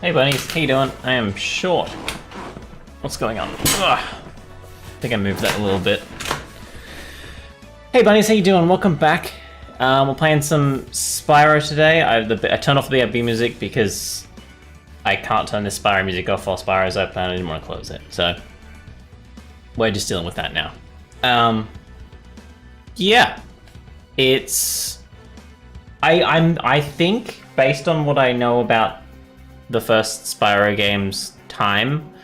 Hey bunnies, how you doing? I am short. What's going on? Ugh. I think I moved that a little bit. Hey bunnies, how you doing? Welcome back. We're playing some Spyro today. I turned off the BRB music because I can't turn this Spyro music off while Spyro's open. I didn't want to close it, so we're just dealing with that now. Yeah, it's. I think based on what I know about the first Spyro game's time,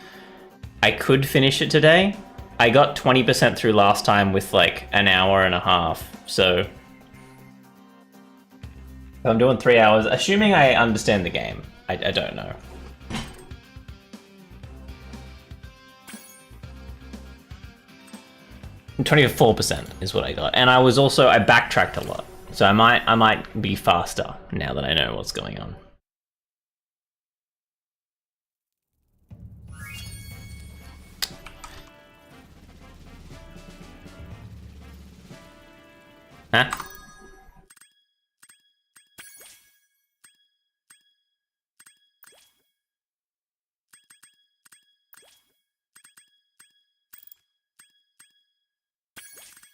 I could finish it today. I got 20% through last time with like an hour and a half, so I'm doing 3 hours, assuming I understand the game. I don't know. And 24% is what I got, and I backtracked a lot, so I might be faster now that I know what's going on. Huh?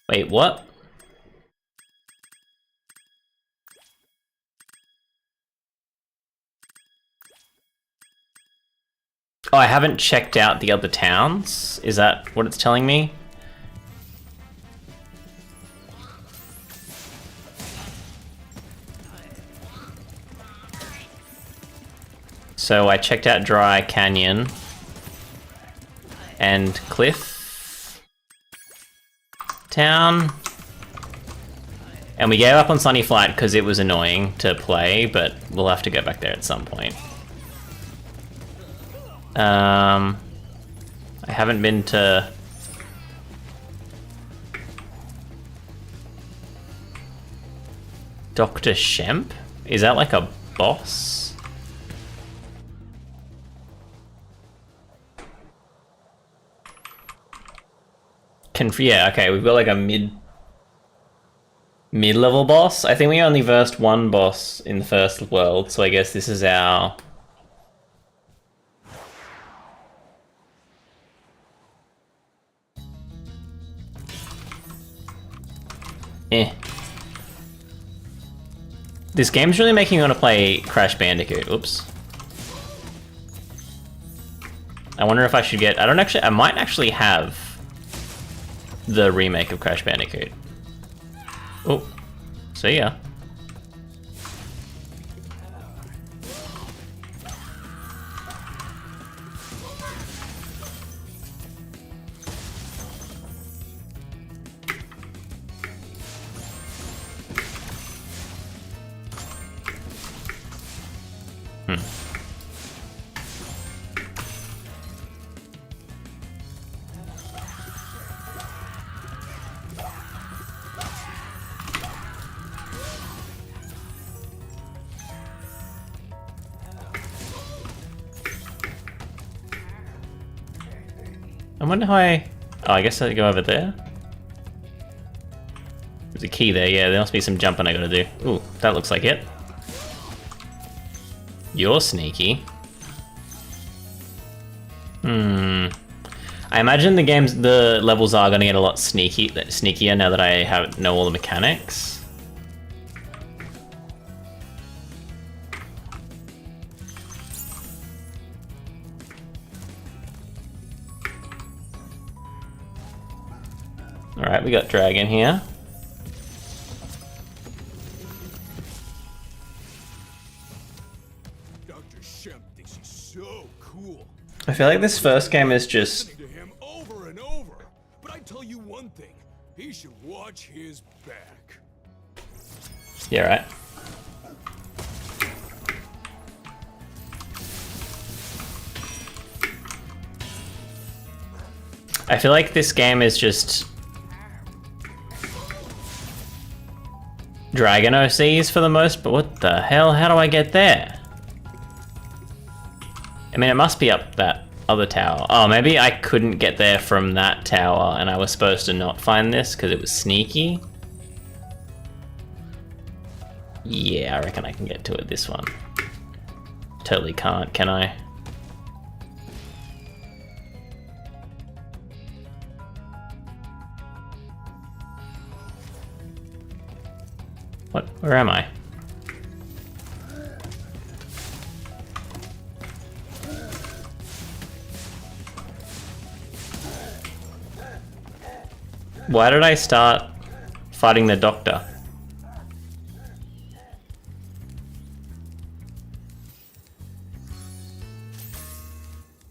Wait, what? Oh, I haven't checked out the other towns? Is that what it's telling me? So I checked out Dry Canyon and Cliff Town, and we gave up on Sunny Flight because it was annoying to play, but we'll have to go back there at some point. I haven't been to Dr. Shemp? Is that like a boss? yeah, okay, we've got like a mid-level boss. I think we only versed one boss in the first world, so I guess this is our... This game's really making me want to play Crash Bandicoot. Oops. I wonder if I should get... I might actually have the remake of Crash Bandicoot. Oh, see ya. I wonder how I... Oh, I guess I go over there. There's a key there, yeah, there must be some jumping I gotta do. Ooh, that looks like it. You're sneaky. I imagine the levels are gonna get a lot sneakier now that I know all the mechanics. Alright, we got Dragon here. Dr. Shemp thinks he's so cool. I feel like this first game is just... Listening to him over and over. But I tell you one thing, he should watch his back. Yeah, right. I feel like this game is just Dragon OCs for the most, but what the hell? How do I get there? I mean, it must be up that other tower. Oh, maybe I couldn't get there from that tower and I was supposed to not find this because it was sneaky. Yeah, I reckon I can get to it this one. Totally can't, can I? What? Where am I? Why did I start fighting the doctor?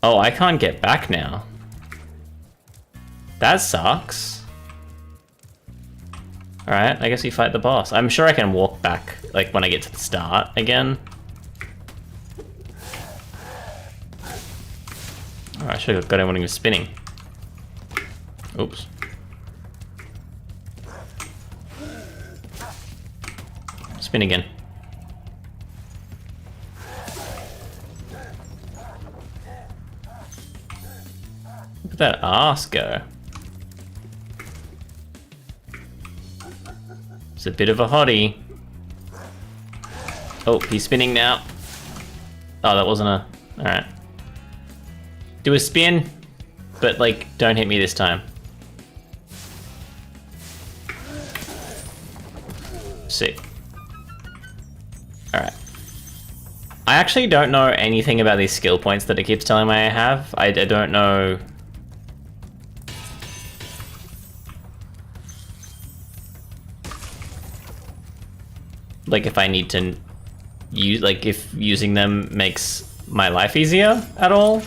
Oh, I can't get back now. That sucks. Alright, I guess we fight the boss. I'm sure I can walk back, like, when I get to the start again. Alright, I should have got him when he was spinning. Oops. Spin again. Look at that ass go. It's a bit of a hottie. Oh, he's spinning now. Oh, that wasn't a... Alright. Do a spin, but, like, don't hit me this time. Sick. Alright. I actually don't know anything about these skill points that it keeps telling me I have. I don't know... Like, if I need to use, like, if using them makes my life easier at all.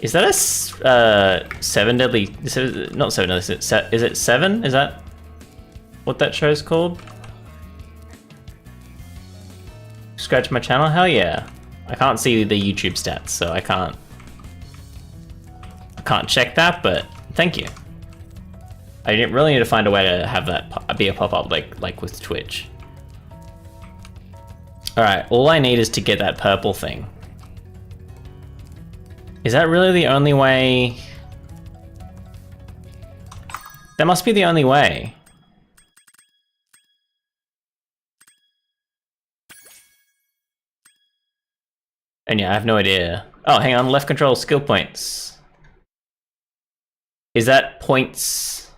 Is that a seven deadly? Not seven deadly. Is it seven? Is that what that show's called? Scratch my channel? Hell yeah! I can't see the YouTube stats, so I can't check that, but. Thank you. I didn't really need to find a way to have that be a pop-up like with Twitch. Alright, all I need is to get that purple thing. Is that really the only way? That must be the only way. And yeah, I have no idea. Oh, hang on, left control skill points. Is that points?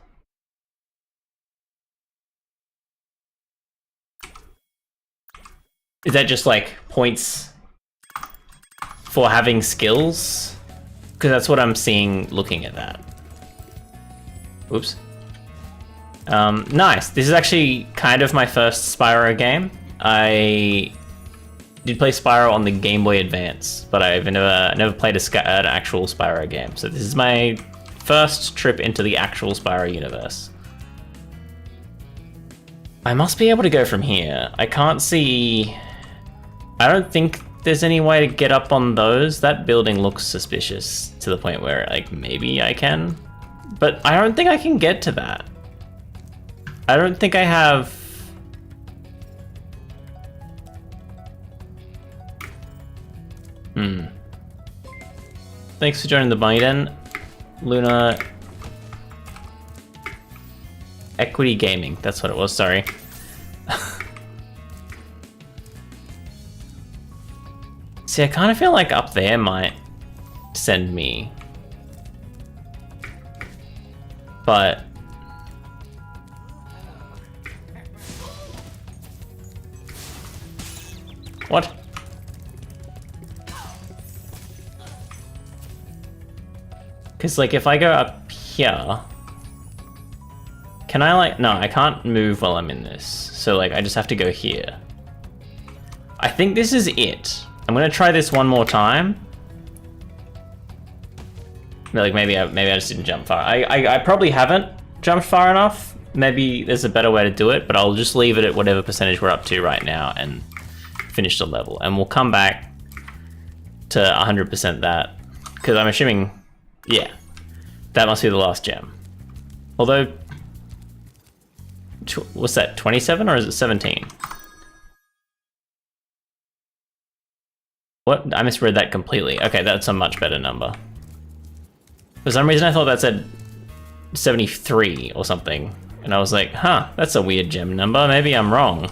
Is that just like points for having skills? Because that's what I'm seeing looking at that. Oops. Nice. This is actually kind of my first Spyro game. I did play Spyro on the Game Boy Advance, but I've never played an actual Spyro game. So this is my first trip into the actual Spyro universe. I must be able to go from here. I can't see... I don't think there's any way to get up on those. That building looks suspicious to the point where, like, maybe I can. But I don't think I can get to that. I don't think I have... Thanks for joining the bunny den, Luna. Equity Gaming, that's what it was, sorry. See, I kind of feel like up there might send me. But... What? Because, like, if I go up here... Can I, like... No, I can't move while I'm in this. So, like, I just have to go here. I think this is it. I'm gonna try this one more time. Like, maybe I just didn't jump far. I probably haven't jumped far enough. Maybe there's a better way to do it, but I'll just leave it at whatever percentage we're up to right now and finish the level. And we'll come back to 100% that. Because I'm assuming... Yeah, that must be the last gem. Although, what's that, 27 or is it 17? What? I misread that completely. Okay, that's a much better number. For some reason I thought that said 73 or something. And I was like, huh, that's a weird gem number. Maybe I'm wrong.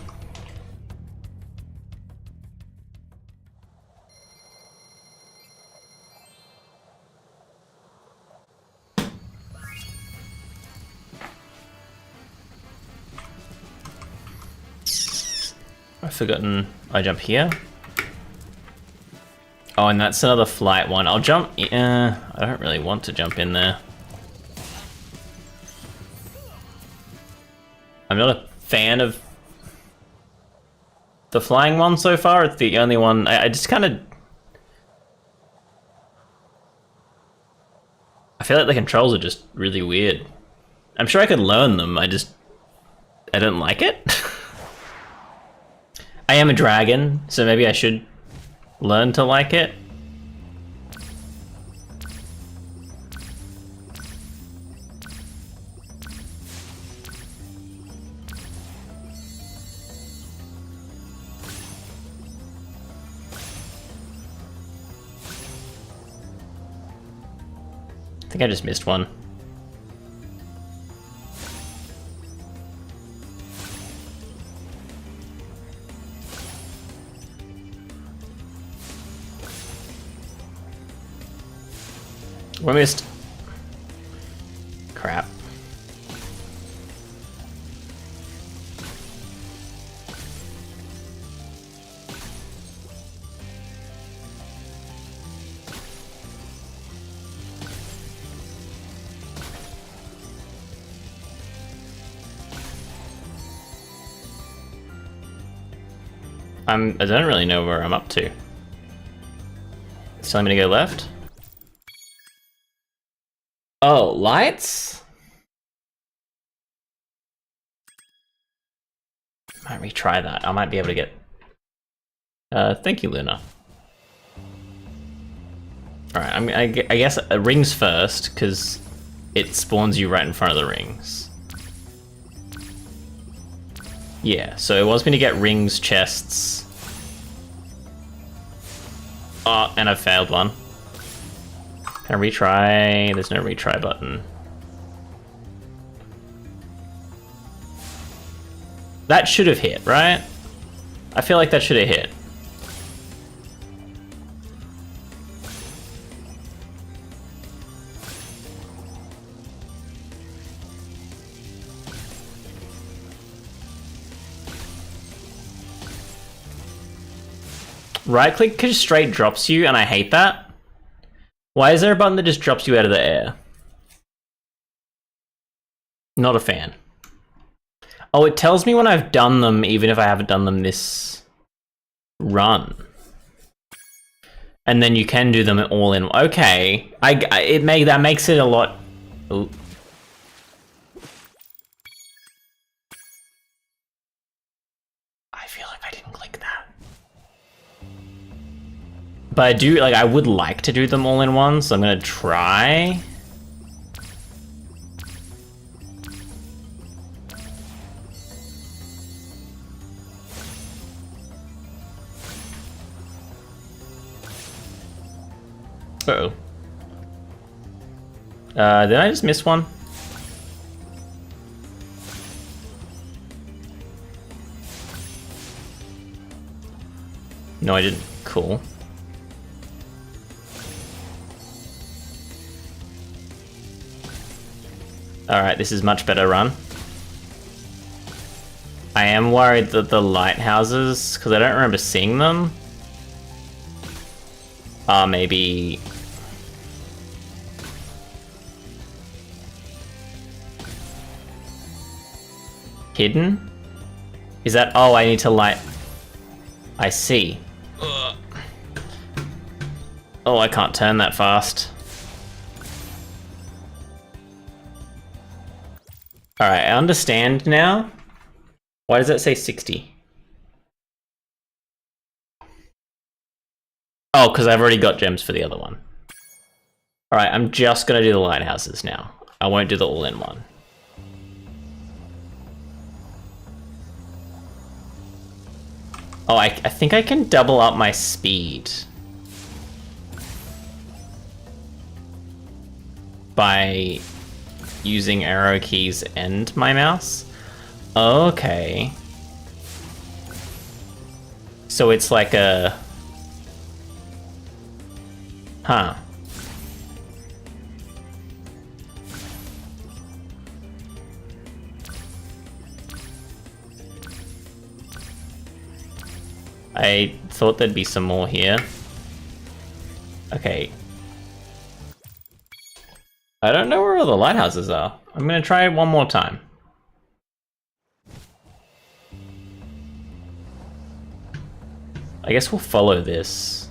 I've forgotten I jump here. Oh, and that's another flight one. I'll jump... I don't really want to jump in there. I'm not a fan of the flying one so far. It's the only one... I just kind of... I feel like the controls are just really weird. I'm sure I could learn them, I don't like it. I am a dragon, so maybe I should learn to like it. I think I just missed one. We missed. Crap. I don't really know where I'm up to. It's telling me to go left? Oh, lights? Might retry that. I might be able to get... thank you, Luna. Alright, I guess rings first, because it spawns you right in front of the rings. Yeah, so it wants me to get rings, chests. Oh, and I failed one. Can I retry? There's no retry button. That should have hit, right? I feel like that should have hit. Right click just straight drops you, and I hate that. Why is there a button that just drops you out of the air? Not a fan. Oh, it tells me when I've done them, even if I haven't done them this run. And then you can do them all in. Okay, that makes it a lot. Ooh. I feel like I didn't click that. But I do, like, I would like to do them all in one, so I'm gonna try. Uh-oh. Did I just miss one? No, I didn't. Cool. Alright, this is much better run. I am worried that the lighthouses, because I don't remember seeing them, are maybe... hidden? Is that... oh, I need to light... I see. Ugh. Oh, I can't turn that fast. Alright, I understand now. Why does that say 60? Oh, because I've already got gems for the other one. Alright, I'm just gonna do the lighthouses now. I won't do the all-in-one. Oh, I think I can double up my speed by using arrow keys and my mouse. Okay. So it's like a... huh. I thought there'd be some more here. Okay. I don't know where all the lighthouses are. I'm gonna try it one more time. I guess we'll follow this.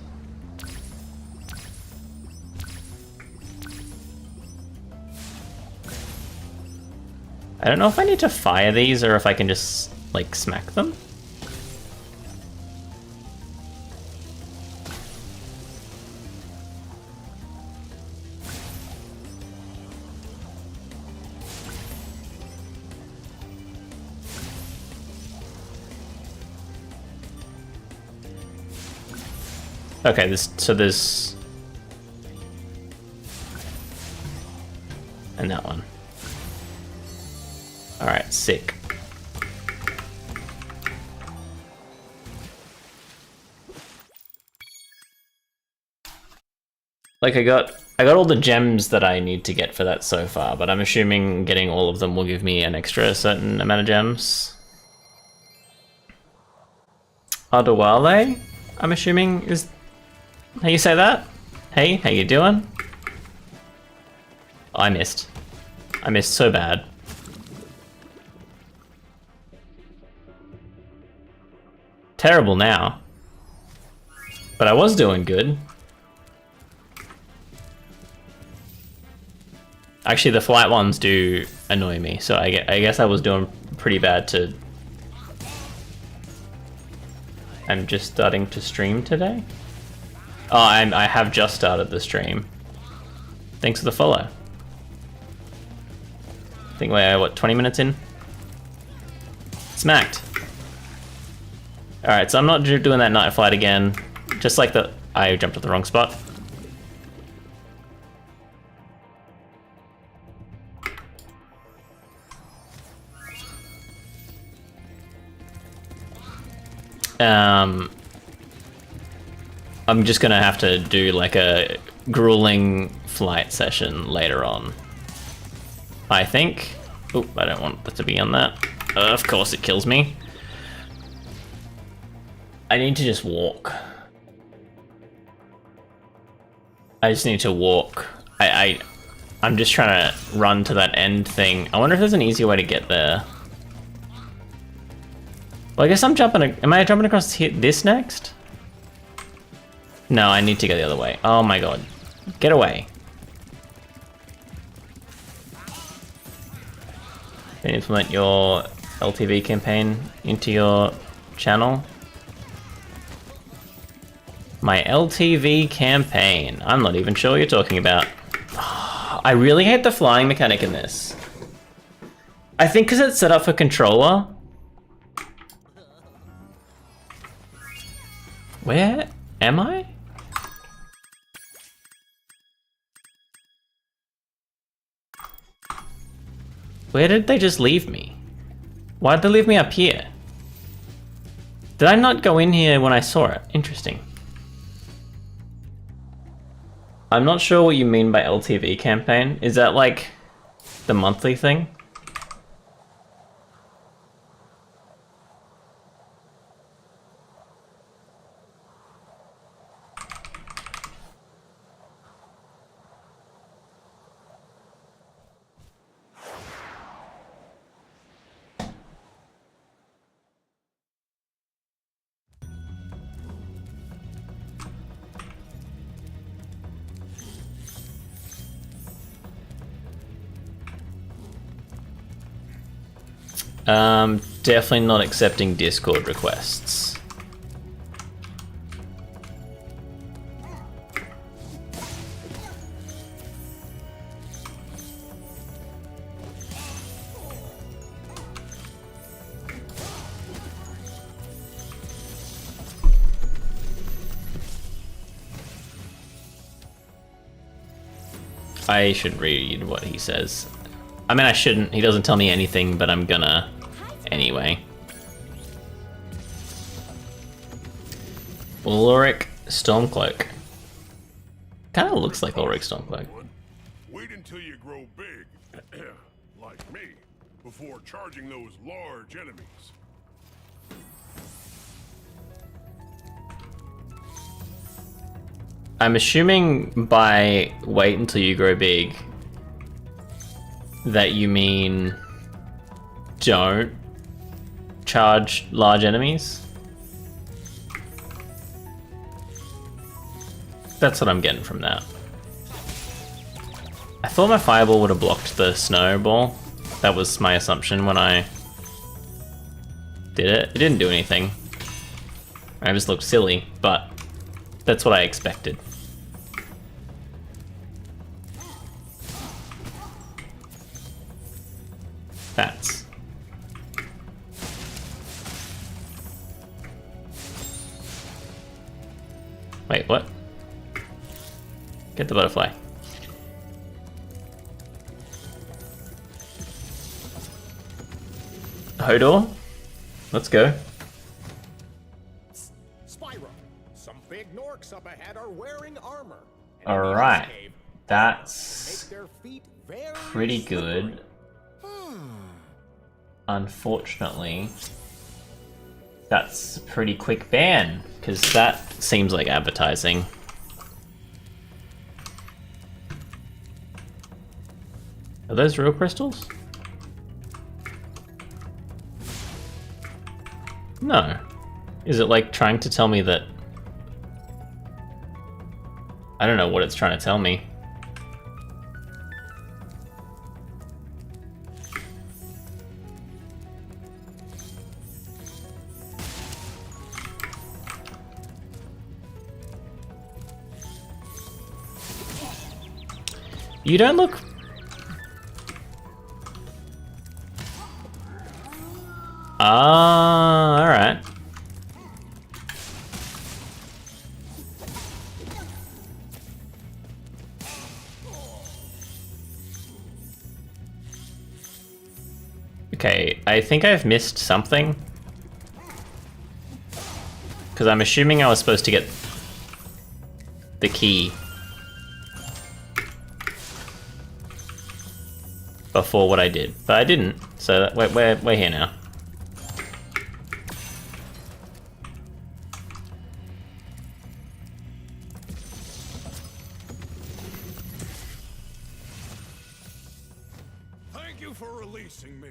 I don't know if I need to fire these or if I can just, like, smack them. Okay, there's... and that one. Alright, sick. Like, I got all the gems that I need to get for that so far, but I'm assuming getting all of them will give me an extra certain amount of gems. Adewale, I'm assuming, is how you say that? Hey, how you doing? Oh, I missed. I missed so bad. Terrible now. But I was doing good. Actually, the flight ones do annoy me, so I guess I was doing pretty bad to... I'm just starting to stream today? Oh, I have just started the stream. Thanks for the follow. I think we're, what, 20 minutes in? Smacked. Alright, so I'm not doing that night flight again. Just like the... I jumped at the wrong spot. I'm just gonna have to do like a grueling flight session later on. I think. Oh, I don't want that to be on that. Of course it kills me. I need to just walk. I just need to walk. I'm just trying to run to that end thing. I wonder if there's an easier way to get there. Well, I guess I'm jumping. Am I jumping across here, this next? No, I need to go the other way. Oh my god. Get away. Implement your LTV campaign into your channel. My LTV campaign. I'm not even sure what you're talking about. I really hate the flying mechanic in this. I think because it's set up for controller. Where am I? Where did they just leave me? Why'd they leave me up here? Did I not go in here when I saw it? Interesting. I'm not sure what you mean by LTV campaign. Is that like the monthly thing? Definitely not accepting Discord requests. I should read what he says. I mean, I shouldn't. He doesn't tell me anything, but I'm gonna anyway. Ulrich Stormcloak. Kind of looks like Ulrich Stormcloak. Wait until you grow big, like me, before charging those large enemies. I'm assuming by wait until you grow big that you mean don't charge large enemies. That's what I'm getting from that. I thought my fireball would have blocked the snowball. That was my assumption when I did it. It didn't do anything. I just looked silly, but that's what I expected. Bats. Wait, what? Get the butterfly. Hodor? Let's go. Spyro, some big Norks up ahead are wearing armor. Alright. That's Make their feet very pretty good. Unfortunately, that's a pretty quick ban, because that seems like advertising. Are those real crystals? No. Is it like trying to tell me that... I don't know what it's trying to tell me. You don't look... Ah, alright. Okay, I think I've missed something. Because I'm assuming I was supposed to get the key before what I did, but I didn't. So we're here now. Thank you for releasing me.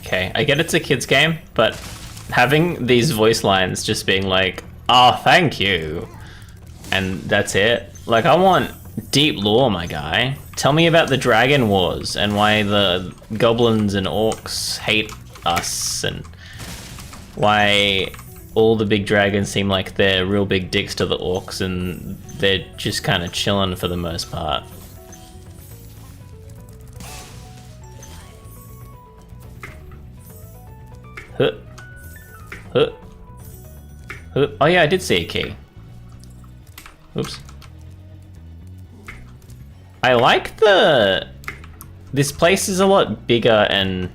Okay, I get it's a kid's game, but having these voice lines just being like, "Oh, thank you," and that's it. Like, I want deep lore, my guy. Tell me about the Dragon Wars and why the goblins and orcs hate us, and why all the big dragons seem like they're real big dicks to the orcs and they're just kind of chilling for the most part. Huh. Huh. Huh. Oh yeah, I did see a key. Oops. I like this place is a lot bigger and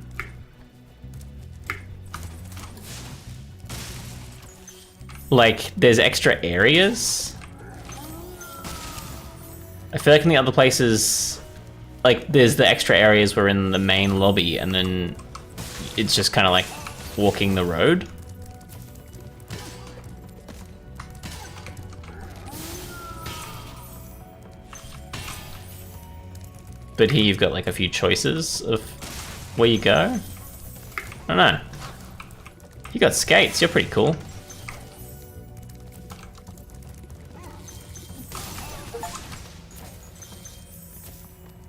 like there's extra areas. I feel like in the other places, like there's the extra areas were in the main lobby and then it's just kind of like walking the road. But here you've got like a few choices of where you go. I don't know. You got skates, you're pretty cool.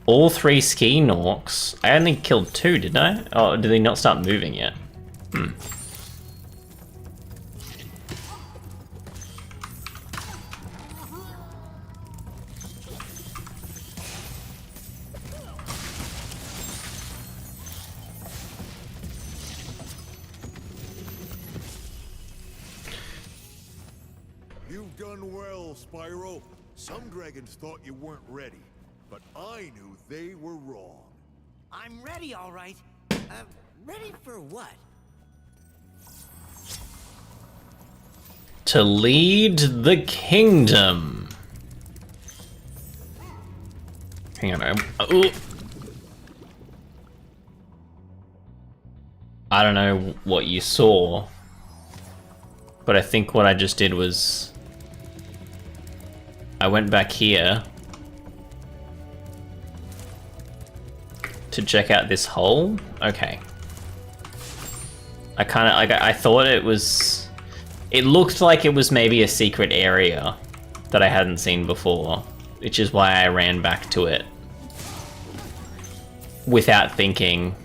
All 3 ski Norks. I only killed 2, did I? Oh, did they not start moving yet? Hmm. You've done well, Spyro. Some dragons thought you weren't ready, but I knew they were wrong. I'm ready, all right. Ready for what? To lead the kingdom. Hang on. Ooh. I don't know what you saw, but I think what I just did was I went back here to check out this hole. Okay. I kind of like. I thought it was. It looked like it was maybe a secret area that I hadn't seen before, which is why I ran back to it without thinking.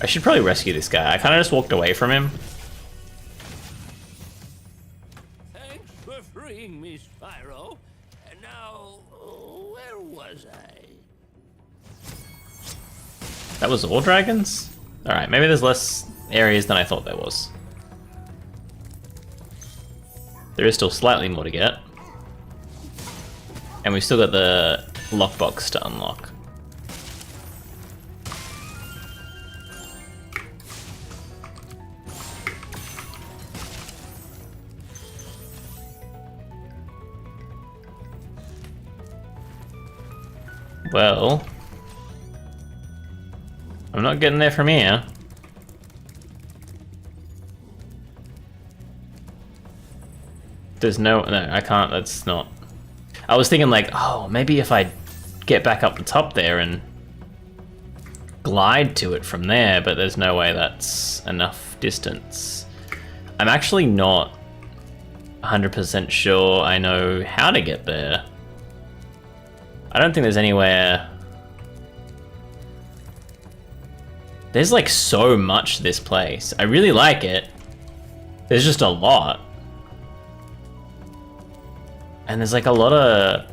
I should probably rescue this guy. I kind of just walked away from him. Thanks for freeing me, Spyro. And now, where was I? That was all dragons? Alright, maybe there's less areas than I thought there was. There is still slightly more to get. And we've still got the lockbox to unlock. Well, I'm not getting there from here. There's no, I can't, that's not. I was thinking like, oh, maybe if I get back up the top there and glide to it from there, but there's no way that's enough distance. I'm actually not 100% sure I know how to get there. I don't think there's anywhere. There's like so much to this place. I really like it. There's just a lot. And there's like a lot of...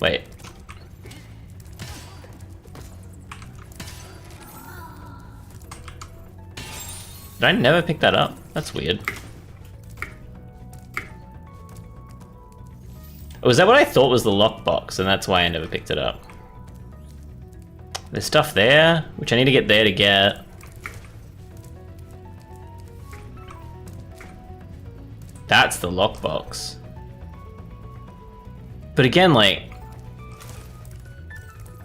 Wait. I never pick that up? That's weird. Was that what I thought was the lockbox, and that's why I never picked it up? There's stuff there, which I need to get there to get. That's the lockbox. But again, like...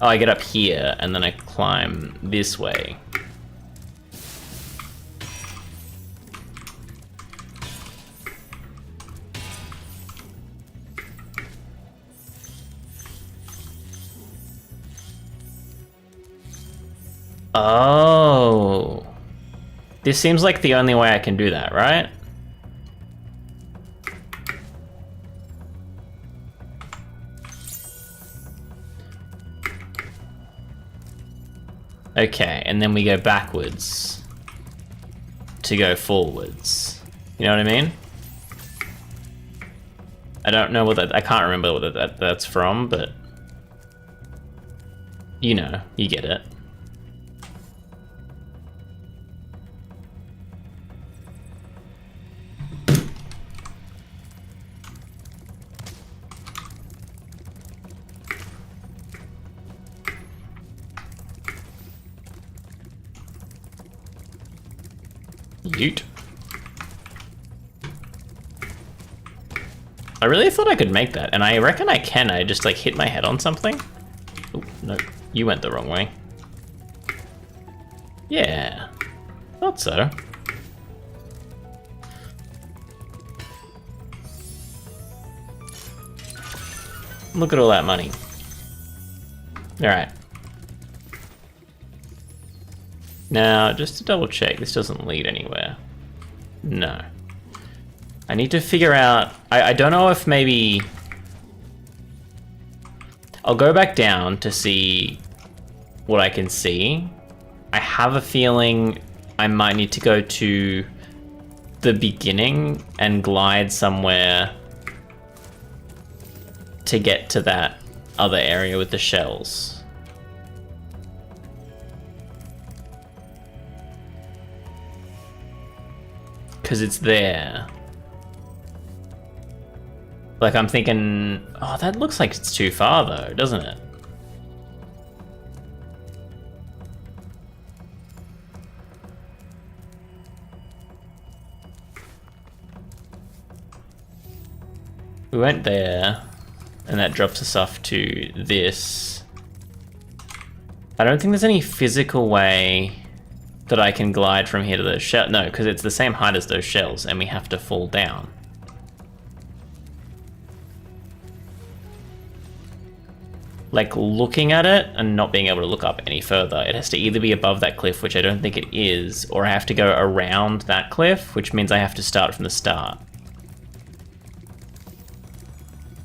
Oh, I get up here, and then I climb this way. Oh. This seems like the only way I can do that, right? Okay, and then we go backwards to go forwards. You know what I mean? I don't know what that... I can't remember what that's from, but... You know, you get it. Yeet. I really thought I could make that, and I reckon I can. I just like hit my head on something. Oh, no, you went the wrong way. Yeah, thought so. Look at all that money. All right. Now, just to double check, this doesn't lead anywhere. No. I need to figure out... I don't know if maybe... I'll go back down to see what I can see. I have a feeling I might need to go to the beginning and glide somewhere to get to that other area with the shells. Because it's there. Like, I'm thinking... Oh, that looks like it's too far, though, doesn't it? We went there, and that drops us off to this. I don't think there's any physical way that I can glide from here to those shells. No, because it's the same height as those shells, and we have to fall down. Like, looking at it and not being able to look up any further, it has to either be above that cliff, which I don't think it is, or I have to go around that cliff, which means I have to start from the start.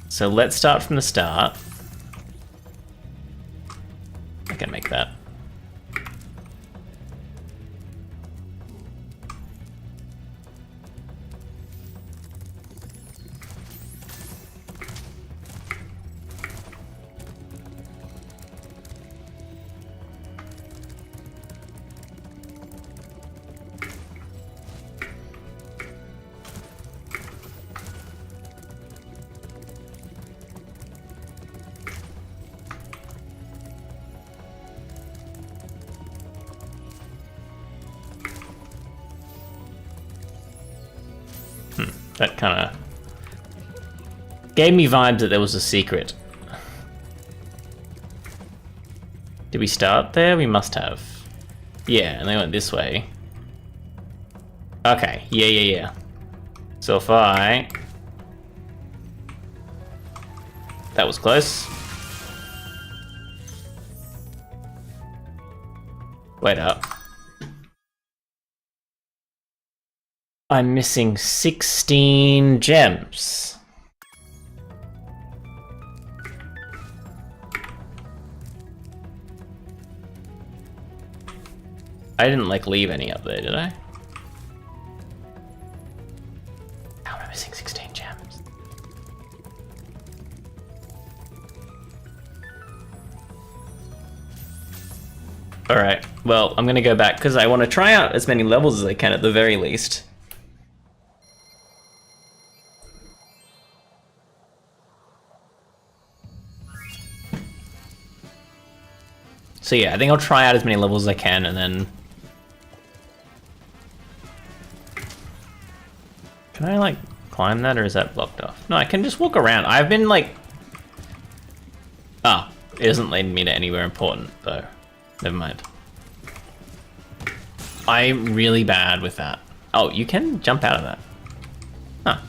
So let's start from the start. I can make that. That kind of gave me vibes that there was a secret. Did we start there? We must have. Yeah, and they went this way. Okay, yeah. So if I... That was close. Wait up. I'm missing 16 gems. I didn't like leave any up there, did I? How am I missing 16 gems? Alright, well, I'm gonna go back because I want to try out as many levels as I can at the very least. So yeah, I think I'll try out as many levels as I can and then... Can I, like, climb that or is that blocked off? No, I can just walk around. I've been, like... Oh, it isn't leading me to anywhere important, though. Never mind. I'm really bad with that. Oh, you can jump out of that. Huh.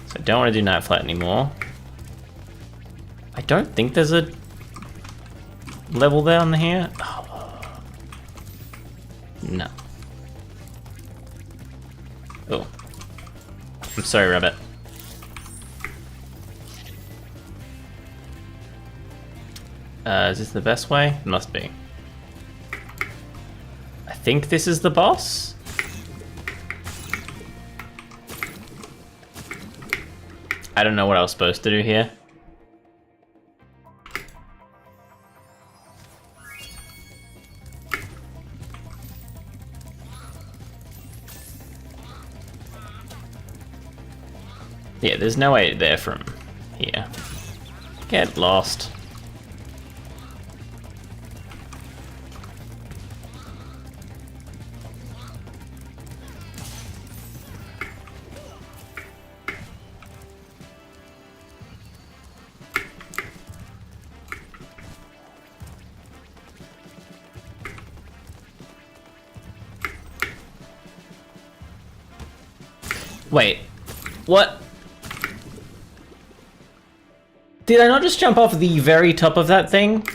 So I don't want to do Night Flight anymore. I don't think there's a level down here. Oh. No. Oh. I'm sorry, Rabbit. Is this the best way? It must be. I think this is the boss? I don't know what I was supposed to do here. Yeah, there's no way there from here. Get lost. Wait, what? Did I not just jump off the very top of that thing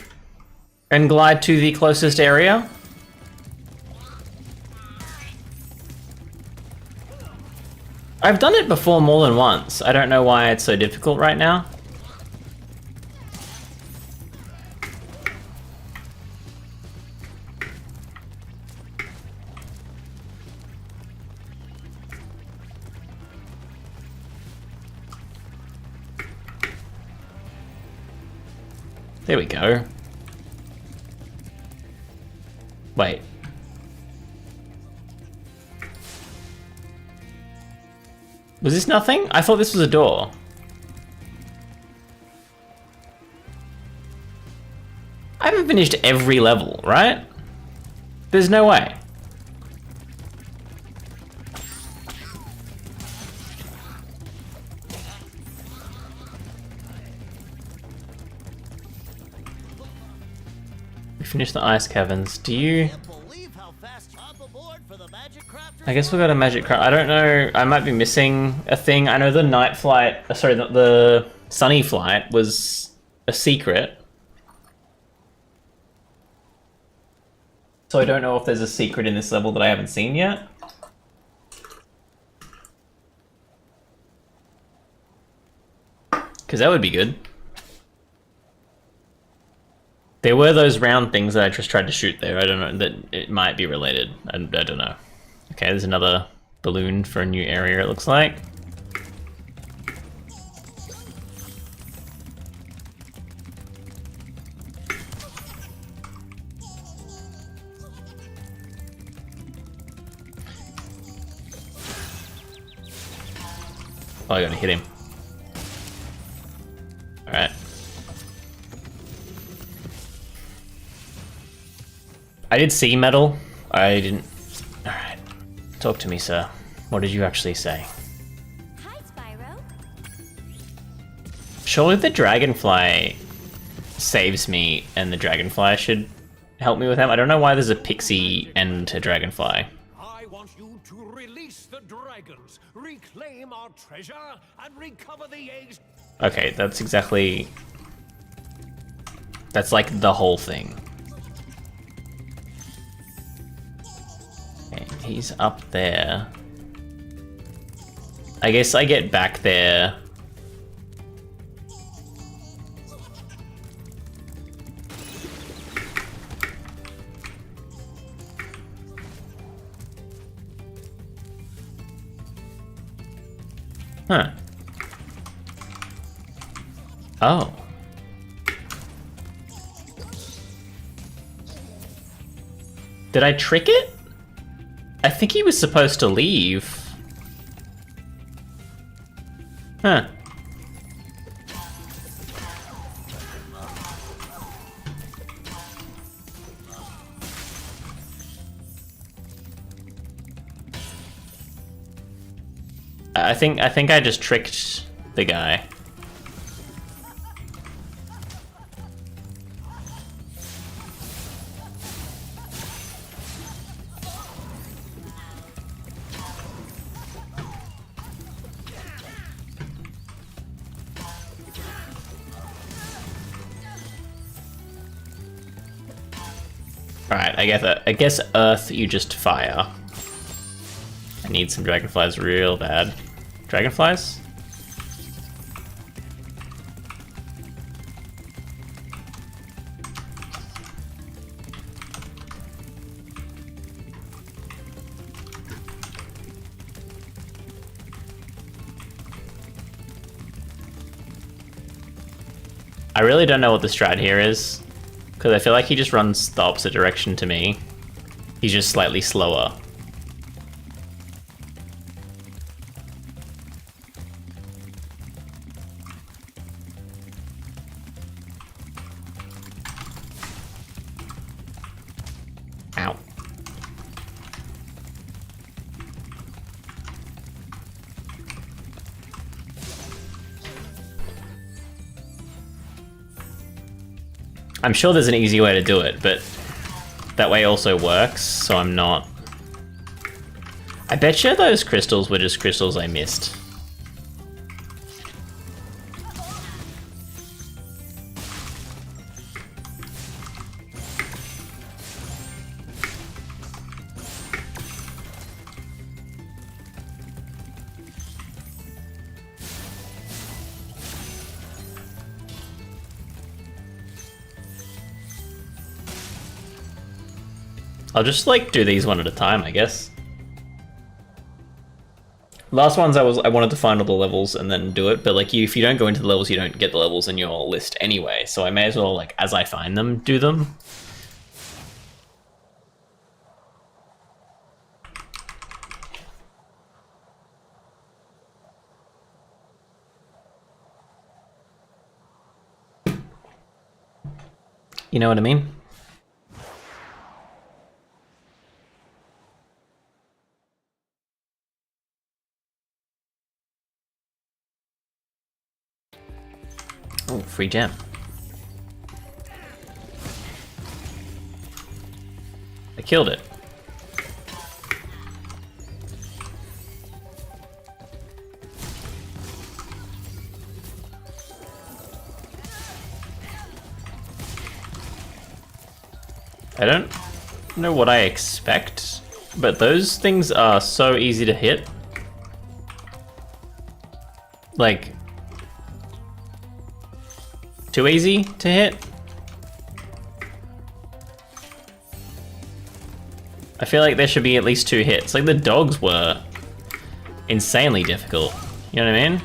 and glide to the closest area? I've done it before more than once. I don't know why it's so difficult right now. There we go. Wait. Was this nothing? I thought this was a door. I haven't finished every level, right? There's no way. Finish the ice caverns. Do you... I guess we got a magic craft. I don't know. I might be missing a thing. I know the night flight... sorry, the sunny flight was a secret. So I don't know if there's a secret in this level that I haven't seen yet. Because that would be good. There were those round things that I just tried to shoot there. I don't know, that it might be related. I don't know. Okay, there's another balloon for a new area, it looks like. Oh, I gotta hit him. Alright. I did see metal. I didn't... Alright. Talk to me, sir. What did you actually say? Hi, Spyro. Surely the dragonfly saves me and the dragonfly should help me with him. I don't know why there's a pixie and a dragonfly. I want you to release the dragons, reclaim our treasure, and recover the eggs. Okay, that's exactly... That's like the whole thing. Okay, he's up there. I guess I get back there. Huh. Oh, Did I trick it? I think he was supposed to leave. Huh. I think I just tricked the guy. Alright, I guess Earth you just fire. I need some dragonflies real bad. Dragonflies? I really don't know what the strat here is, because I feel like he just runs the opposite direction to me. He's just slightly slower. Ow. I'm sure there's an easy way to do it, but that way also works, so I'm not... I bet you those crystals were just crystals I missed. I'll just like do these one at a time, I guess. Last ones I wanted to find all the levels and then do it, but like if you don't go into the levels, you don't get the levels in your list anyway. So I may as well, like, as I find them, do them. You know what I mean? Oh, free gem. I killed it. I don't know what I expect, but those things are so easy to hit. Like, too easy to hit? I feel like there should be at least 2 hits. Like, the dogs were insanely difficult. You know what I mean?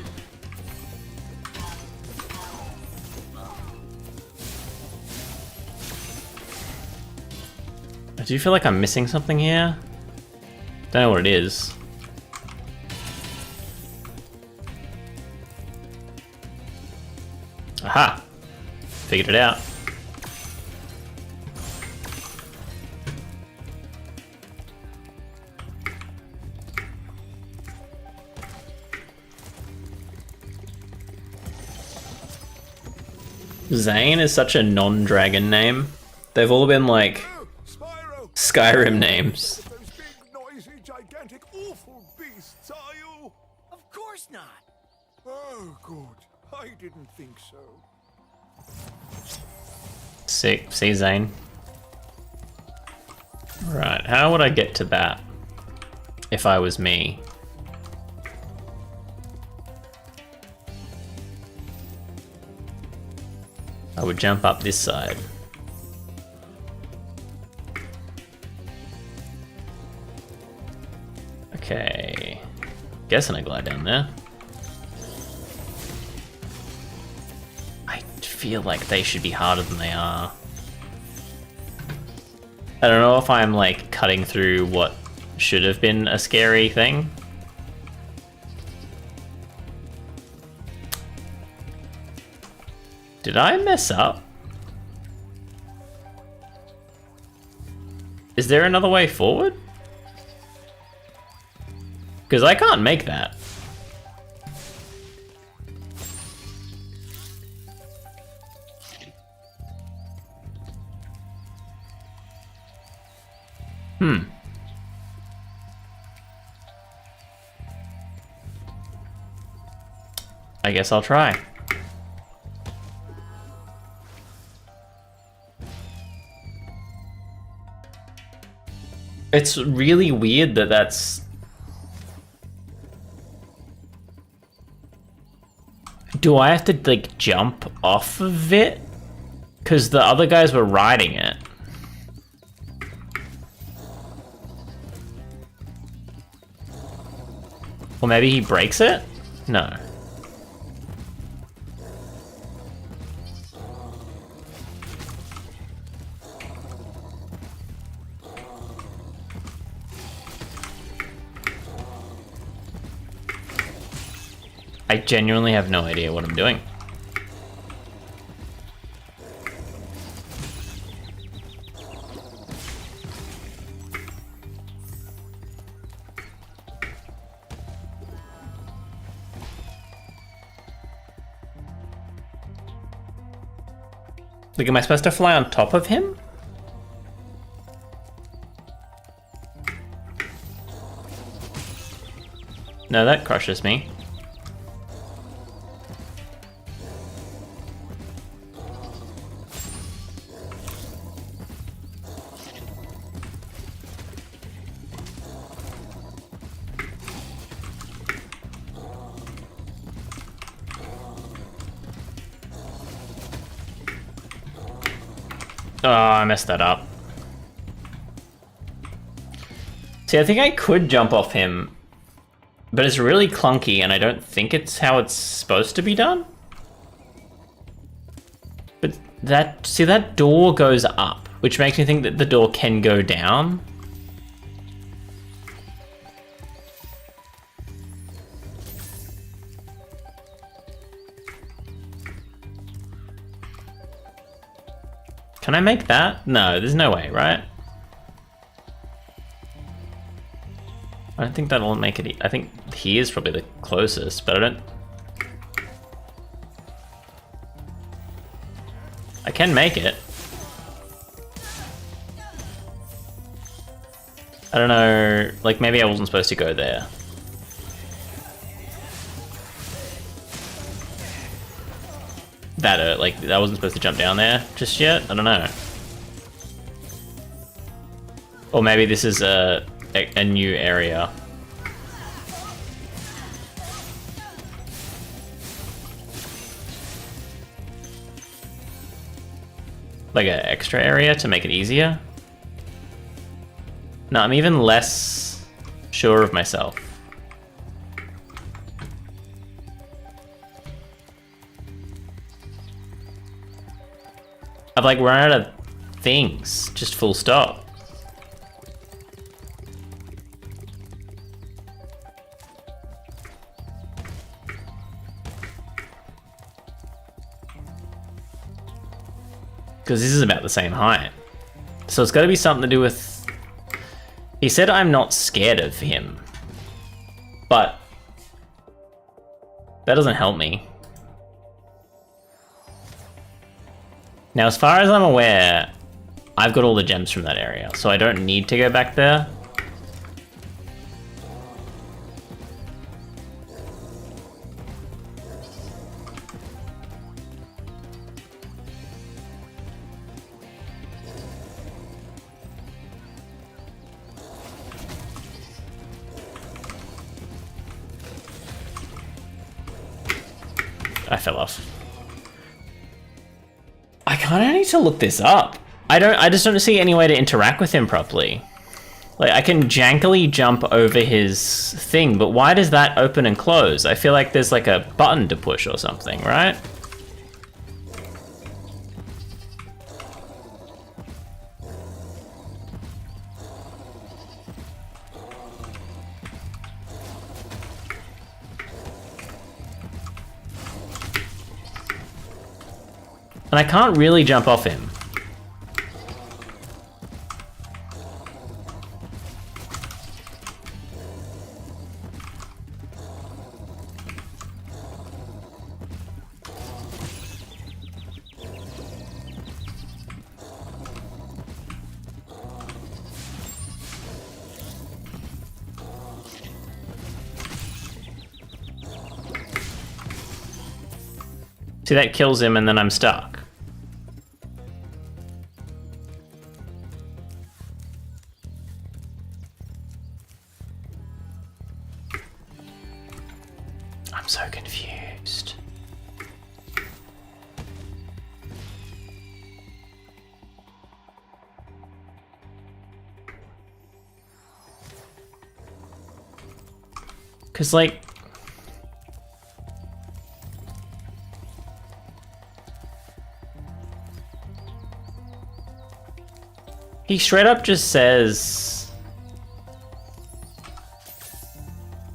I do feel like I'm missing something here. Don't know what it is. Aha! Figured it out. Zane is such a non-dragon name. They've all been like Spyro! Skyrim names. Those big, noisy, gigantic, awful beasts, are you? Of course not. Oh, good. I didn't think so. Sick. See, Zane. Right, how would I get to that if I was me? I would jump up this side. Okay. Guessing I glide down there. I feel like they should be harder than they are. I don't know if I'm like cutting through what should have been a scary thing. Did I mess up? Is there another way forward? Because I can't make that. I guess I'll try. It's really weird that that's... Do I have to, like, jump off of it? Because the other guys were riding it. Or maybe he breaks it? No. I genuinely have no idea what I'm doing. Like, am I supposed to fly on top of him? No, that crushes me. Oh, I messed that up. See, I think I could jump off him, but it's really clunky and I don't think it's how it's supposed to be done. But that, see, that door goes up, which makes me think that the door can go down. Can I make that? No, there's no way, right? I don't think that'll make it. I think he is probably the closest, but I don't... I can make it. I don't know, like maybe I wasn't supposed to go there. That like I wasn't supposed to jump down there just yet. I don't know. Or maybe this is a new area. Like an extra area to make it easier. No, I'm even less sure of myself. I've like run out of things, just full stop. Because this is about the same height. So it's got to be something to do with... He said I'm not scared of him. But... that doesn't help me. Now, as far as I'm aware, I've got all the gems from that area, so I don't need to go back there. I fell off. I kind of need to look this up. I just don't see any way to interact with him properly. Like, I can jankily jump over his thing, but why does that open and close? I feel like there's like a button to push or something, right? And I can't really jump off him. See, that kills him and then I'm stuck. I'm so confused. Cause like, he straight up just says,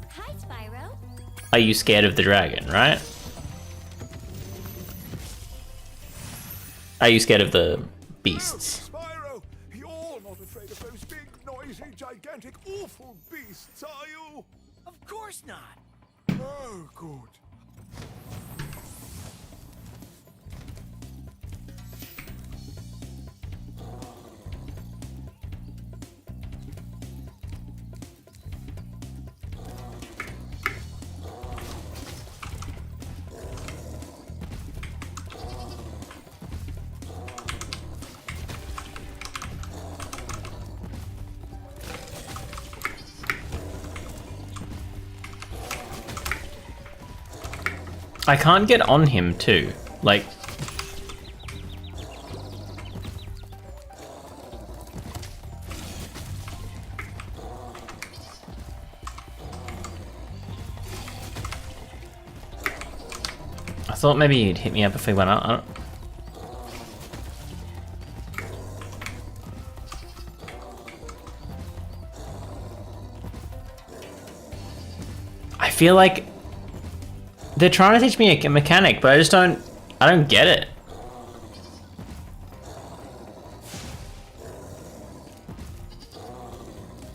Hi, Spyro. are you scared of the dragon, right? Are you scared of the beasts? Spyro, you're not afraid of those big, noisy, gigantic, awful beasts, are you? Of course not. Oh, good. I can't get on him too. Like, I thought maybe he'd hit me up if he went out. I feel like they're trying to teach me a mechanic, but I don't get it.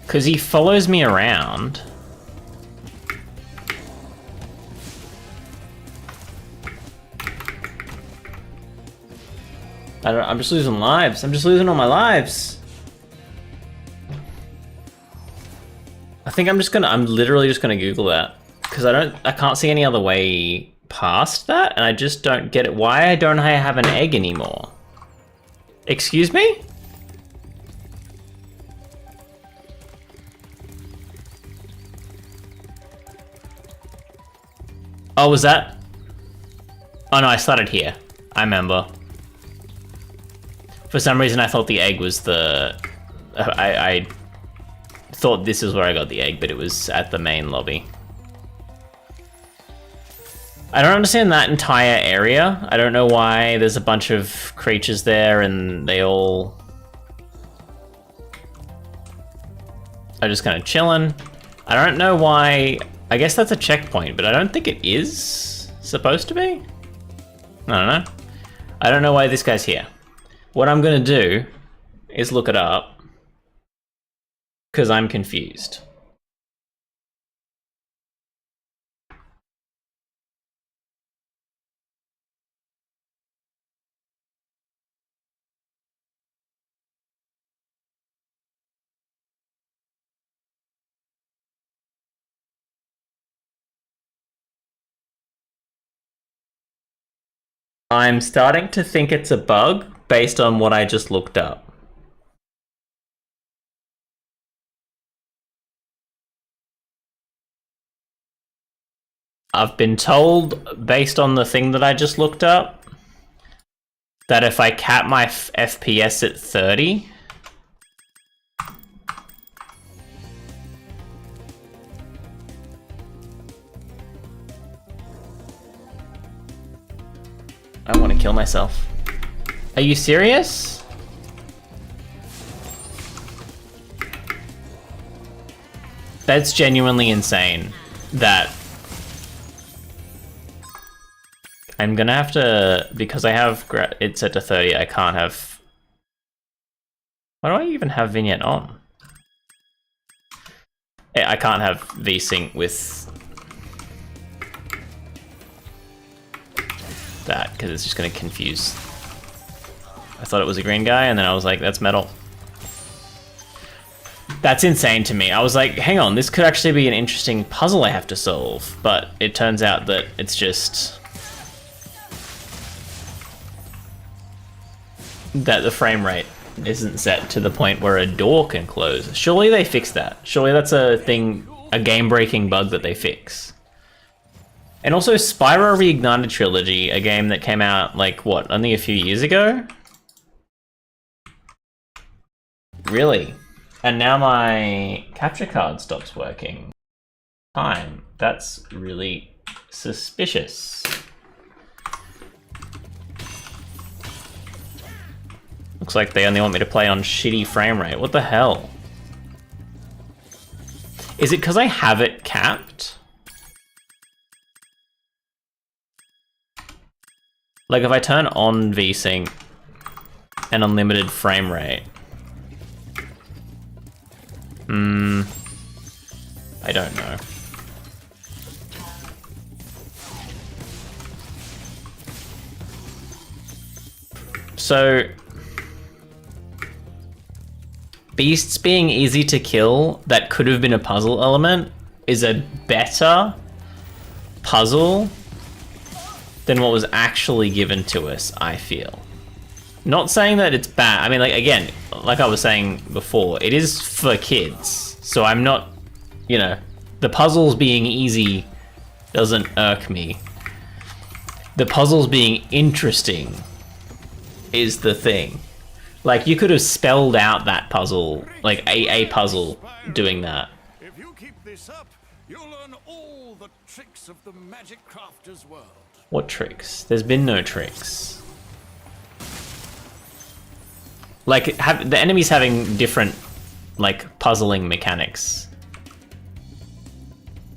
Cause he follows me around. I'm just losing lives. I'm just losing all my lives. I'm literally just gonna Google that. Because I can't see any other way past that, and I just don't get it. Why don't I have an egg anymore? Excuse me? Oh, was that? Oh no, I started here. I remember. For some reason I thought the egg was the... I thought this is where I got the egg, but it was at the main lobby. I don't understand that entire area. I don't know why there's a bunch of creatures there and they all are just kind of chilling. I don't know why. I guess that's a checkpoint, but I don't think it is supposed to be. I don't know. I don't know why this guy's here. What I'm gonna do is look it up because I'm confused. I'm starting to think it's a bug based on what I just looked up. I've been told, based on the thing that I just looked up, that if I cap my FPS at 30, I want to kill myself. Are you serious? That's genuinely insane that I'm gonna have to, because I have it set to 30, I can't have... Why do I even have vignette on? I can't have VSync with that, because it's just gonna confuse. I thought it was a green guy, and then I was like, that's metal. That's insane to me. I was like, hang on, this could actually be an interesting puzzle I have to solve, but it turns out that it's just... that the frame rate isn't set to the point where a door can close. Surely they fixed that. Surely that's a thing, a game-breaking bug that they fix. And also Spyro Reignited Trilogy, a game that came out, like, what, only a few years ago? Really? And now my capture card stops working. Time. That's really suspicious. Looks like they only want me to play on shitty frame rate. What the hell? Is it because I have it capped? Like if I turn on VSync and unlimited frame rate. I don't know. So beasts being easy to kill that could have been a puzzle element is a better puzzle than what was actually given to us, I feel. Not saying that it's bad. I mean, like, again, like I was saying before, it is for kids. So I'm not, you know, the puzzles being easy doesn't irk me. The puzzles being interesting is the thing. Like, you could have spelled out that puzzle, like a puzzle doing that. If you keep this up, you'll learn all the tricks of the magic crafter's world. What tricks? There's been no tricks. Like, the enemies having different, like, puzzling mechanics.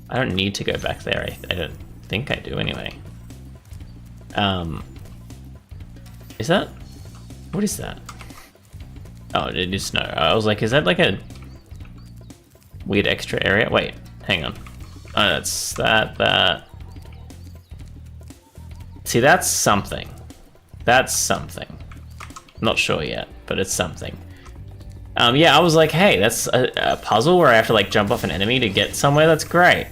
I don't need to go back there. I don't think I do anyway. Is that? What is that? Oh, it is snow. I was like, is that like a weird extra area? Wait, hang on. Oh, that's that. See, that's something. That's something. Not sure yet, but it's something. Yeah, I was like, hey, that's a puzzle where I have to like jump off an enemy to get somewhere. That's great.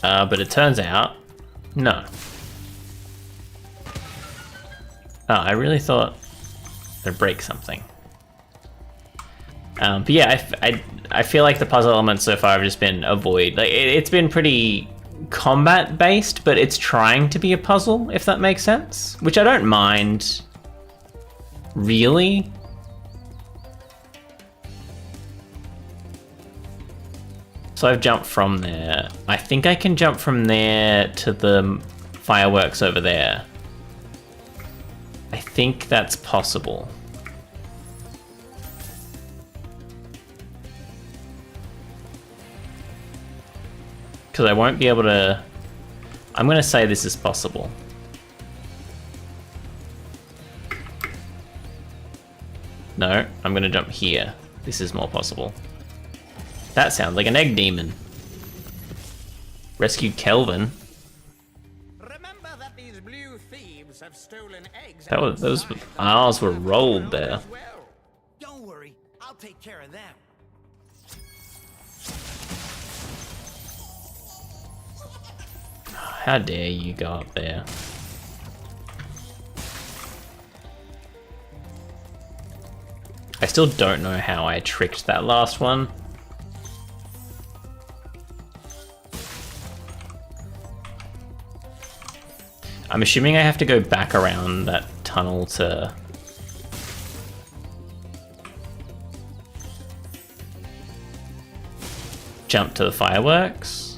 But it turns out, no. Oh, I really thought I'd break something. But yeah, I feel like the puzzle elements so far have just been avoid. Like it's been pretty combat based, but it's trying to be a puzzle, if that makes sense. Which I don't mind, really. So I've jumped from there. I think I can jump from there to the fireworks over there. I think that's possible. Because I won't be able to... I'm going to say this is possible. No, I'm going to jump here. This is more possible. That sounds like an egg demon. Rescued Kelvin. Remember that these blue thieves have stolen eggs. Those R's were rolled there. Don't worry, I'll take care of them. How dare you go up there? I still don't know how I tricked that last one. I'm assuming I have to go back around that tunnel to... jump to the fireworks.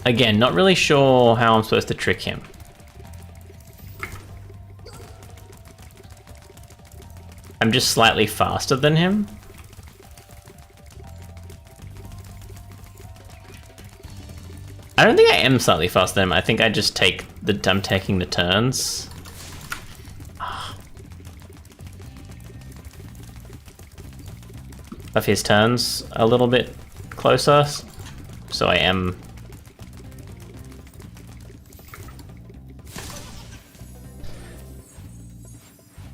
Again, not really sure how I'm supposed to trick him. I'm just slightly faster than him. I don't think I am slightly faster than him. I think I just I'm taking the turns. Of his turns a little bit closer, so I am.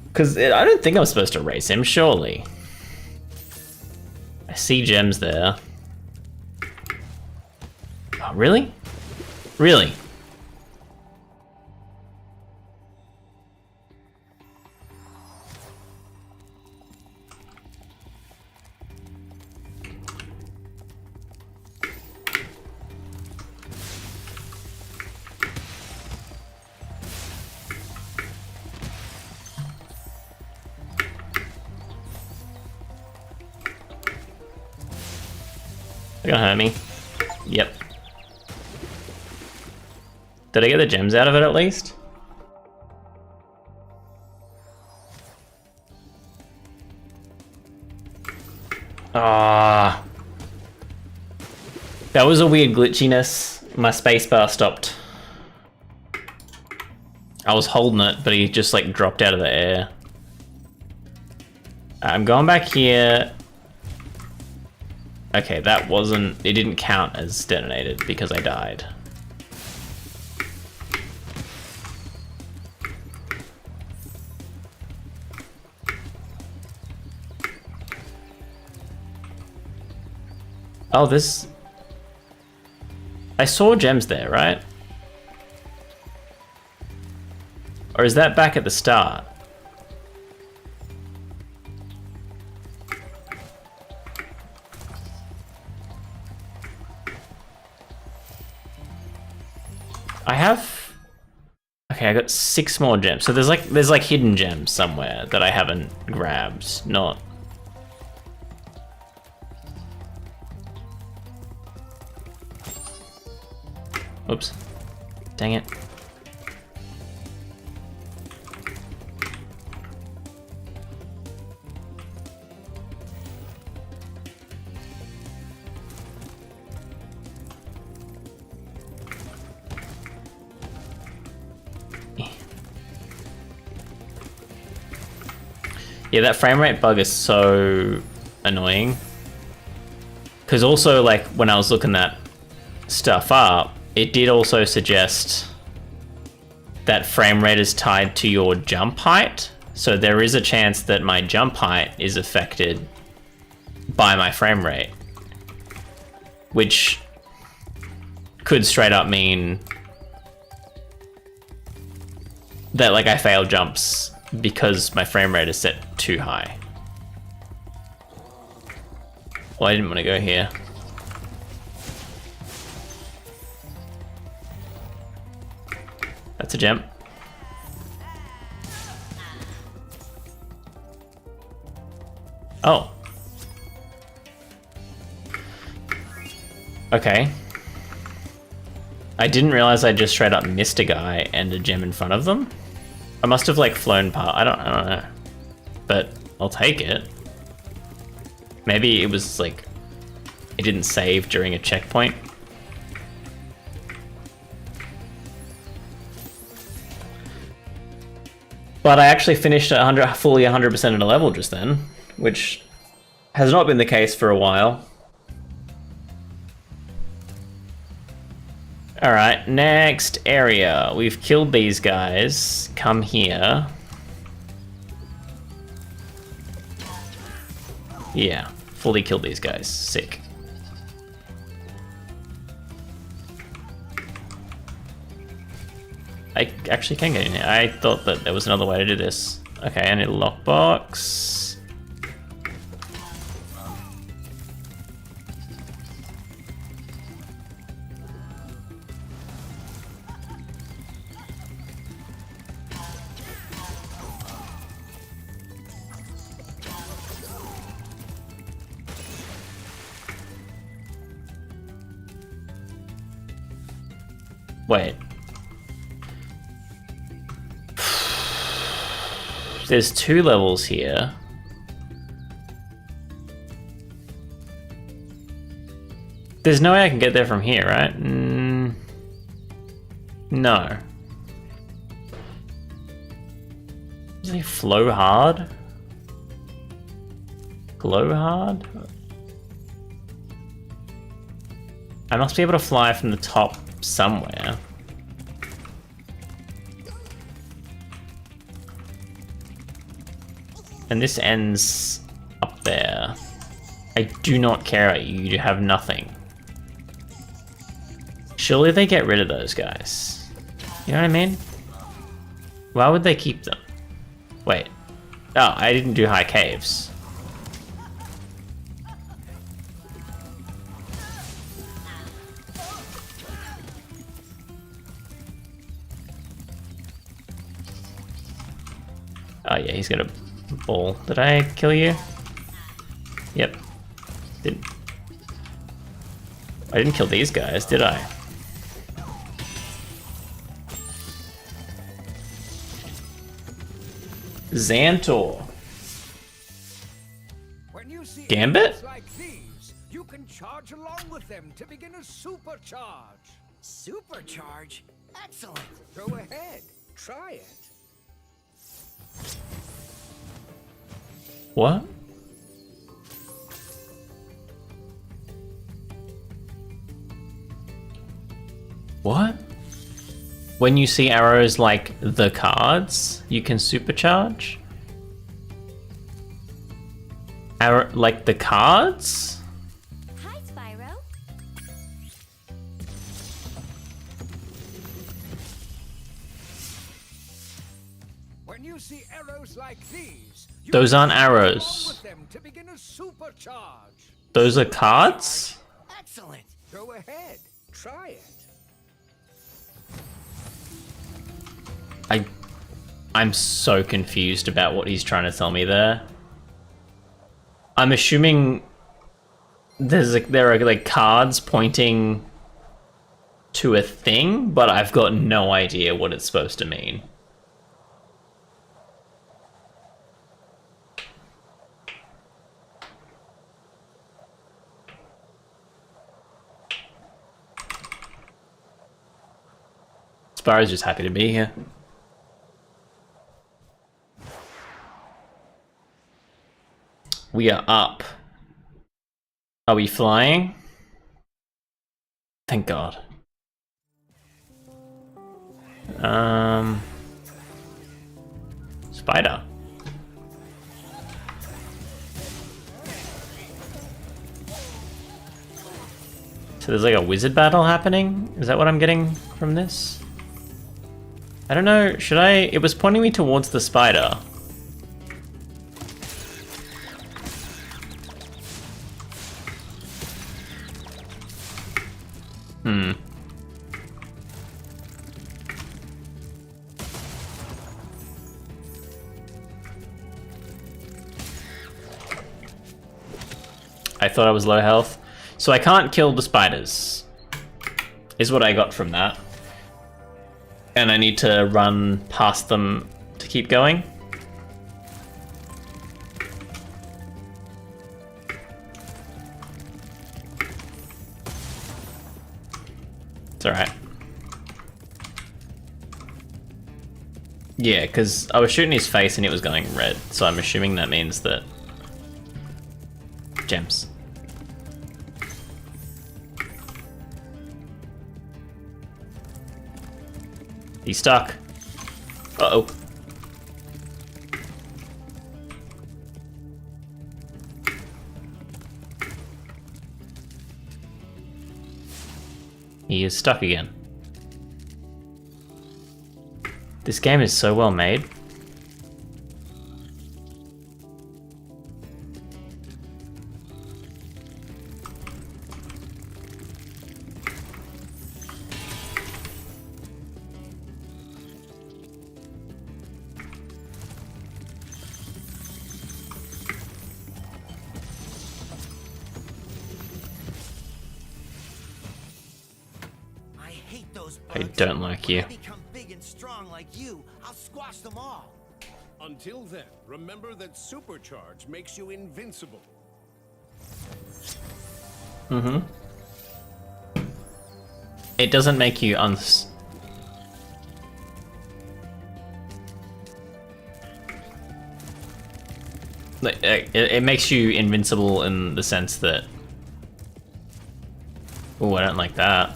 Because I don't think I'm supposed to race him, surely. I see gems there. Oh, really? Really? They're gonna hurt me. Yep. Did I get the gems out of it at least? Ah. That was a weird glitchiness. My spacebar stopped. I was holding it, but he just like dropped out of the air. I'm going back here. Okay, that wasn't... It didn't count as detonated because I died. Oh, this... I saw gems there, right? Or is that back at the start? I have... Okay, I got 6 more gems. So there's like hidden gems somewhere that I haven't grabbed. Not... Oops. Dang it. Yeah, that frame rate bug is so annoying. Because also, like, when I was looking that stuff up, it did also suggest that frame rate is tied to your jump height. So there is a chance that my jump height is affected by my frame rate. Which could straight up mean that, like, I fail jumps because my frame rate is set too high. Well, I didn't want to go here. That's a gem. Oh. Okay. I didn't realize I just straight up missed a guy and a gem in front of them. I must have like flown past. I don't know. But I'll take it. Maybe it was like it didn't save during a checkpoint. But I actually finished at fully 100% of the level just then, which has not been the case for a while. Alright, next area. We've killed these guys. Come here. Yeah, fully killed these guys. Sick. I actually can get in here. I thought that there was another way to do this. Okay, I need a lockbox. Wait. There's 2 levels here. There's no way I can get there from here, right? No. Does he flow hard? Glow hard? I must be able to fly from the top somewhere. And this ends up there. I do not care about you, you have nothing. Surely they get rid of those guys. You know what I mean? Why would they keep them? Wait. Oh, I didn't do high caves. Oh yeah, he's got a ball. Did I kill you? Yep. Didn't. I didn't kill these guys, did I? Xantor. When you see Gambit? enemies like these, you can charge along with them to begin a supercharge. Supercharge? Excellent. Go ahead, try it. What? What? When you see arrows like the cards, you can supercharge? Arrow like the cards? Hi, Spyro. When you see arrows like these, you Those can aren't charge along arrows. with them to begin a supercharge. Those are cards? Excellent. Go ahead, try it. I'm so confused about what he's trying to tell me there. I'm assuming there are like cards pointing to a thing, but I've got no idea what it's supposed to mean. Spyro's just happy to be here. We are up. Are we flying? Thank God. Spider. So there's like a wizard battle happening? Is that what I'm getting from this? I don't know, should I? It was pointing me towards the spider. I thought I was low health. So I can't kill the spiders, is what I got from that. And I need to run past them to keep going. It's alright. Yeah, because I was shooting his face and it was going red, so I'm assuming that means that... Gems. He's stuck. Uh-oh. He is stuck again. This game is so well made. those I bugs. don't like you. When I become big and strong like you, I'll squash them all. Until then, remember that supercharge makes you invincible. Mm-hmm. It doesn't make you it makes you invincible in the sense that... Oh, I don't like that.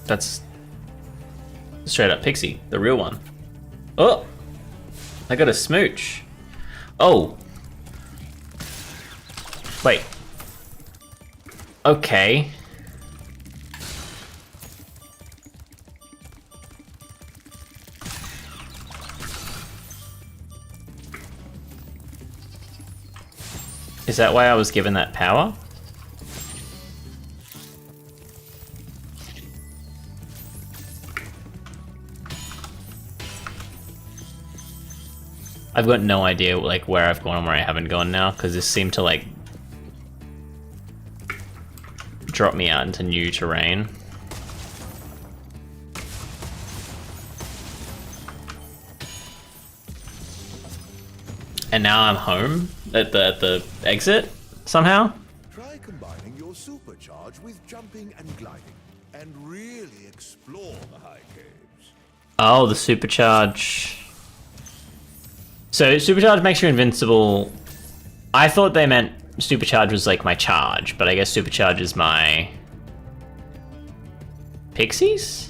That's straight up Pixie, the real one. Oh! I got a smooch. Oh! Wait. Okay. Is that why I was given that power? I've got no idea like where I've gone and where I haven't gone now, because this seemed to like drop me out into new terrain. And now I'm home at the exit somehow. Try combining your supercharge with jumping and gliding, and really explore the high caves. Oh, the supercharge. So supercharge makes you invincible. I thought they meant supercharge was like my charge, but I guess supercharge is my pixies?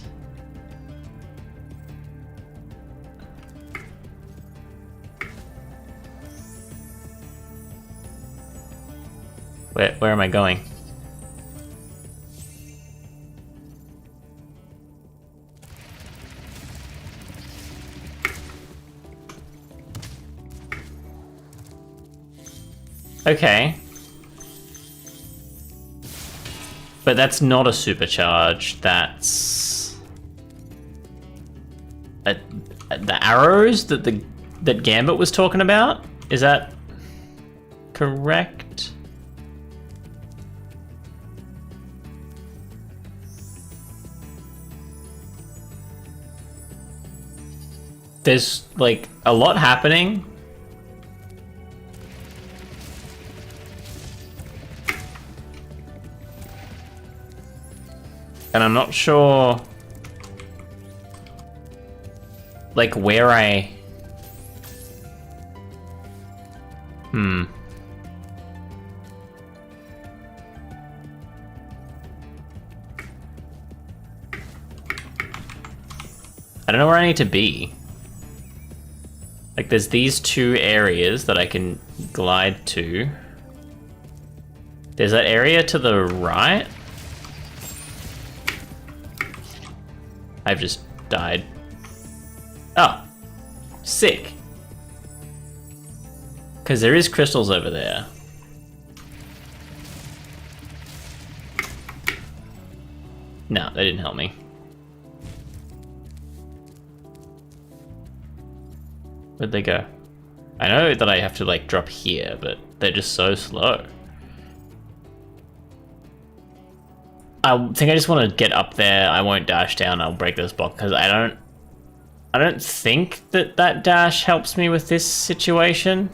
Where am I going? Okay. But that's not a supercharge, that's... the arrows that that Gambit was talking about? Is that correct? There's, like, a lot happening. And I'm not sure, like, where I... I don't know where I need to be. Like, there's these two areas that I can glide to. There's that area to the right. I've just died. Oh, sick. Because there is crystals over there. No, they didn't help me. Where'd they go? I know that I have to like drop here, but they're just so slow. I think I just want to get up there. I won't dash down. I'll break this block because I don't think that that dash helps me with this situation.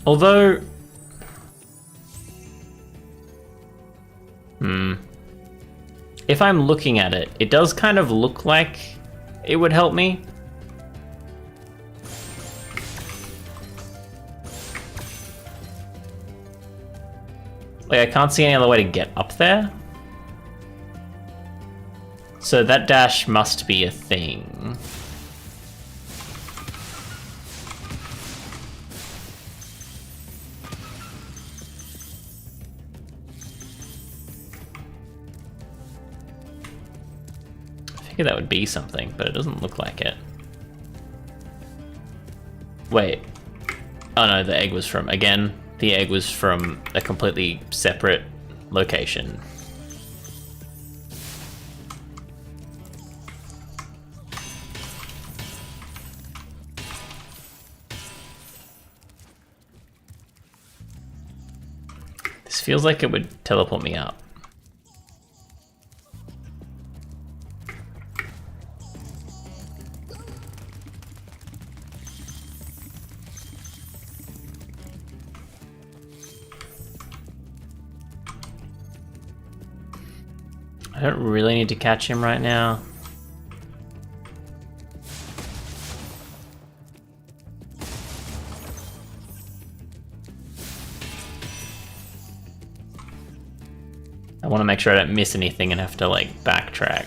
Although, if I'm looking at it, it does kind of look like it would help me. Like, I can't see any other way to get up there. So that dash must be a thing. I figured that would be something, but it doesn't look like it. Wait. Oh no, the egg was from, again, the egg was from a completely separate location. This feels like it would teleport me up. I don't really need to catch him right now. I want to make sure I don't miss anything and have to like backtrack.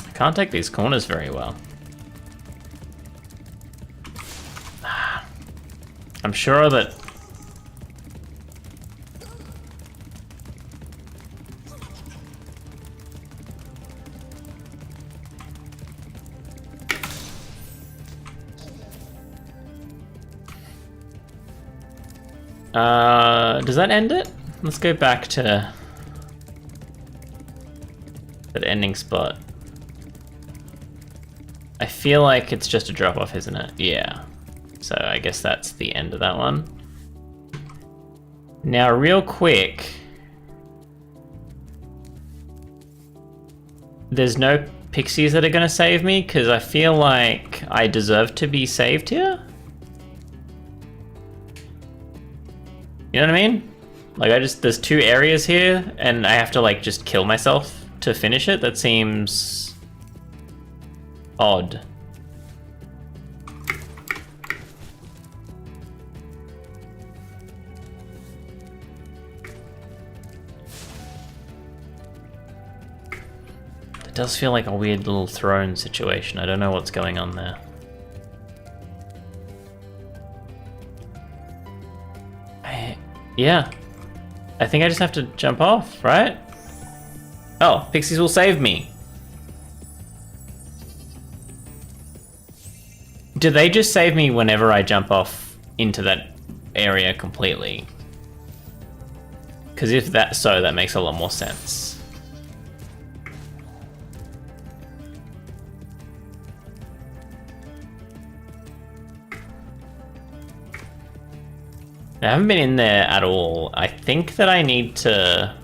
I can't take these corners very well. I'm sure that does that end it? Let's go back to that ending spot. I feel like it's just a drop off, isn't it? Yeah. So I guess that's the end of that one. Now, real quick, there's no pixies that are gonna save me because I feel like I deserve to be saved here. You know what I mean? Like there's two areas here and I have to like just kill myself to finish it. That seems odd. It does feel like a weird little throne situation. I don't know what's going on there. Yeah. I think I just have to jump off, right? Oh, pixies will save me. Do they just save me whenever I jump off into that area completely? Because if that's so, that makes a lot more sense. I haven't been in there at all. I think that I need to...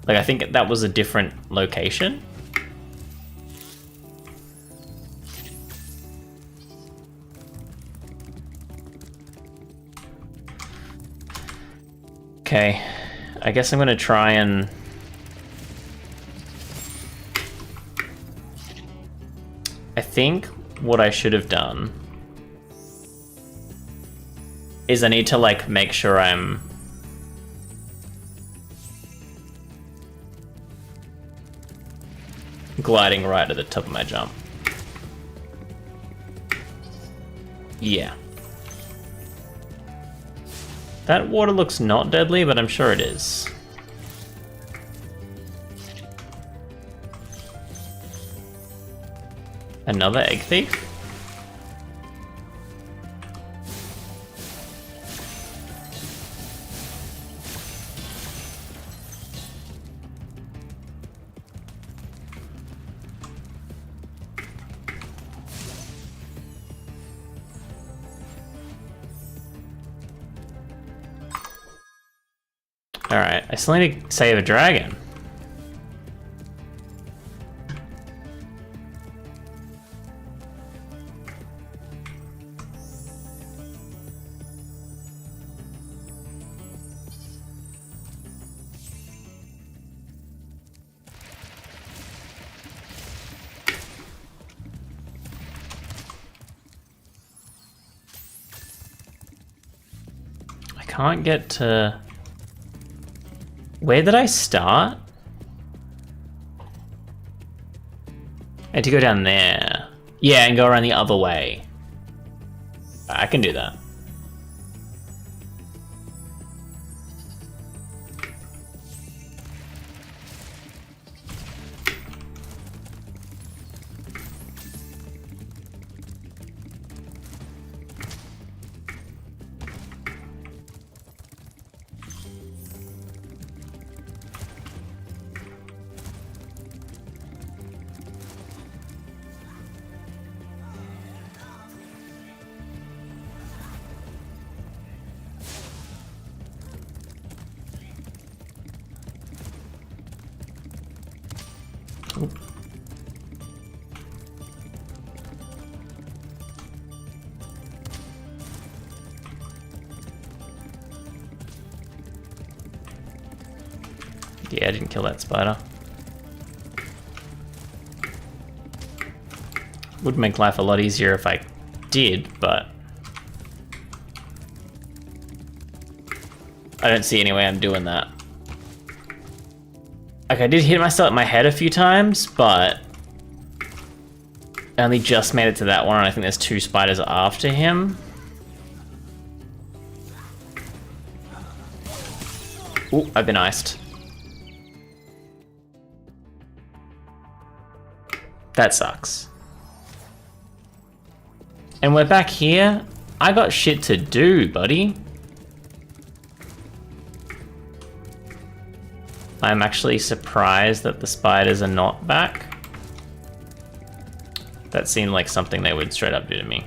Like, I think that was a different location. Okay. I guess I'm gonna try and... I think what I should have done is I need to like make sure I'm gliding right at the top of my jump. Yeah. That water looks not deadly, but I'm sure it is. Another egg thief? Alright, I still need to save a dragon. I can't get to... Where did I start? I had to go down there. Yeah, and go around the other way. I can do that. Yeah, I didn't kill that spider. Would make life a lot easier if I did, but I don't see any way I'm doing that. Like, I did hit myself in my head a few times, but I only just made it to that one, and I think there's 2 spiders after him. Ooh, I've been iced. That sucks. And we're back here. I got shit to do, buddy. I'm actually surprised that the spiders are not back. That seemed like something they would straight up do to me.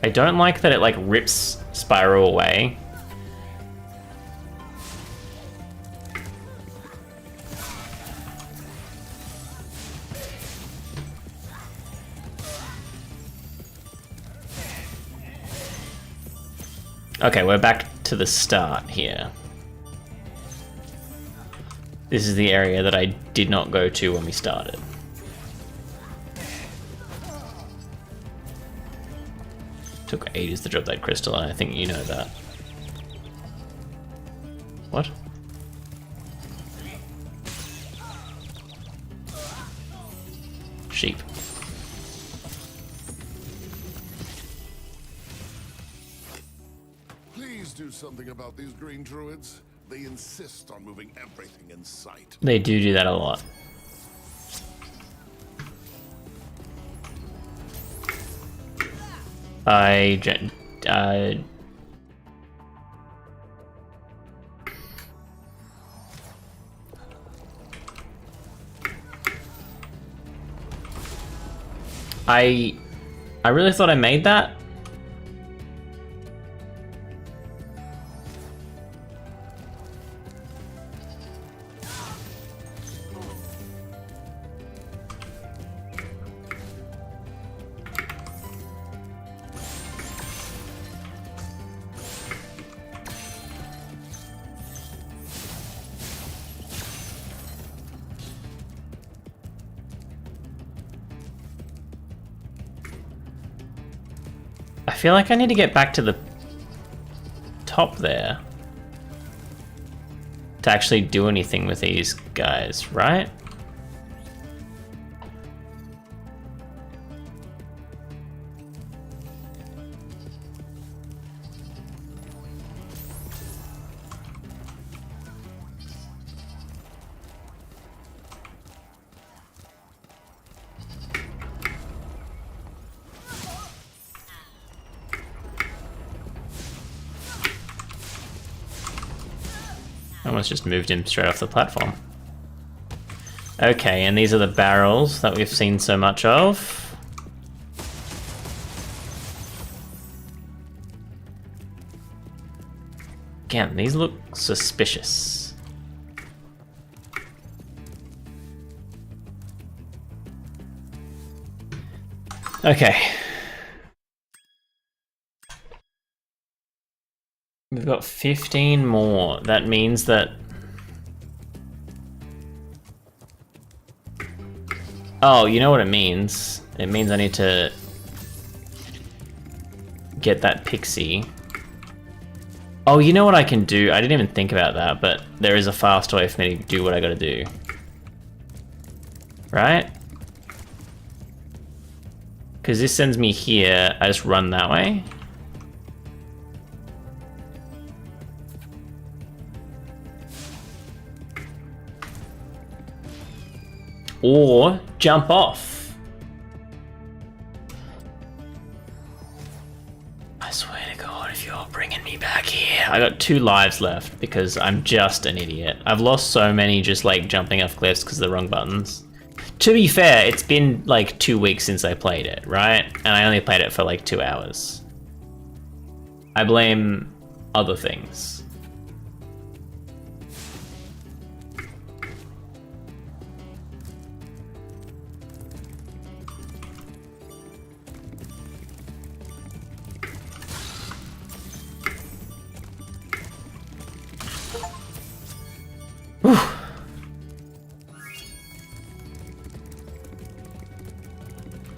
I don't like that it like rips Spyro away. Okay, we're back to the start here. This is the area that I did not go to when we started. Took ages to drop that crystal, and I think you know that. What? Sheep. Please do something about these green druids. They insist on moving everything in sight. They do that a lot. I really thought I made that. I feel like I need to get back to the top there to actually do anything with these guys, right? I almost just moved him straight off the platform. Okay, and these are the barrels that we've seen so much of. Again, these look suspicious. Okay. We've got 15 more. That means that... Oh, you know what it means? It means I need to get that pixie. Oh, you know what I can do? I didn't even think about that, but there is a fast way for me to do what I gotta do. Right? Because this sends me here, I just run that way. Or jump off. I swear to God, if you're bringing me back here. I got 2 lives left because I'm just an idiot. I've lost so many just like jumping off cliffs because of the wrong buttons. To be fair, it's been like 2 weeks since I played it, right? And I only played it for like 2 hours. I blame other things. Whew.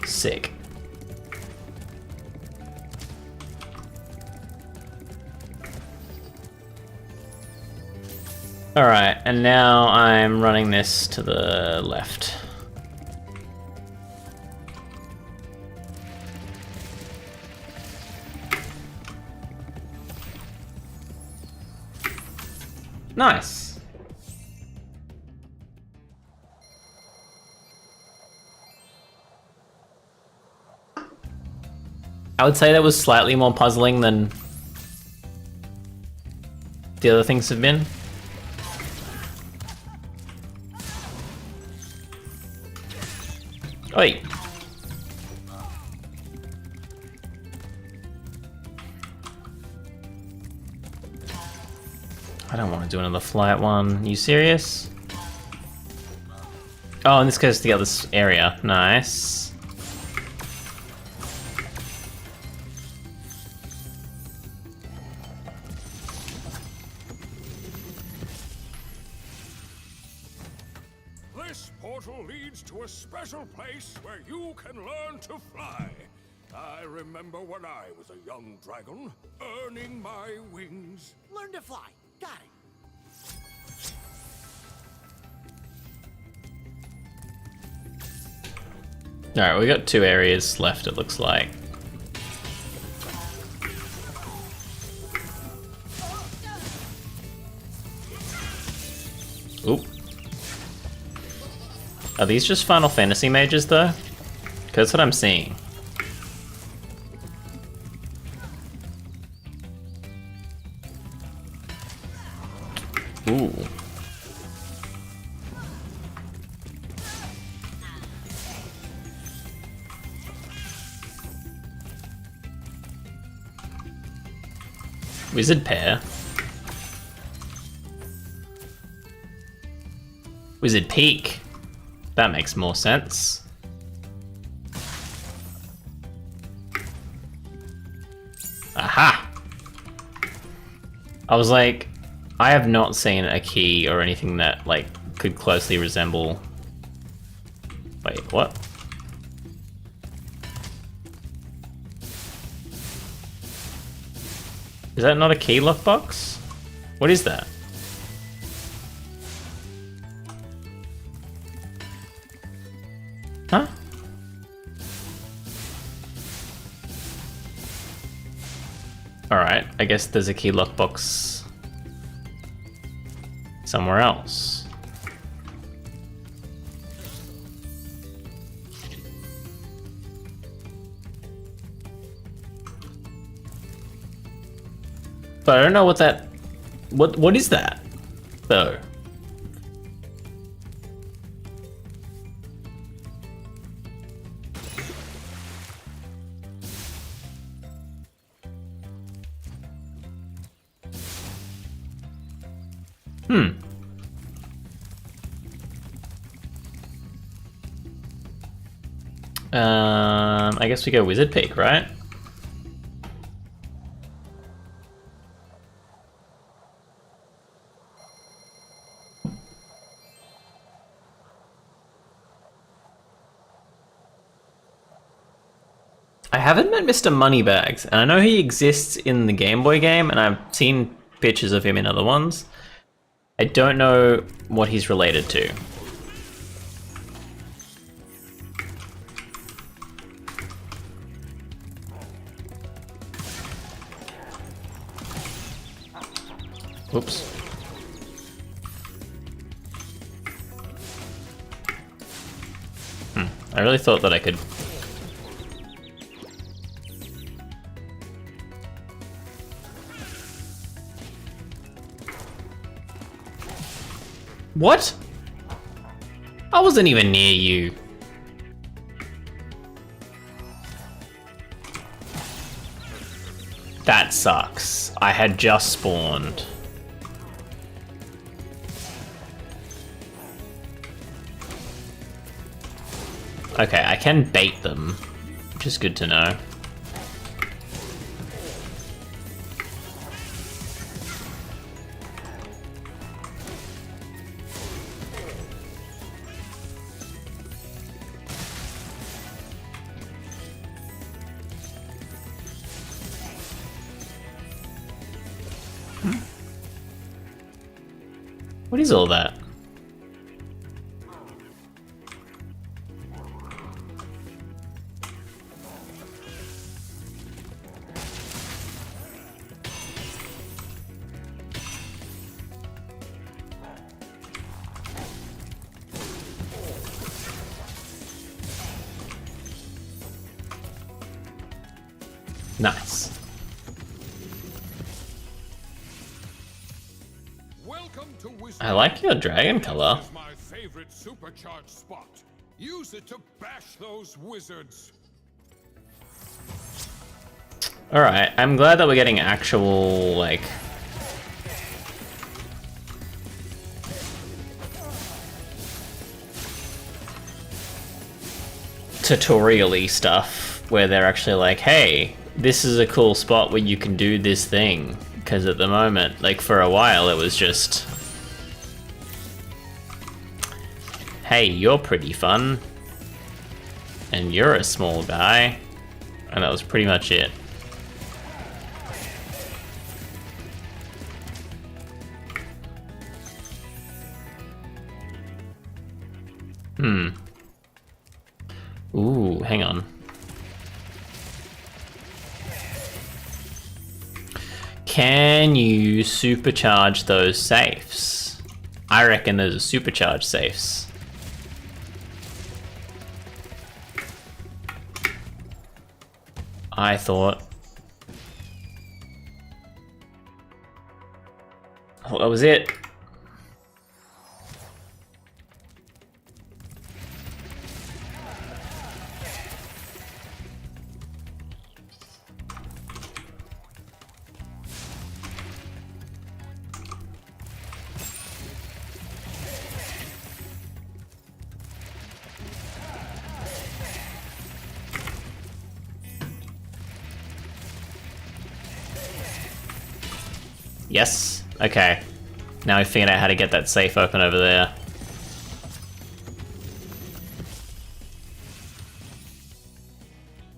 Sick. Alright, and now I'm running this to the left. Nice. I would say that was slightly more puzzling than the other things have been. Oi. I don't want to do another flight one. You serious? Oh, and this goes to the other area. Nice. This portal leads to a special place where you can learn to fly. I remember when I was a young dragon, earning my wings. Learn to fly. Got it. Alright, we got 2 areas left, it looks like. Oop. Are these just Final Fantasy mages, though? Because that's what I'm seeing. Ooh. Wizard Pear. Wizard Peak. That makes more sense. Aha! I was like, I have not seen a key or anything that, like, could closely resemble... Wait, what? Is that not a key lockbox? What is that? Huh? Alright, I guess there's a key lockbox somewhere else. But I don't know what that... What is that, though? I guess we go Wizard Peak, right? I haven't met Mr. Moneybags, and I know he exists in the Game Boy game, and I've seen pictures of him in other ones. I don't know what he's related to. Whoops. I really thought that I could... What? I wasn't even near you. That sucks. I had just spawned. Okay, I can bait them, which is good to know. What is all that? Nice. Welcome to Wizard. I like your dragon color. This is my favorite supercharged spot. Use it to bash those wizards. Alright, I'm glad that we're getting actual, like... tutorial-y stuff, where they're actually like, hey, this is a cool spot where you can do this thing. Because at the moment, like for a while, it was just... hey, you're pretty fun. And you're a small guy. And that was pretty much it. Ooh, hang on. Can you supercharge those safes? I reckon those are supercharged safes. I thought. Oh, that was it. Yes. Okay. Now we figured out how to get that safe open over there.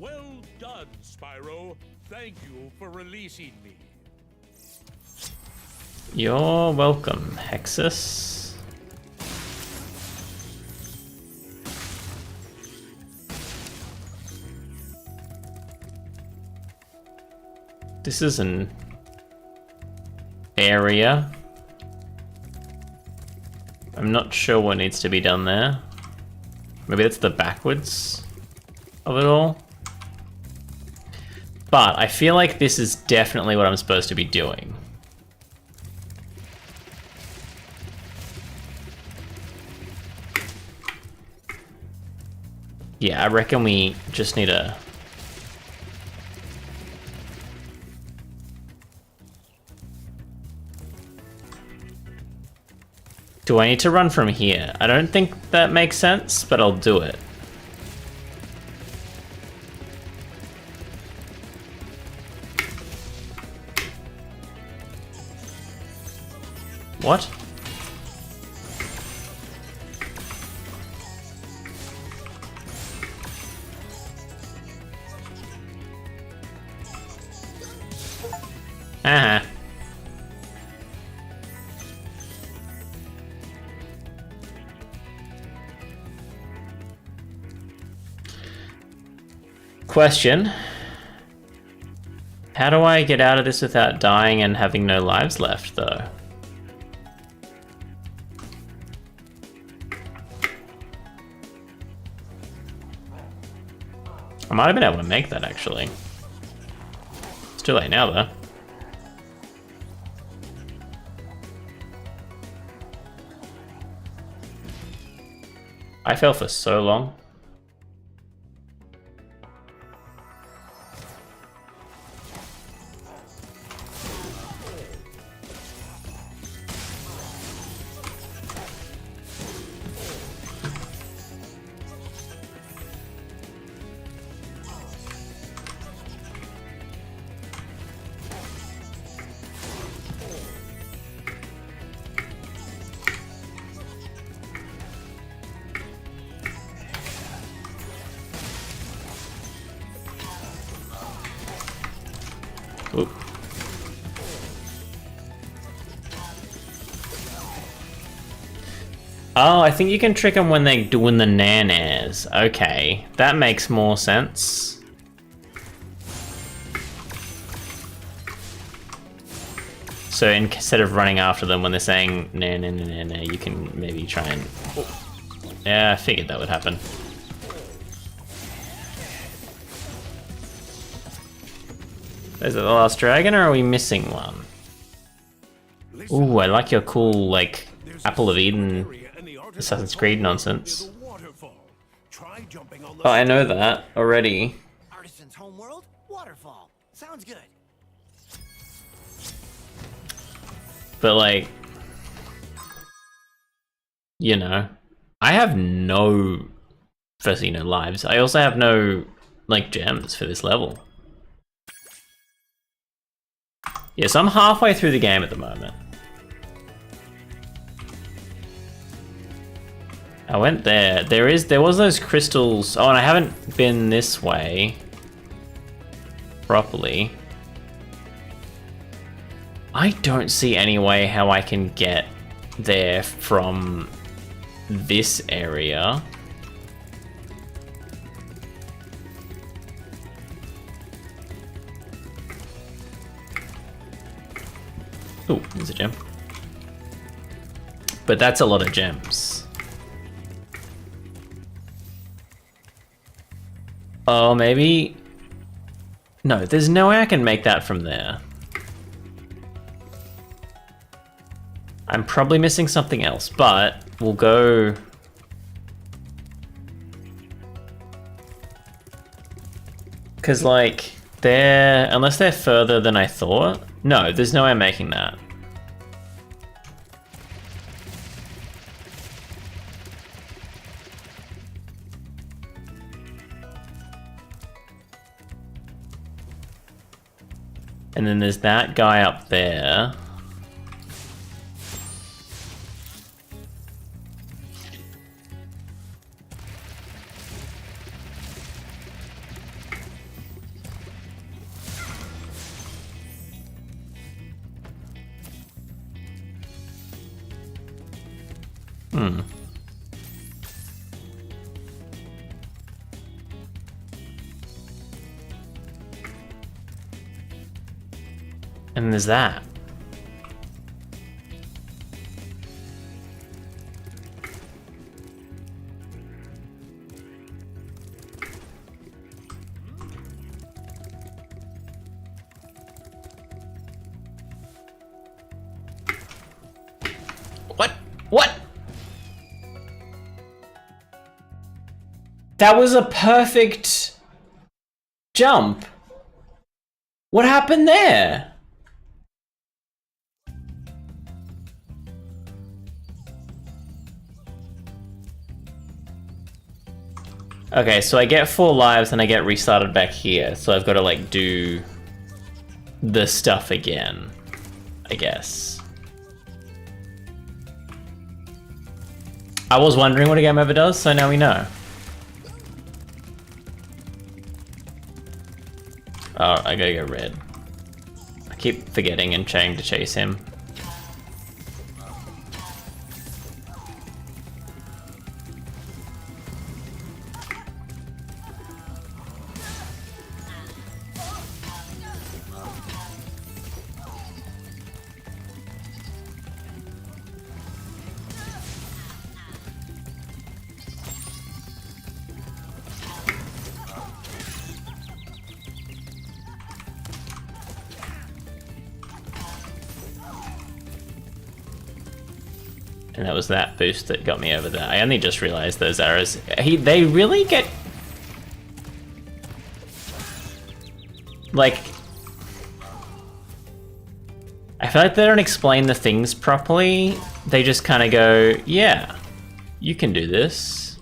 Well done, Spyro. Thank you for releasing me. You're welcome, Hexus. This is an area. I'm not sure what needs to be done there. Maybe that's the backwards of it all. But I feel like this is definitely what I'm supposed to be doing. Yeah, I reckon we just need a... Do I need to run from here? I don't think that makes sense, but I'll do it. What? Uh-huh. Question. How do I get out of this without dying and having no lives left, though? I might have been able to make that, actually. It's too late now, though. I fell for so long. Oh, I think you can trick them when they're doing the nanas. Okay, that makes more sense. So instead of running after them when they're saying nah, nah, nah, nah, nah, you can maybe try and... Yeah, I figured that would happen. Is it the last dragon, or are we missing one? Ooh, I like your cool, like, Apple of Eden Assassin's Creed nonsense. Oh, I know that already. Artisan's homeworld? Waterfall. Sounds good. But, like... You know. I have no... Firstly, no lives. I also have no, like, gems for this level. Yeah, so I'm halfway through the game at the moment. I went there. There was those crystals. Oh, and I haven't been this way properly. I don't see any way how I can get there from this area. Ooh, there's a gem. But that's a lot of gems. Oh, maybe... No, there's no way I can make that from there. I'm probably missing something else, but we'll go... Because, like, unless they're further than I thought... No, there's no way I'm making that. And then there's that guy up there. And there's that. What? That was a perfect jump. What happened there? Okay, so I get 4 lives and I get restarted back here, so I've got to, like, do the stuff again, I guess. I was wondering what a game over does, so now we know. Oh, I gotta go red. I keep forgetting and trying to chase him. And that was that boost that got me over there. I only just realized those arrows. They really get... Like... I feel like they don't explain the things properly. They just kind of go, yeah, you can do this.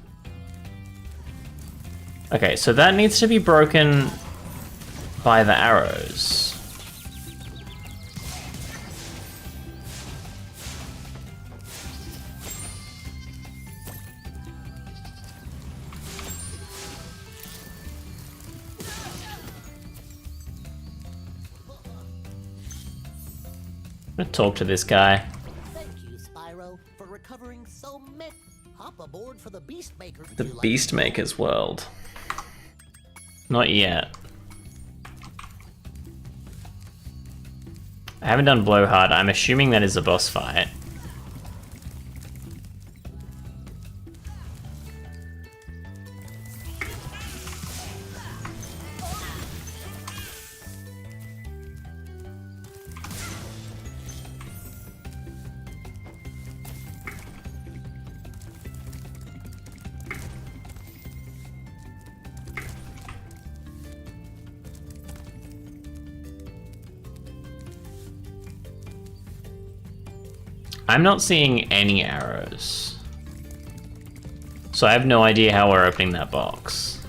Okay, so that needs to be broken by the arrows. I'm gonna talk to this guy. Thank you, Spyro, for recovering so many. a board for the Beast Maker. The Beast Maker's world. Not yet. I haven't done Blowhard. I'm assuming that is a boss fight. I'm not seeing any arrows. So I have no idea how we're opening that box.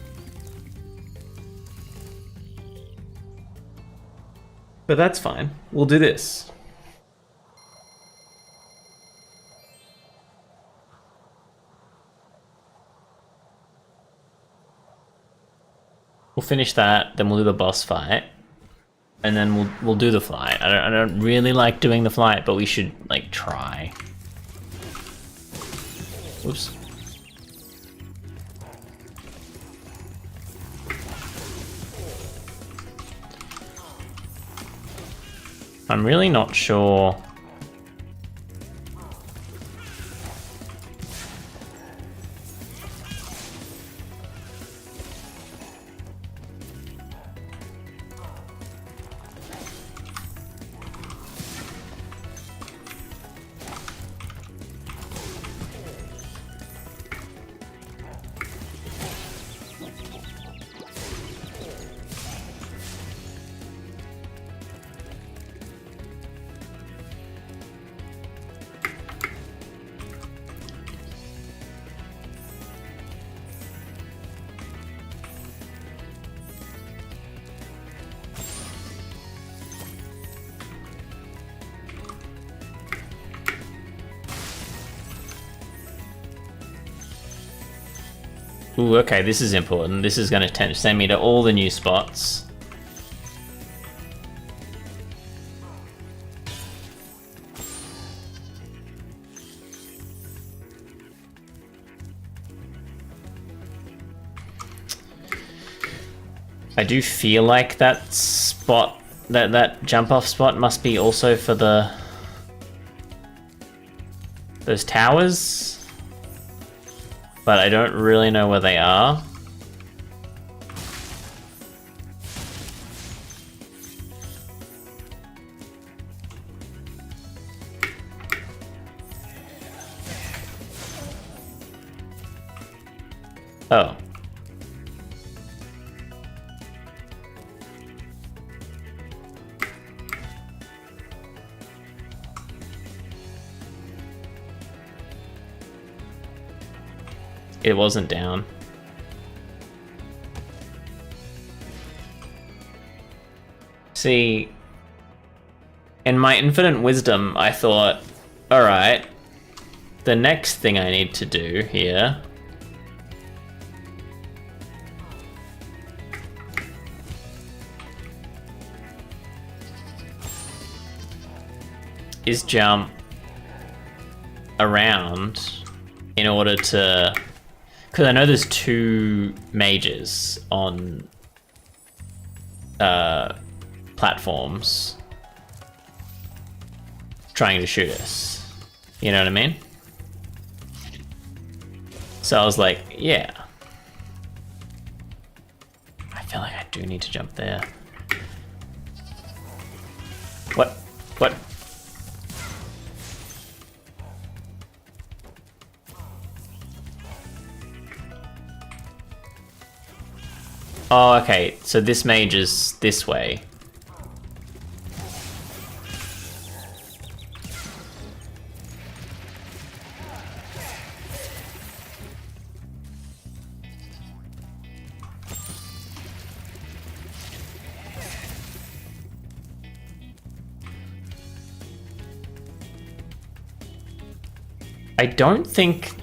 But that's fine. We'll do this. We'll finish that, then we'll do the boss fight. And then we'll do the flight. I don't really like doing the flight, but we should like try. Whoops. I'm really not sure. Ooh, okay, this is important. This is going to send me to all the new spots. I do feel like that spot, that jump off spot must be also for those towers. But I don't really know where they are. Oh. It wasn't down. See, in my infinite wisdom, I thought, alright, the next thing I need to do here is jump around in order to... Because I know there's two mages on platforms trying to shoot us. You know what I mean? So I was like, yeah. I feel like I do need to jump there. What? What? Oh, okay, so this mage is this way. I don't think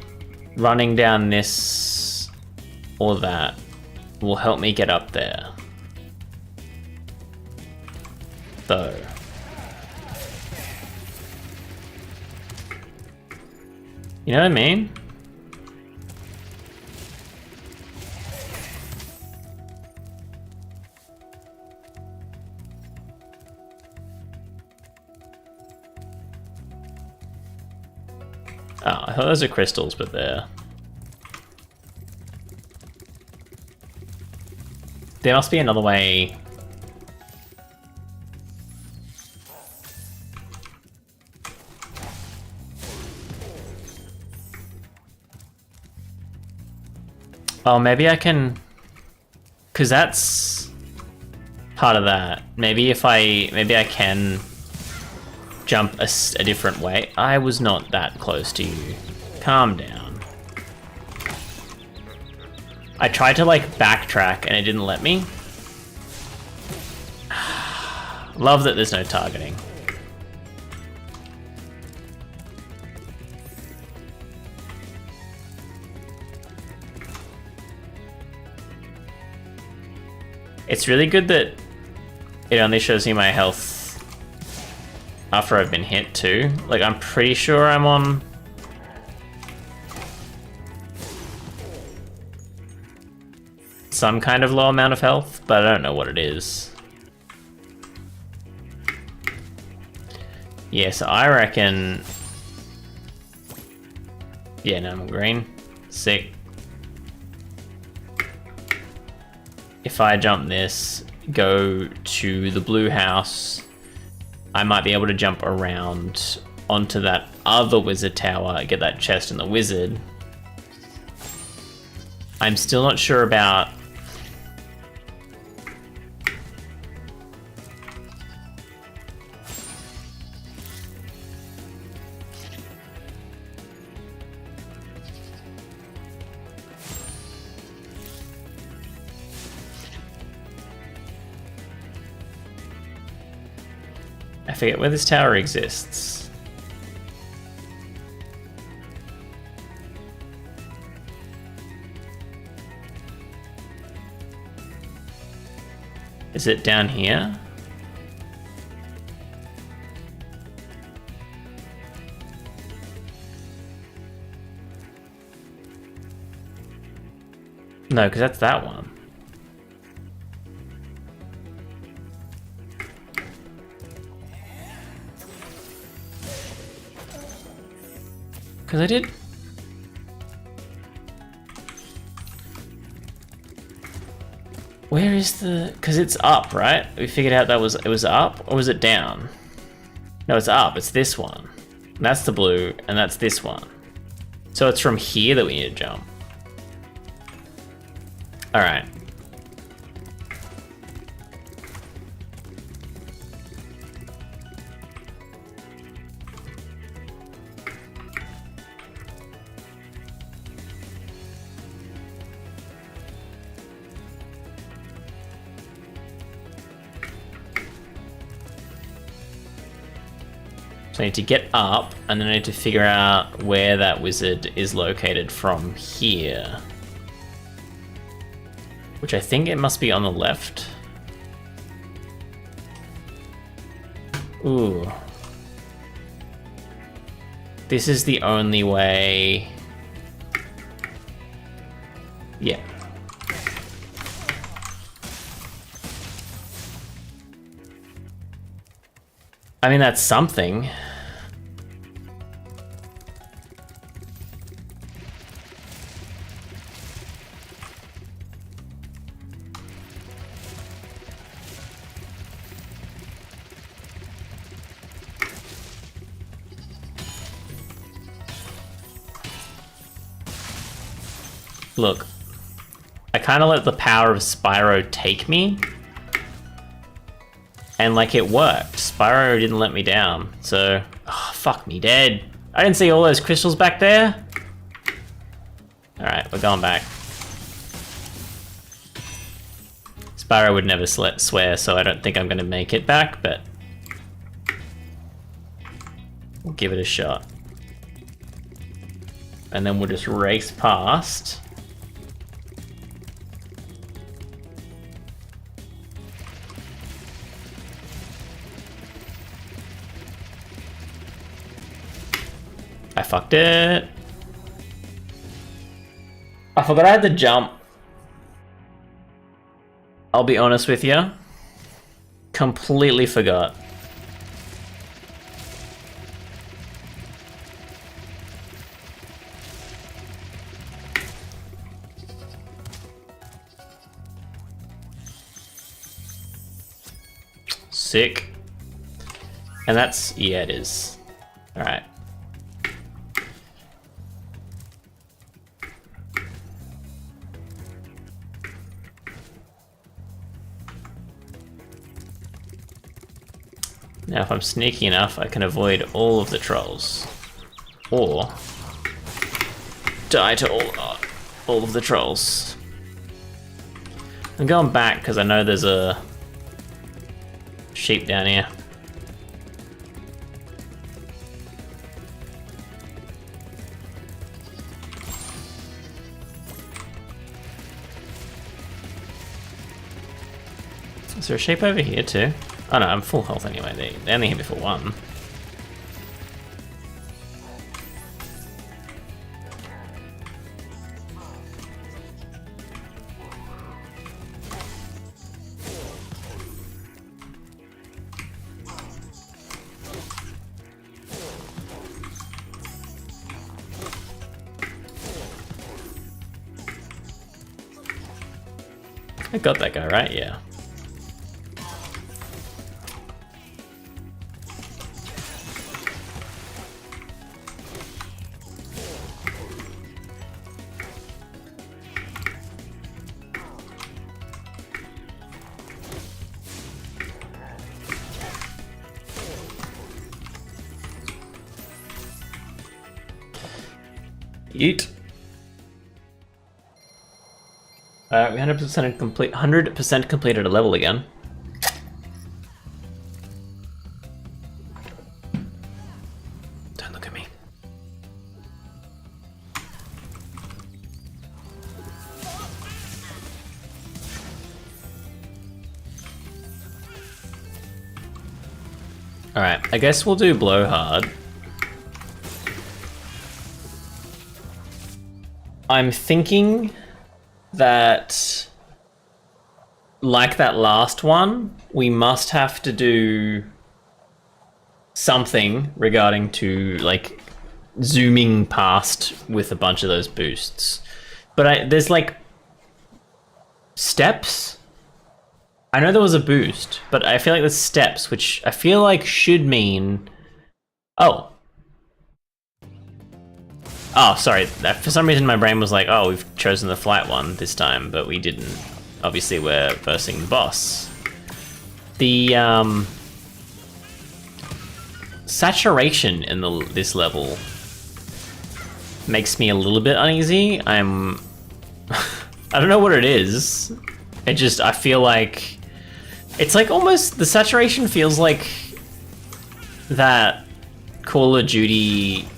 running down this or that will help me get up there. Though. You know what I mean? Oh, I thought those are crystals, but they're... There must be another way. Oh, maybe I can... Because that's part of that. Maybe I can jump a different way. I was not that close to you. Calm down. I tried to like backtrack and it didn't let me. Love that there's no targeting. It's really good that it only shows me my health after I've been hit too. Like, I'm pretty sure I'm on... some kind of low amount of health, but I don't know what it is. Yeah, so I reckon... Yeah, no, I'm green. Sick. If I jump this, go to the blue house, I might be able to jump around onto that other wizard tower, get that chest and the wizard. I'm still not sure about... I forget where this tower exists. Is it down here? No, because that's that one. Because I did... Where is the... Because it's up, right? We figured out that it was up, or was it down? No, it's up. It's this one. And that's the blue, and that's this one. So it's from here that we need to jump. Alright. So I need to get up, and then I need to figure out where that wizard is located from here. Which I think it must be on the left. Ooh. This is the only way... Yeah. I mean, that's something. Look, I kind of let the power of Spyro take me. And like it worked. Spyro didn't let me down. So, oh, fuck me dead. I didn't see all those crystals back there. Alright, we're going back. Spyro would never swear, so I don't think I'm going to make it back, but we'll give it a shot. And then we'll just race past. I fucked it. I forgot I had to jump. I'll be honest with you. Completely forgot. Sick. And that's... yeah, it is. Alright. Now if I'm sneaky enough, I can avoid all of the trolls. Or die to all of the trolls. I'm going back because I know there's a sheep down here. Is there a sheep over here too? Oh no, I'm full health anyway. They only hit me for one. I got that guy, right? Yeah. Eat. We 100% completed a level again. Don't look at me. Alright, I guess we'll do Blowhard. I'm thinking that, like that last one, we must have to do something regarding to, like, zooming past with a bunch of those boosts. But there's, like, steps? I know there was a boost, but I feel like there's steps, which I feel like should mean... Oh. Oh, sorry. For some reason my brain was like, oh, we've chosen the flight one this time, but we didn't. Obviously we're versing the boss. The saturation in this level makes me a little bit uneasy. I don't know what it is. I feel like it's like almost, the saturation feels like that Call of Duty.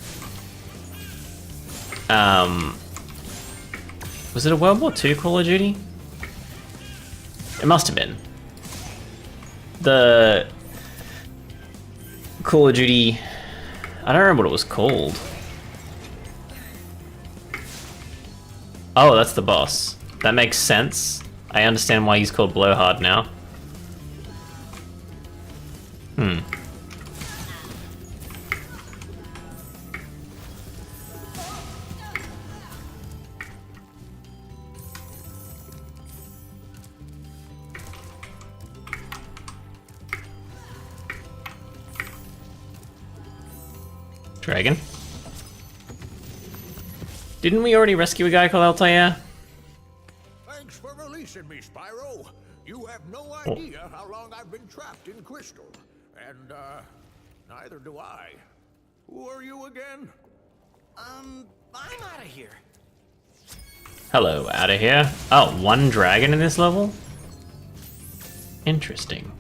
Was it a World War II Call of Duty? It must have been. The Call of Duty, I don't remember what it was called. Oh, that's the boss. That makes sense. I understand why he's called Blowhard now. Dragon. Didn't we already rescue a guy called Altair? Thanks for releasing me, Spyro. You have no idea how long I've been trapped in Crystal. And, neither do I. Who are you again? I'm out of here. Hello, out of here. Oh, one dragon in this level? Interesting.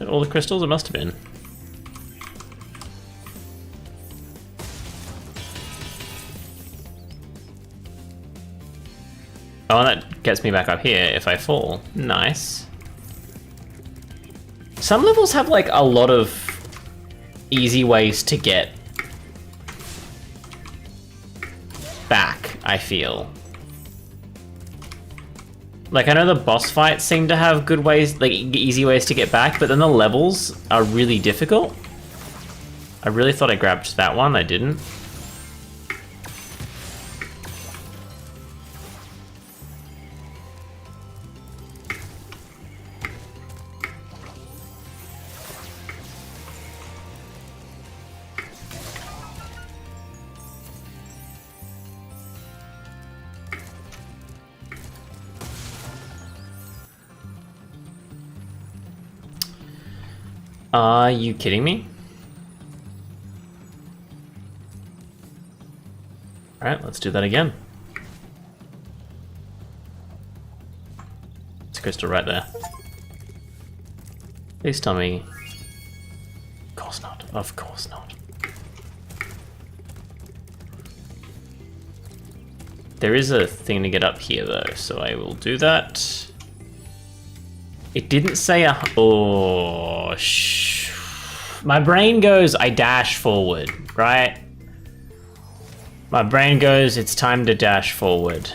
All the crystals? It must have been. Oh, and that gets me back up here if I fall. Nice. Some levels have like a lot of easy ways to get back, I feel. Like, I know the boss fights seem to have good ways, like, easy ways to get back, but then the levels are really difficult. I really thought I grabbed that one, I didn't. Are you kidding me? Alright, let's do that again. It's a crystal right there. Please tell me... Of course not. Of course not. There is a thing to get up here though, so I will do that. It didn't say a... Oh, my brain goes, I dash forward, right? My brain goes, it's time to dash forward.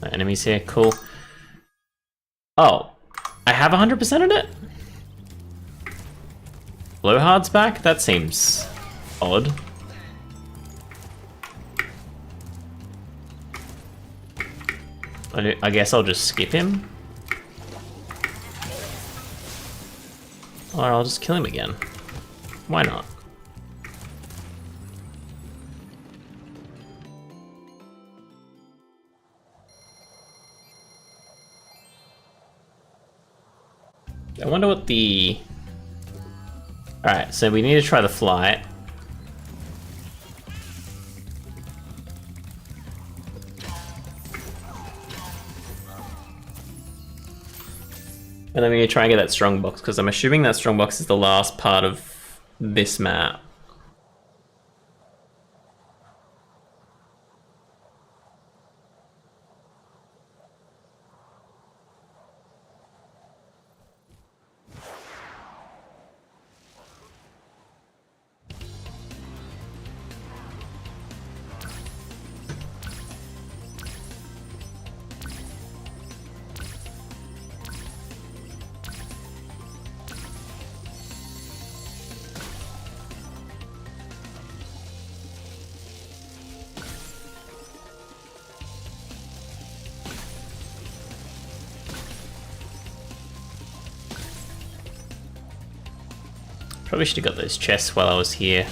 Enemies here, cool. Oh, I have 100% of it? Blowhard's back? That seems odd. I guess I'll just skip him. Or I'll just kill him again. Why not? I wonder what the... Alright, so we need to try the flight. And then we need to try and get that strong box, because I'm assuming that strong box is the last part of this map. Probably should have got those chests while I was here.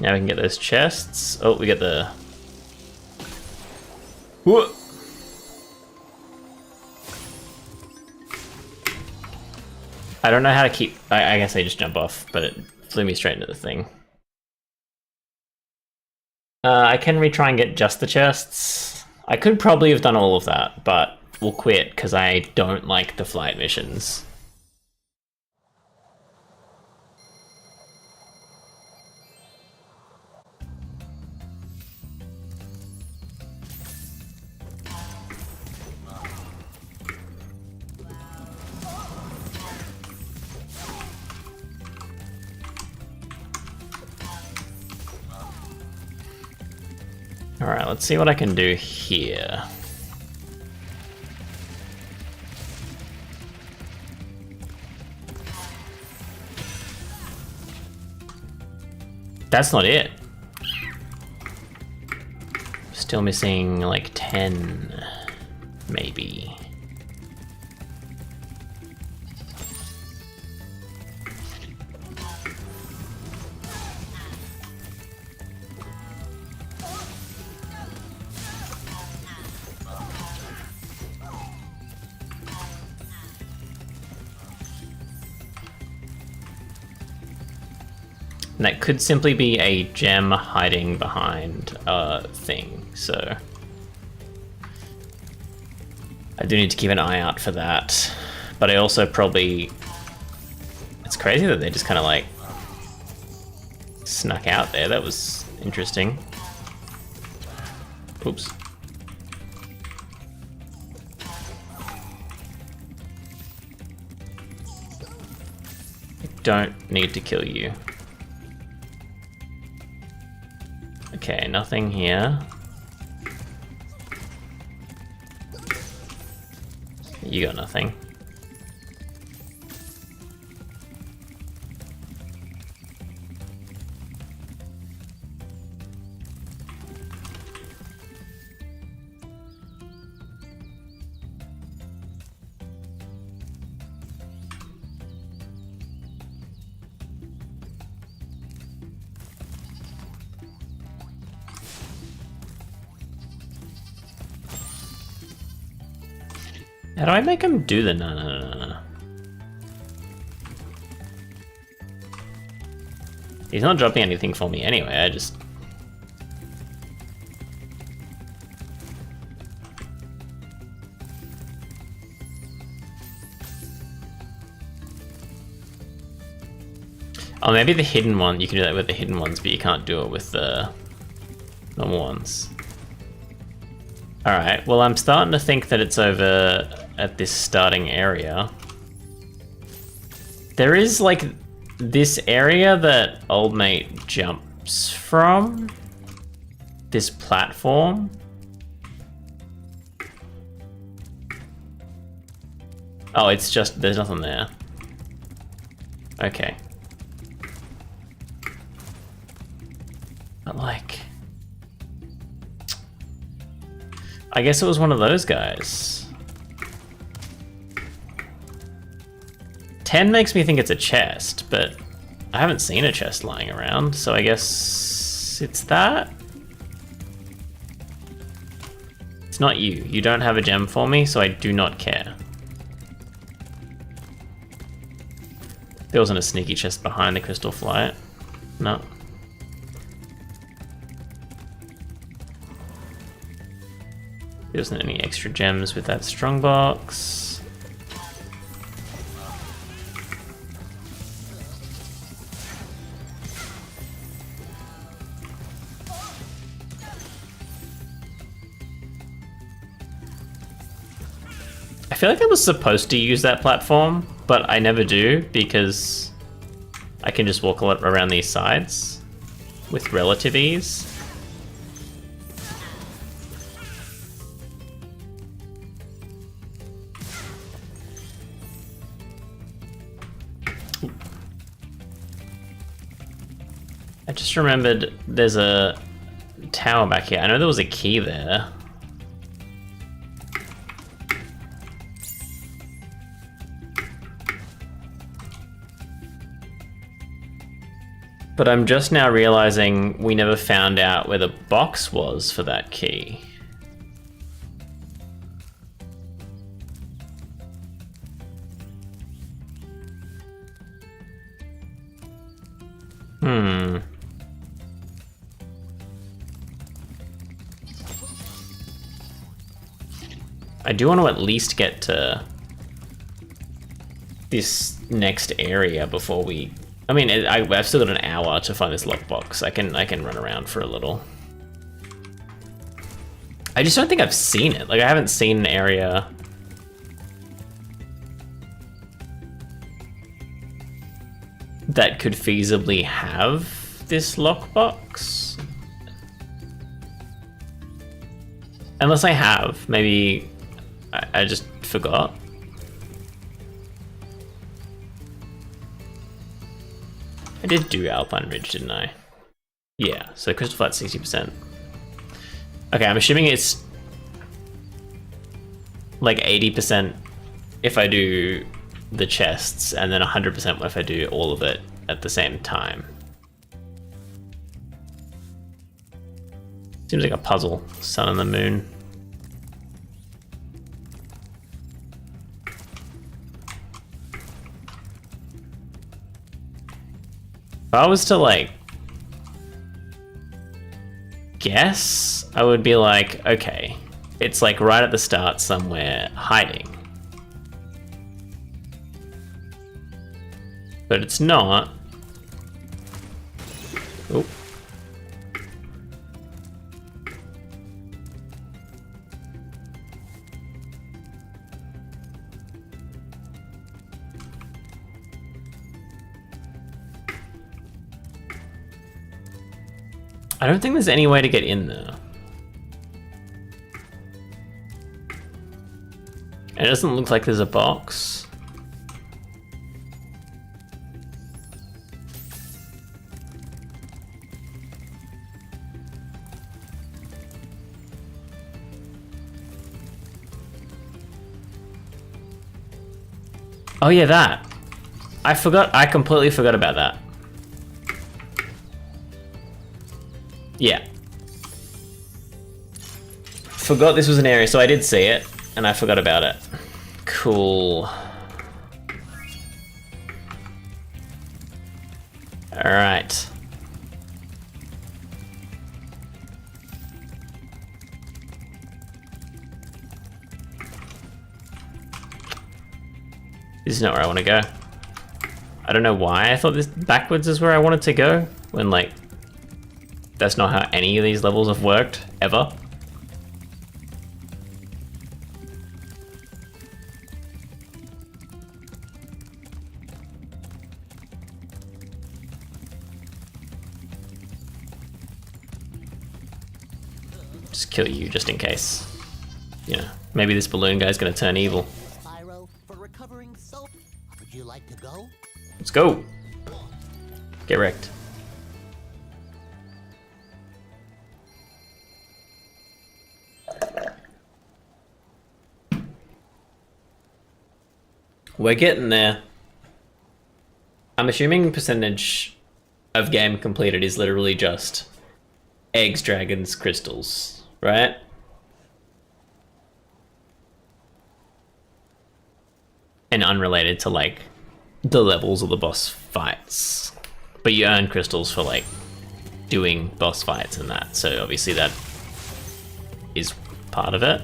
Now we can get those chests. Oh, we get the... Whoa. I don't know how to keep... I guess I just jump off, but it flew me straight into the thing. I can retry and get just the chests. I could probably have done all of that, but we'll quit because I don't like the flight missions. Alright, let's see what I can do here. That's not it. Still missing like 10, maybe. And that could simply be a gem hiding behind a thing, so... I do need to keep an eye out for that. But I also probably... It's crazy that they just kind of like snuck out there. That was interesting. Oops. I don't need to kill you. Okay, nothing here. You got nothing. How do I make him do the no? He's not dropping anything for me anyway, I just... Oh, maybe the hidden one, you can do that with the hidden ones, but you can't do it with the normal ones. Alright, well I'm starting to think that it's over at this starting area. There is like this area that old mate jumps from. This platform. Oh, it's just, there's nothing there. Okay. But like... I guess it was one of those guys. 10 makes me think it's a chest, but I haven't seen a chest lying around, so I guess it's that? It's not you. You don't have a gem for me, so I do not care. There wasn't a sneaky chest behind the crystal flight. No. There wasn't any extra gems with that strongbox. I feel like I was supposed to use that platform, but I never do because I can just walk around these sides with relative ease. I just remembered there's a tower back here. I know there was a key there. But I'm just now realizing we never found out where the box was for that key. I do want to at least get to this next area before we... I mean, I've still got an hour to find this lockbox. I can run around for a little. I just don't think I've seen it. Like, I haven't seen an area that could feasibly have this lockbox. Unless I have, maybe I just forgot. I did do Alpine Ridge, didn't I? Yeah, so Crystal Flat's 60%. Okay, I'm assuming it's like 80% if I do the chests, and then 100% if I do all of it at the same time. Seems like a puzzle. Sun and the moon. If I was to like guess, I would be like, okay, it's like right at the start somewhere hiding. But it's not. Oh. I don't think there's any way to get in there. And it doesn't look like there's a box. Oh yeah, that. I completely forgot about that. Yeah. Forgot this was an area, so I did see it, and I forgot about it. Cool. Alright. This is not where I want to go. I don't know why I thought this backwards is where I wanted to go, when like, that's not how any of these levels have worked, ever. Just kill you, just in case. You know, maybe this balloon guy's gonna turn evil. Spyro, for recovering soap, would you like to go? Let's go! Get wrecked. We're getting there. I'm assuming percentage of game completed is literally just eggs, dragons, crystals, right? And unrelated to like the levels of the boss fights. But you earn crystals for like doing boss fights and that, so obviously that is part of it.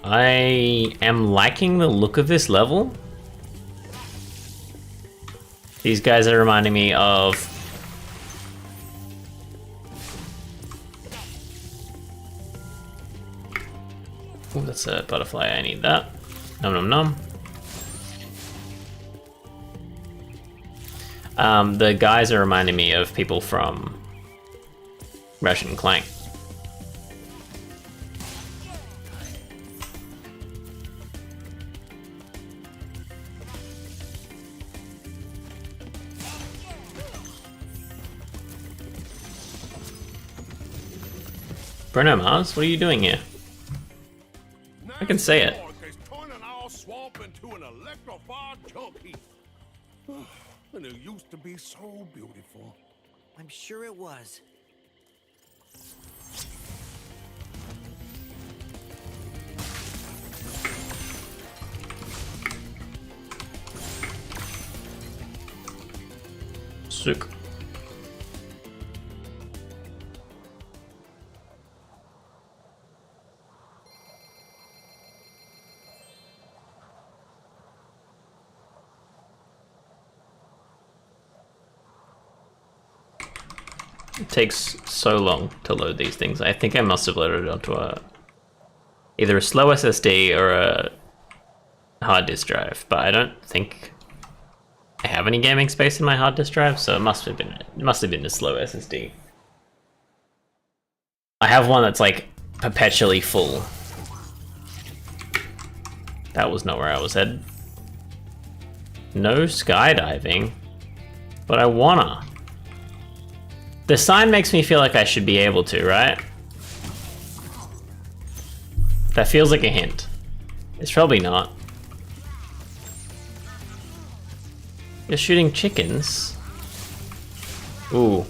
I am liking the look of this level. These guys are reminding me of oh, that's a butterfly, I need that. Nom nom nom. The guys are reminding me of people from Ratchet and Clank. Bruno Mars, what are you doing here? I can say it. Is turning our swamp into an electrified junkie. And it used to be so beautiful. I'm sure it was. Sick. It takes so long to load these things. I think I must have loaded it onto either a slow SSD or a hard disk drive, but I don't think I have any gaming space in my hard disk drive, so it must have been a slow SSD. I have one that's like perpetually full. That was not where I was headed. No skydiving, but I wanna. The sign makes me feel like I should be able to, right? That feels like a hint. It's probably not. You're shooting chickens. Ooh.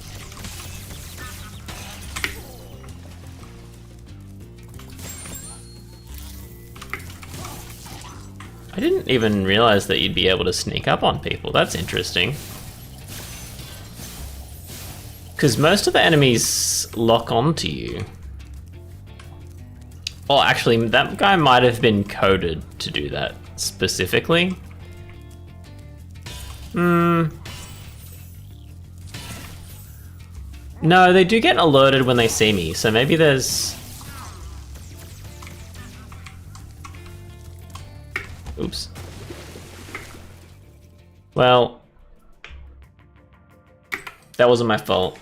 I didn't even realize that you'd be able to sneak up on people. That's interesting. Because most of the enemies lock onto you. Oh, actually, that guy might have been coded to do that specifically. No, they do get alerted when they see me, so maybe there's... Oops. Well, that wasn't my fault.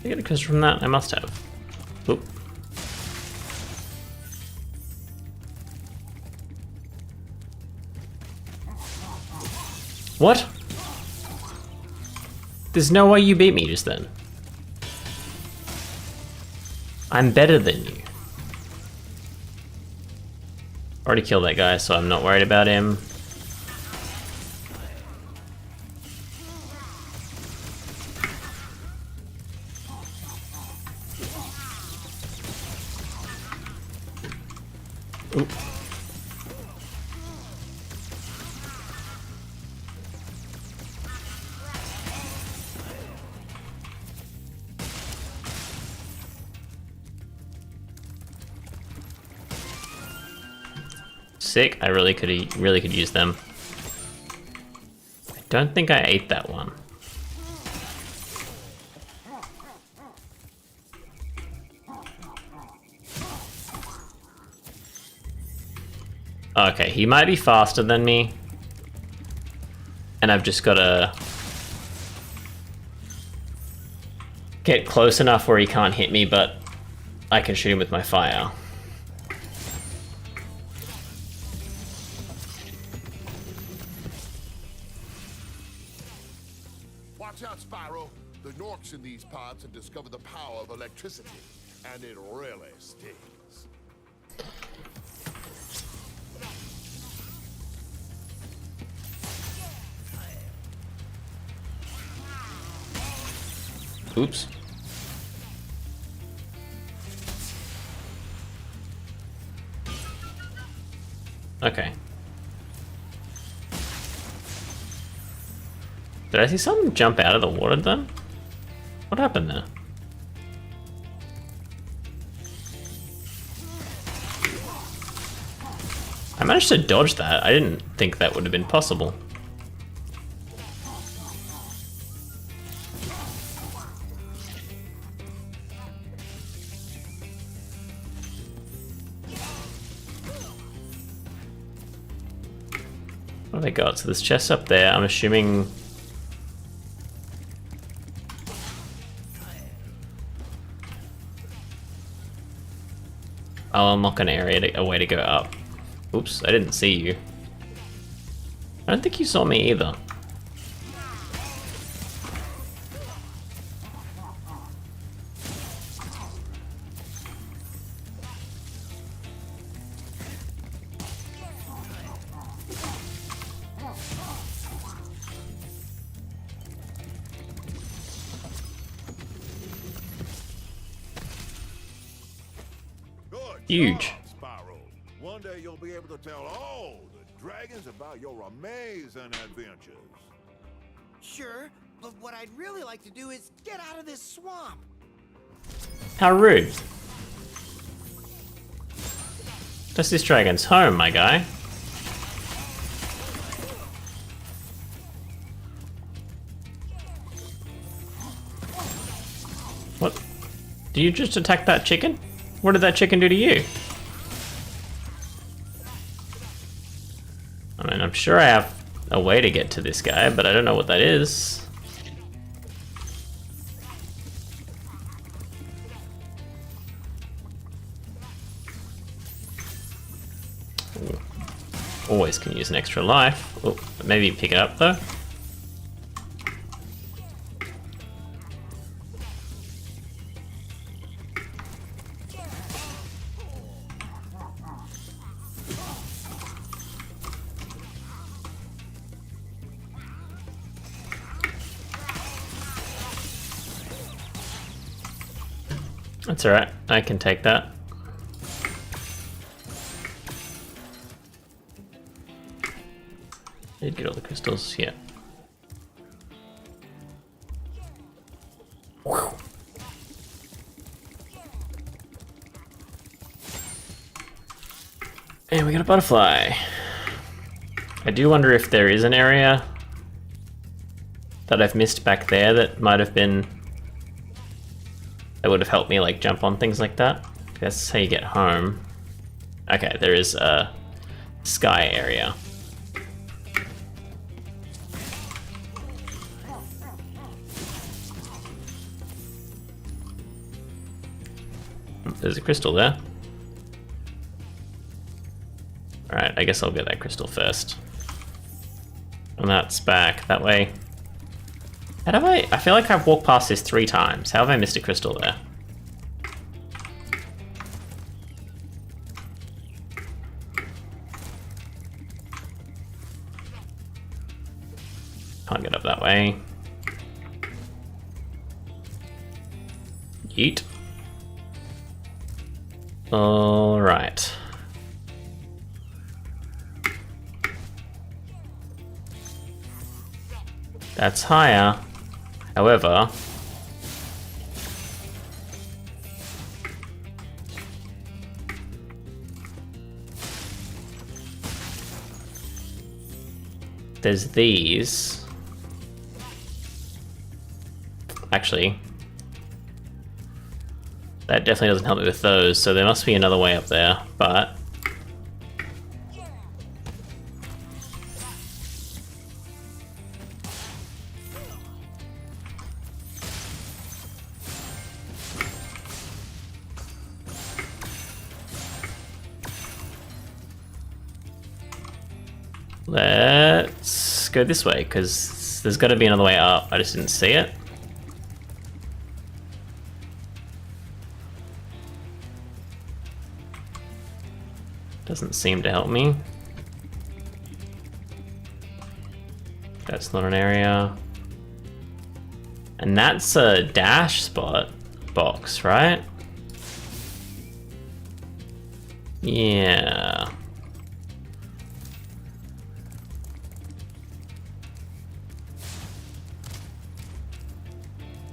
Did I get a crystal from that? I must have. Oop. What? There's no way you beat me just then. I'm better than you. Already killed that guy, so I'm not worried about him. Oop. Sick. I really could use them. I don't think I ate that one. Okay, he might be faster than me. And I've just gotta get close enough where he can't hit me, but I can shoot him with my fire. Watch out, Spyro. The Norks in these parts have discovered the power of electricity, and it really stings. Oops. Okay. Did I see something jump out of the water then? What happened there? I managed to dodge that. I didn't think that would have been possible. What have I got? So there's chests up there. I'm assuming... I'll unlock an area, a way to go up. Oops, I didn't see you. I don't think you saw me either. Huge. Spyro. One day you'll be able to tell all the dragons about your amazing adventures. Sure, but what I'd really like to do is get out of this swamp. How rude. That's this dragon's home, my guy. What? Did you just attack that chicken? What did that chicken do to you? I mean, I'm sure I have a way to get to this guy, but I don't know what that is. Ooh. Always can use an extra life. Oh, maybe pick it up though. That's alright, I can take that. Did get all the crystals, yeah. Whew. And we got a butterfly. I do wonder if there is an area that I've missed back there that might have been... that would have helped me like jump on things like that. That's how you get home. Okay, there is a sky area. There's a crystal there. Alright, I guess I'll get that crystal first. And that's back that way. How do I feel like I've walked past this 3 times. How have I missed a crystal there? Can't get up that way. Yeet. All right. That's higher. However, there's these. Actually, that definitely doesn't help me with those, so there must be another way up there, but... let's go this way, because there's got to be another way up. I just didn't see it. Doesn't seem to help me. That's not an area. And that's a dash spot box, right? Yeah.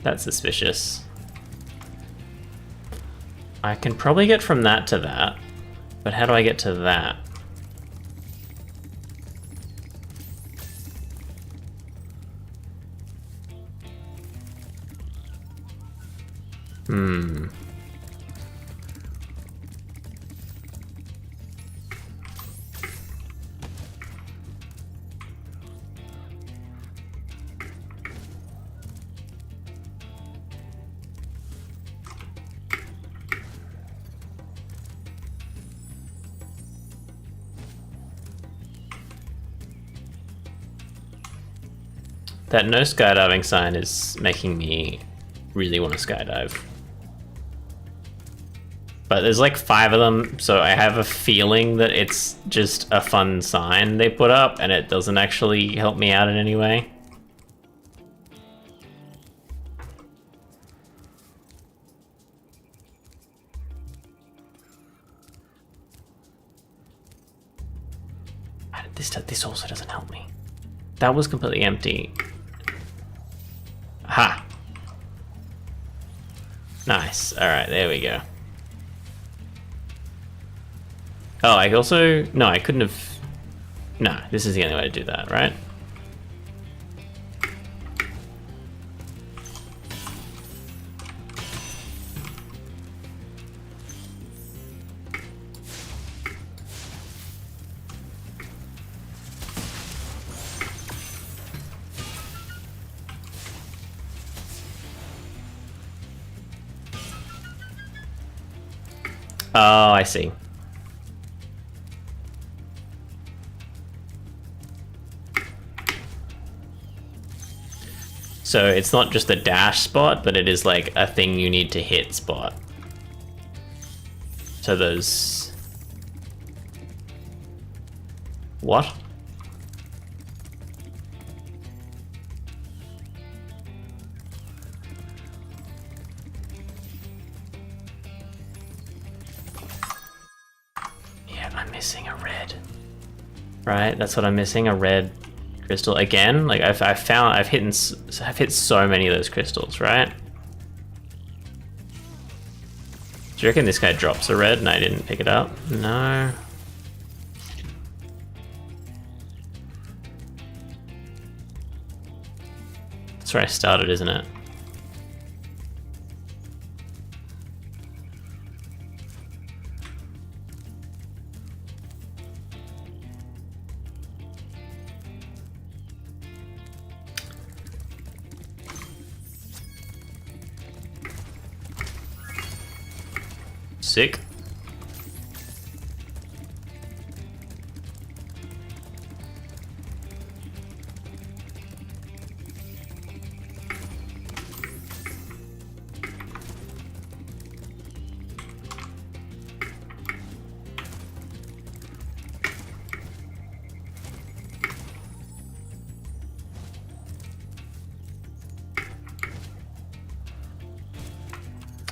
That's suspicious. I can probably get from that to that, but how do I get to that? That no skydiving sign is making me really want to skydive. But there's like 5 of them, so I have a feeling that it's just a fun sign they put up and it doesn't actually help me out in any way. This also doesn't help me. That was completely empty. Ha! Nice. Alright, there we go. Oh, I also... no, I couldn't have... no, this is the only way to do that, right? Oh, I see. So it's not just a dash spot, but it is like a thing you need to hit spot. So there's... what? missing a red. Right, that's what I'm missing, a red crystal again. Like I've hit so many of those crystals, right? Do you reckon this guy drops a red and I didn't pick it up? No. That's where I started, isn't it? Sick.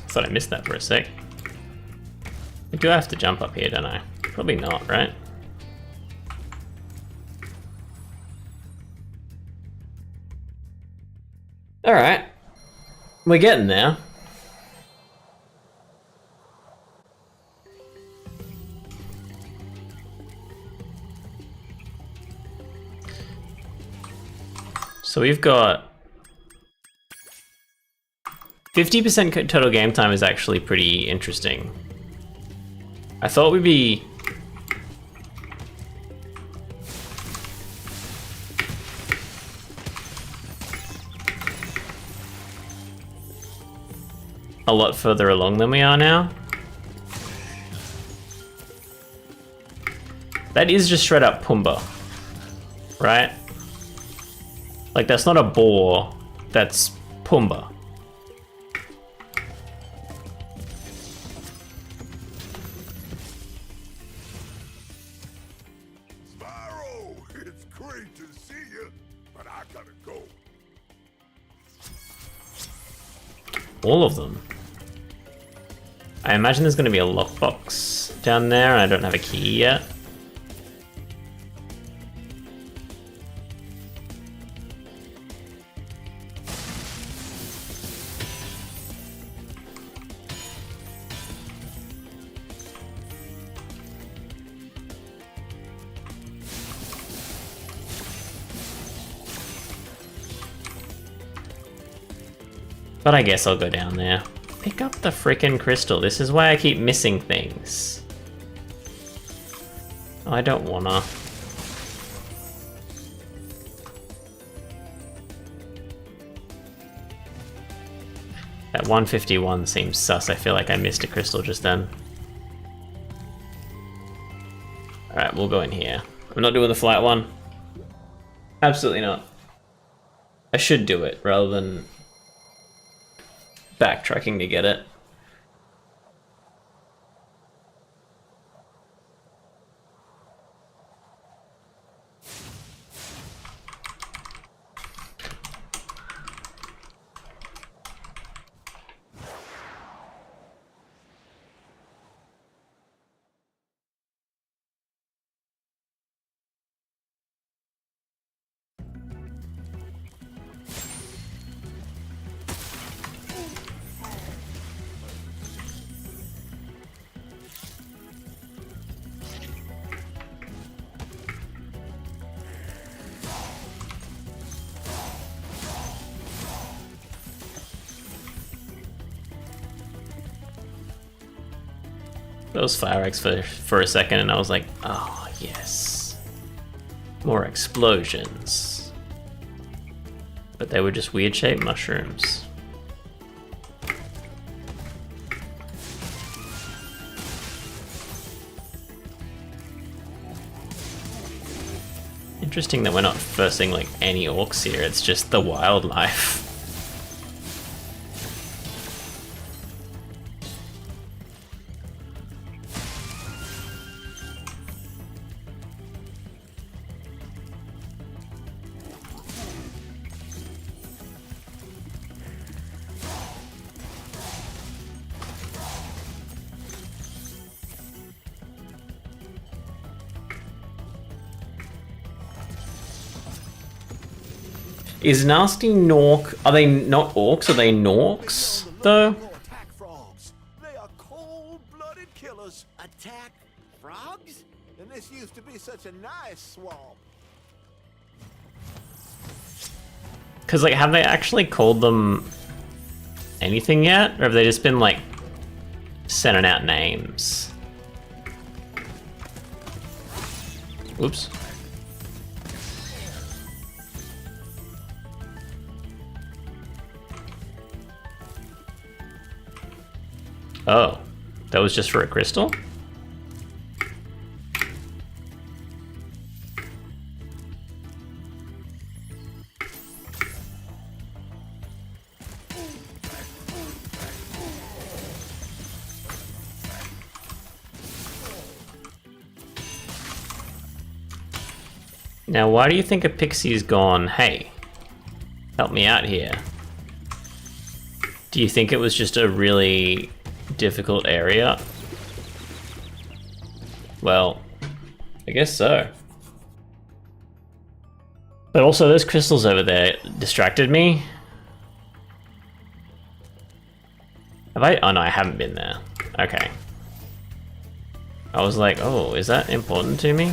Thought I missed that for a sec. Do I have to jump up here, don't I? Probably not, right? Alright. We're getting there. So we've got 50% total game time is actually pretty interesting. I thought we'd be a lot further along than we are now. That is just straight up Pumbaa, right? Like that's not a boar, that's Pumbaa. All of them. I imagine there's going to be a lockbox down there, and I don't have a key yet. But I guess I'll go down there. Pick up the frickin' crystal. This is why I keep missing things. Oh, I don't wanna. That 151 seems sus. I feel like I missed a crystal just then. Alright, we'll go in here. I'm not doing the flight one. Absolutely not. I should do it rather than backtracking to get it. Those fire eggs for a second, and I was like, oh yes, more explosions. But they were just weird shaped mushrooms. Interesting that we're not versing like any orcs here, it's just the wildlife. Is Nasty Nork... Are they not orcs? Are they Norks, though? Attack frogs. They are cold-blooded killers. Attack frogs? And this used to be such a nice swamp. Because, like, have they actually called them anything yet? Or have they just been, like, sending out names? Oops. Oh, that was just for a crystal? Now, why do you think a pixie's gone, hey, help me out here? Do you think it was just a really difficult area? Well, I guess so. But also those crystals over there distracted me. Have I? Oh no, I haven't been there. Okay. I was like, oh, is that important to me?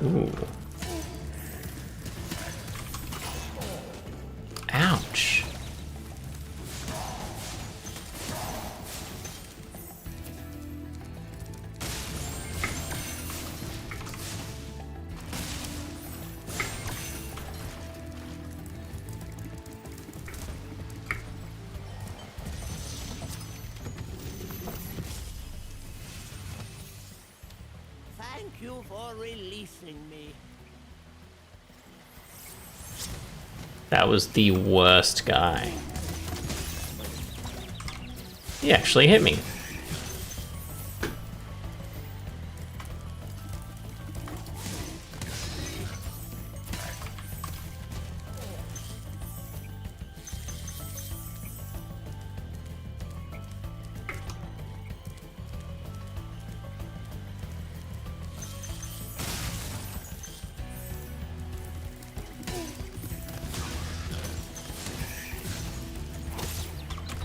Ooh. Ouch. Thank you for releasing me. That was the worst guy. He actually hit me.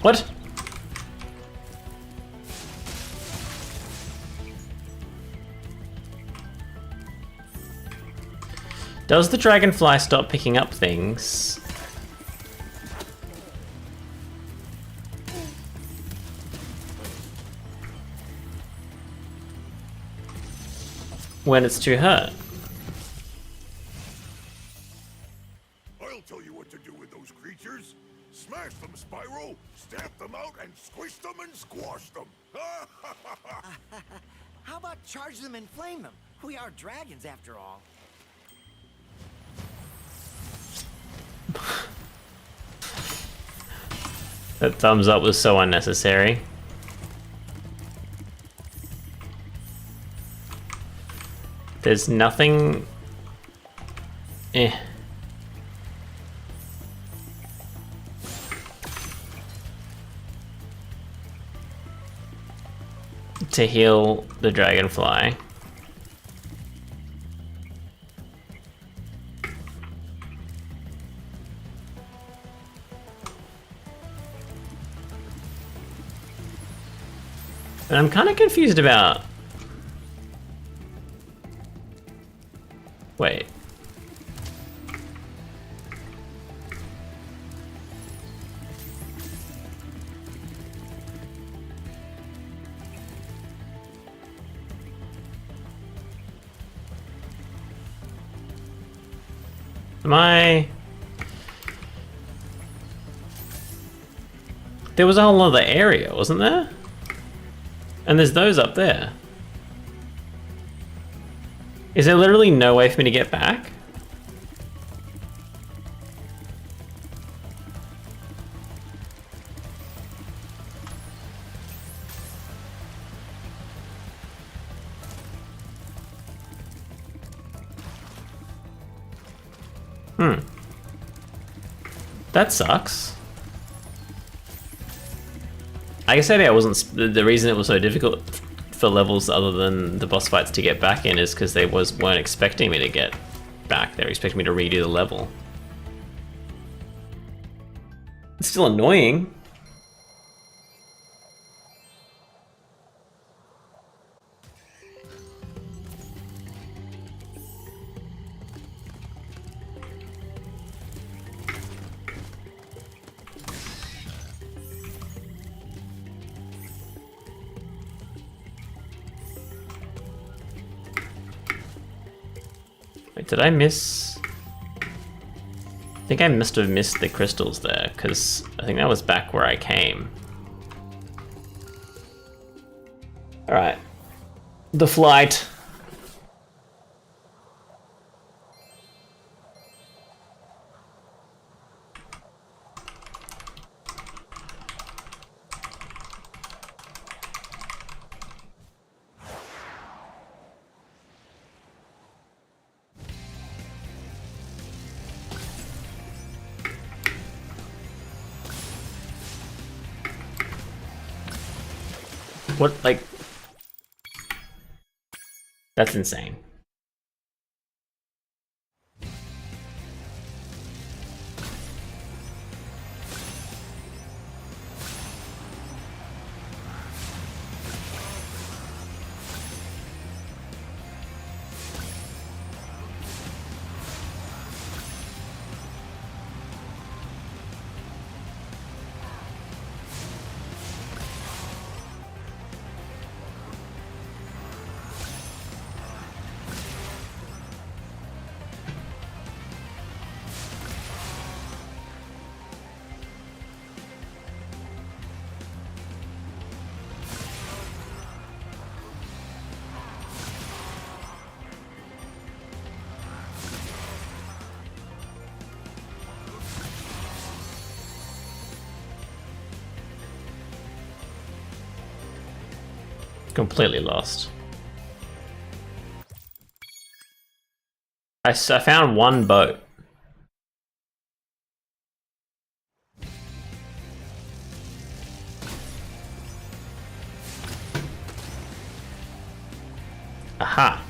What? Does the dragonfly stop picking up things? When it's too hurt? I'll tell you what to do with those creatures. Smash them, Spyro. Stamp them out and squish them and squash them. How about charge them and flame them? We are dragons after all. That thumbs up was so unnecessary. There's nothing... Eh. To heal the dragonfly. And I'm kind of confused about... Wait. Am I... There was a whole other area, wasn't there? And there's those up there. Is there literally no way for me to get back? That sucks. like I said, I wasn't. The reason it was so difficult for levels other than the boss fights to get back in is because they weren't expecting me to get back. They were expecting me to redo the level. It's still annoying. Wait, did I miss? I think I must have missed the crystals there, because I think that was back where I came. Alright. The flight. What, like... That's insane. Completely lost. I found one boat. Aha.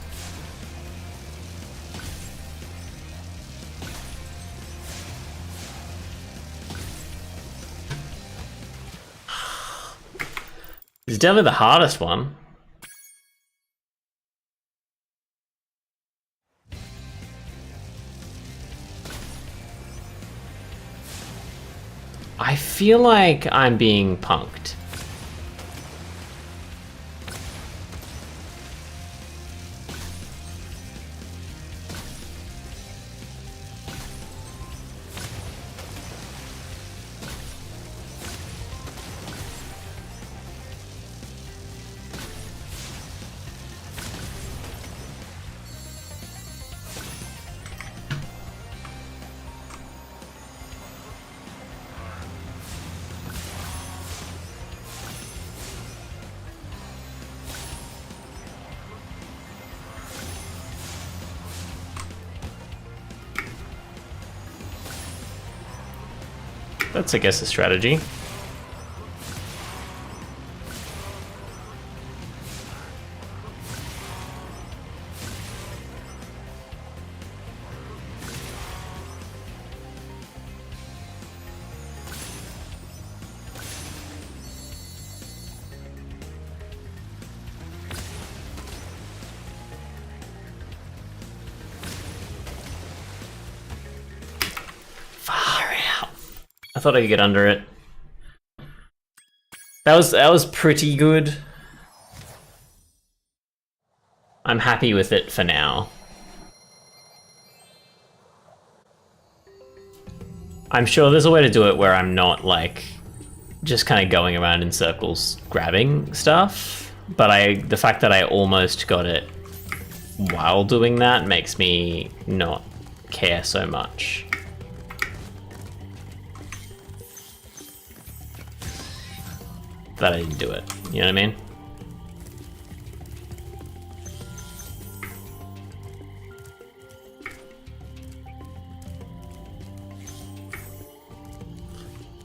It's definitely the hardest one. I feel like I'm being punked. That's, I guess, a strategy. I thought I could get under it. That was pretty good. I'm happy with it for now. I'm sure there's a way to do it where I'm not like just kind of going around in circles grabbing stuff, but the fact that I almost got it while doing that makes me not care so much. That I didn't do it, you know what I mean?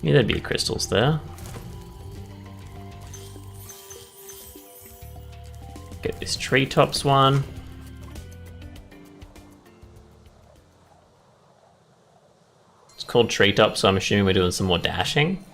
Yeah, there'd be crystals there. Get this treetops one. It's called treetops, so I'm assuming we're doing some more dashing.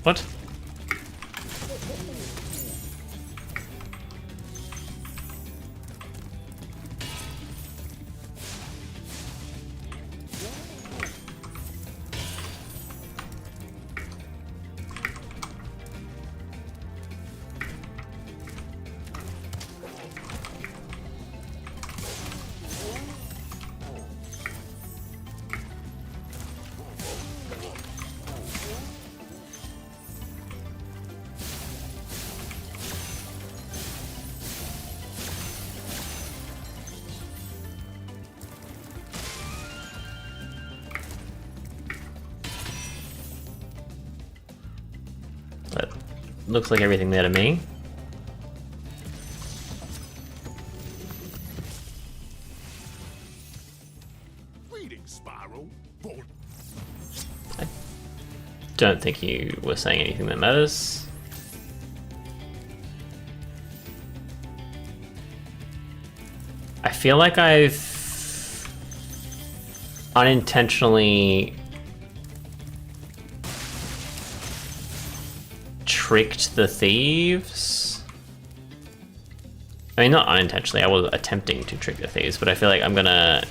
What? That looks like everything there to me. Greetings, Spyro. Bold. Don't think you were saying anything that matters. I feel like I've unintentionally tricked the thieves. I mean, not unintentionally, I was attempting to trick the thieves, but I feel like I'm gonna...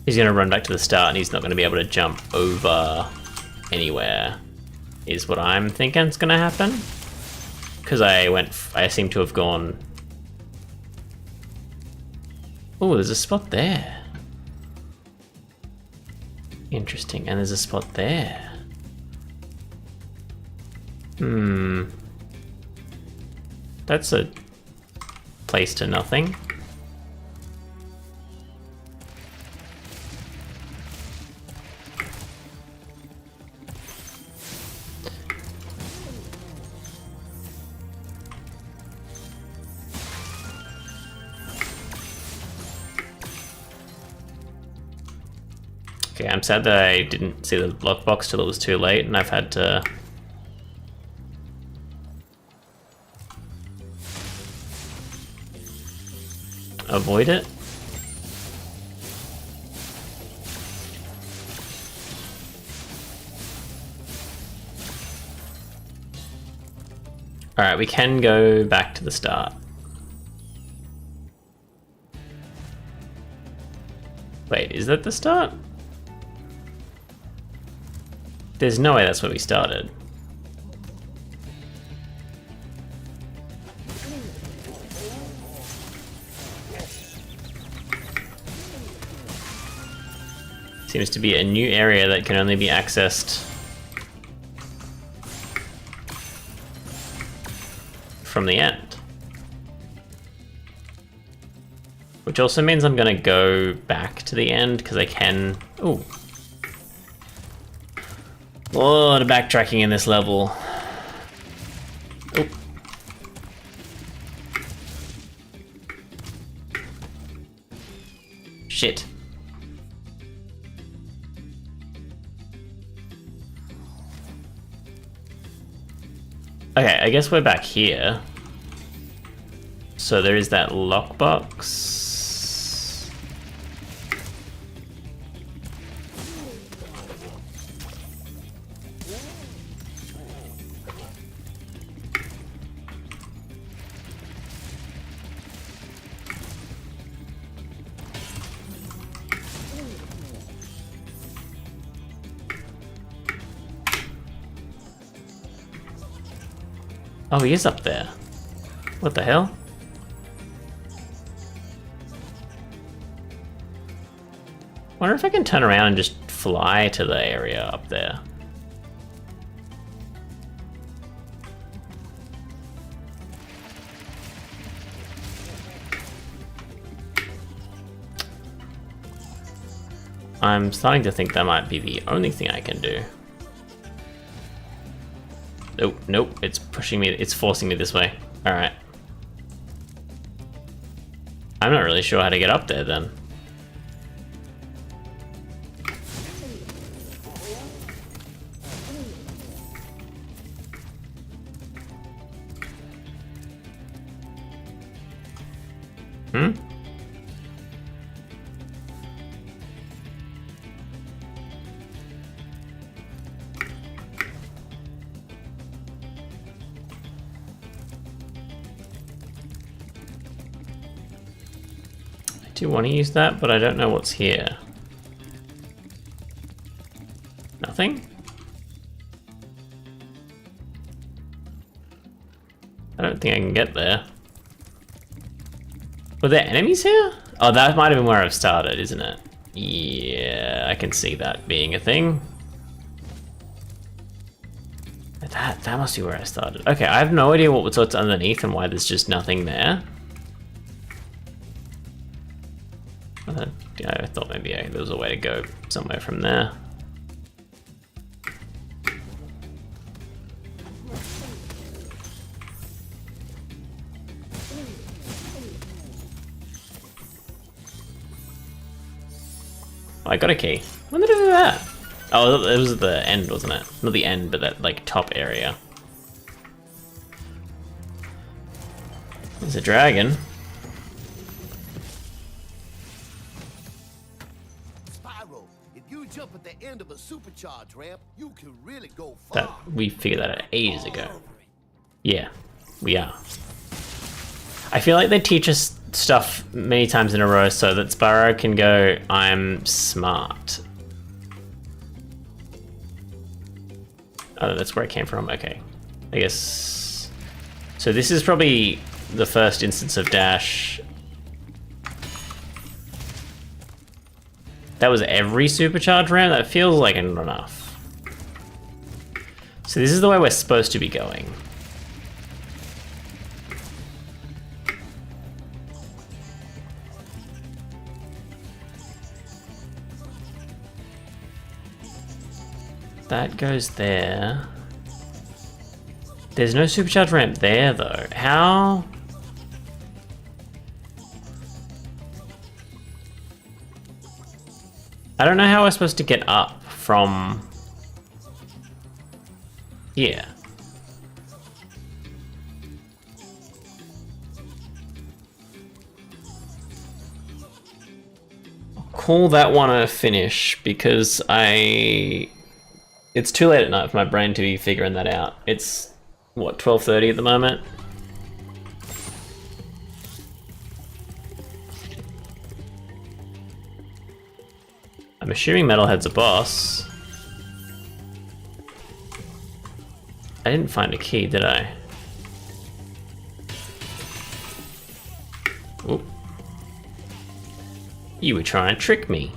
He's gonna run back to the start and he's not gonna be able to jump over anywhere, is what I'm thinking is gonna happen. Because I seem to have gone... Oh, there's a spot there. Interesting, and there's a spot there. That's a place to nothing. Okay, I'm sad that I didn't see the lockbox till it was too late, and I've had to... avoid it. Alright, we can go back to the start. Wait, is that the start? There's no way that's where we started. Seems to be a new area that can only be accessed from the end. Which also means I'm gonna go back to the end because I can... Ooh. A lot of backtracking in this level. Oh. Shit. Okay, I guess we're back here. So there is that lockbox. Oh, he is up there. What the hell? Wonder if I can turn around and just fly to the area up there. I'm starting to think that might be the only thing I can do. Nope, nope, it's pushing me, it's forcing me this way. Alright. I'm not really sure how to get up there then. Hmm? I do want to use that, but I don't know what's here. Nothing? I don't think I can get there. Were there enemies here? Oh, that might have been where I've started, isn't it? Yeah, I can see that being a thing. That must be where I started. Okay, I have no idea what's underneath and why there's just nothing there. Yeah, I thought maybe there was a way to go somewhere from there. Oh, I got a key. When did I do that? Oh, it was at the end, wasn't it? Not the end, but that like top area. There's a dragon. Spyro, if you jump at the end of a supercharge ramp, you can really go far. That we figured that out ages ago. Yeah, we are. I feel like they teach us stuff many times in a row so that Spyro can go, I'm smart. Oh, that's where it came from. Okay. I guess... So this is probably the first instance of dash. That was every supercharge ramp? That feels like not enough. So this is the way we're supposed to be going. That goes there. There's no supercharge ramp there though. How? I don't know how we're supposed to get up from here. Call that one a finish because it's too late at night for my brain to be figuring that out. It's, what, 12:30 at the moment? I'm assuming Metalhead's a boss. I didn't find a key, did I? Oop. You were trying to trick me.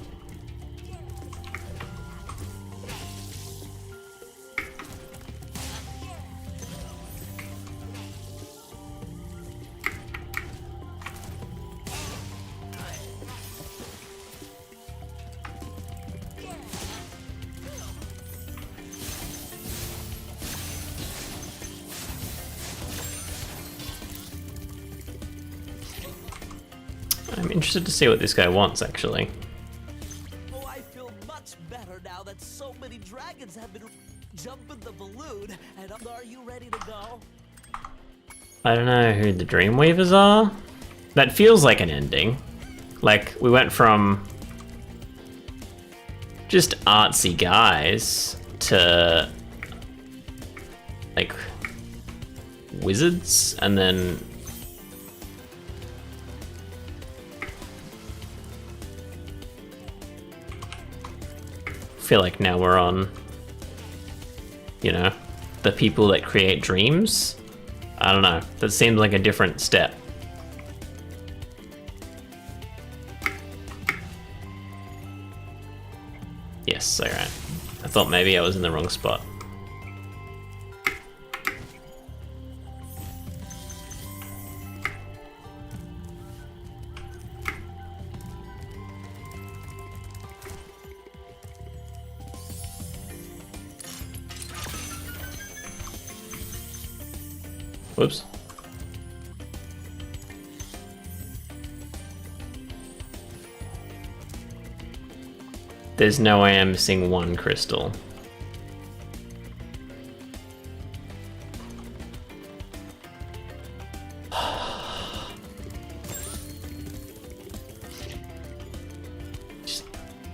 I'm interested to see what this guy wants, actually. Oh, I feel much better now that so many dragons have been jumping the balloon. And are you ready to go? I don't know who the Dreamweavers are. That feels like an ending. Like, we went from just artsy guys to like wizards, and then feel like now we're on, you know, the people that create dreams. I don't know. That seems like a different step. Yes, alright. I thought maybe I was in the wrong spot. Whoops. There's no way I'm missing one crystal.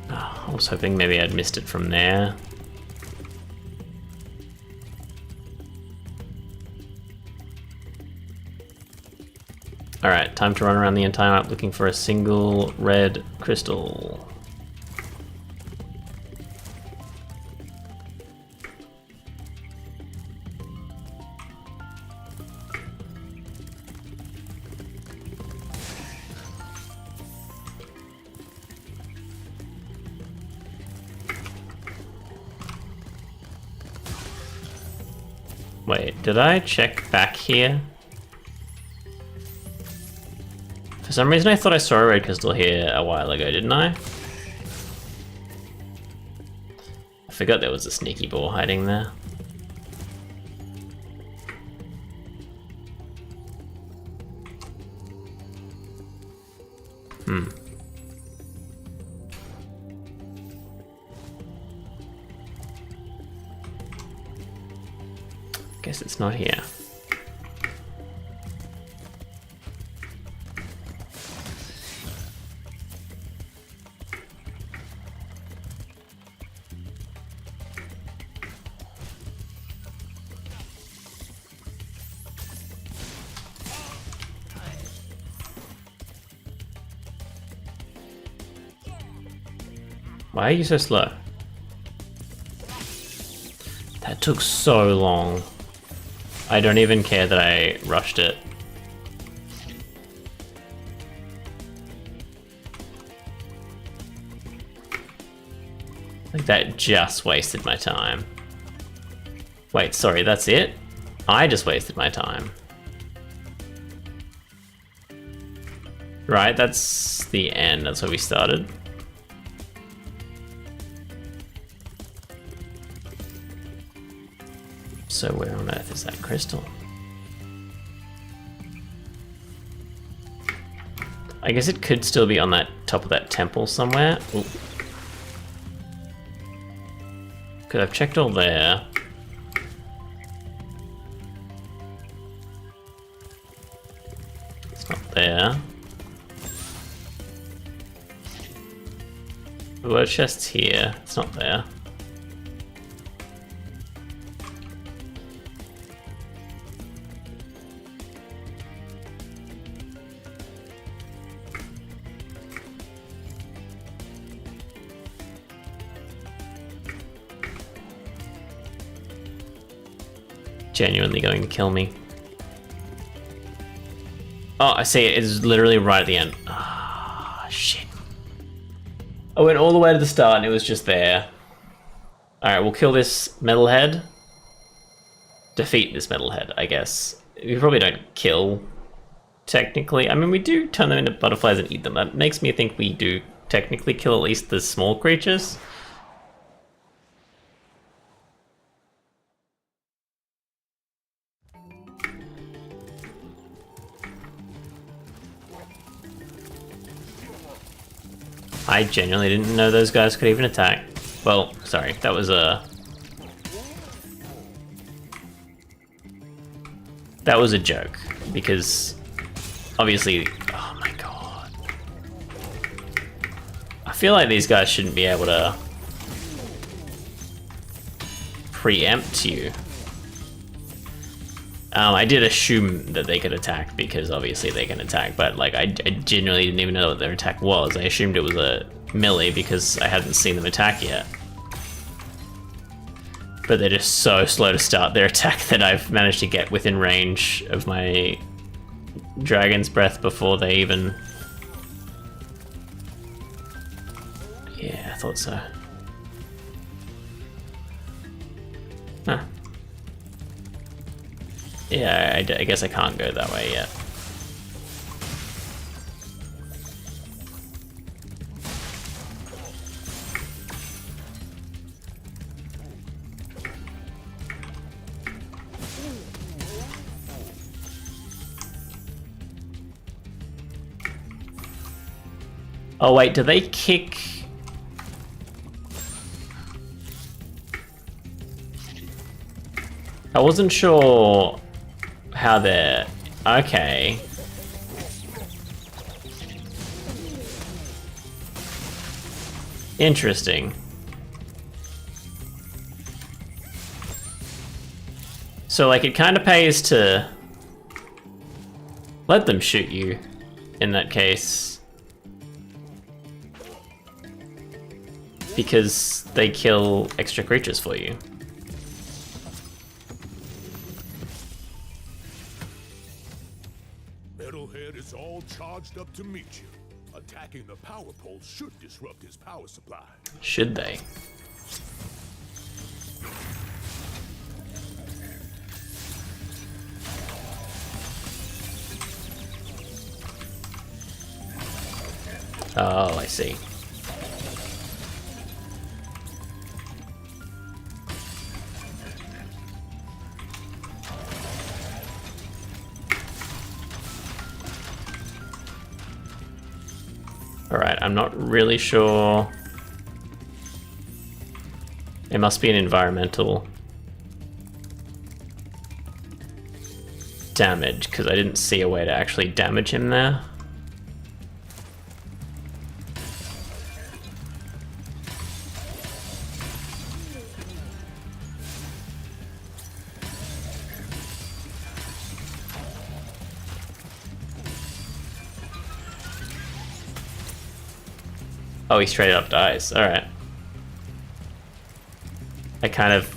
I was hoping maybe I'd missed it from there. Alright, time to run around the entire map looking for a single red crystal. Wait, did I check back here? For some reason I thought I saw a red crystal here a while ago, didn't I? I forgot there was a sneaky ball hiding there. Guess it's not here. Why are you so slow? That took so long. I don't even care that I rushed it. Like that just wasted my time. Wait, sorry, that's it? I just wasted my time. Right, that's the end, that's where we started. So where on earth is that crystal? I guess it could still be on that top of that temple somewhere. Ooh. Cause I've checked all there. It's not there. The word chest's here. It's not there. Genuinely going to kill me. Oh, I see it. It's literally right at the end. Ah, shit. I went all the way to the start and it was just there. Alright, we'll kill this metalhead. Defeat this metalhead, I guess. We probably don't kill, technically. I mean, we do turn them into butterflies and eat them. That makes me think we do technically kill at least the small creatures. I genuinely didn't know those guys could even attack. Well, sorry, that was a... That was a joke, because obviously... Oh my god. I feel like these guys shouldn't be able to preempt you. I did assume that they could attack because obviously they can attack, but like I genuinely didn't even know what their attack was. I assumed it was a melee because I hadn't seen them attack yet. but they're just so slow to start their attack that I've managed to get within range of my Dragon's Breath before they even... Yeah, I thought so. Huh. Yeah, I guess I can't go that way yet. Oh wait, do they kick... I wasn't sure how they're... Okay. Interesting. So like it kind of pays to let them shoot you in that case. Because they kill extra creatures for you. Metalhead is all charged up to meet you. Attacking the power pole should disrupt his power supply. Should they? Oh, I see. Alright, I'm not really sure. It must be an environmental damage, because I didn't see a way to actually damage him there. Oh, he straight up dies. Alright. I kind of...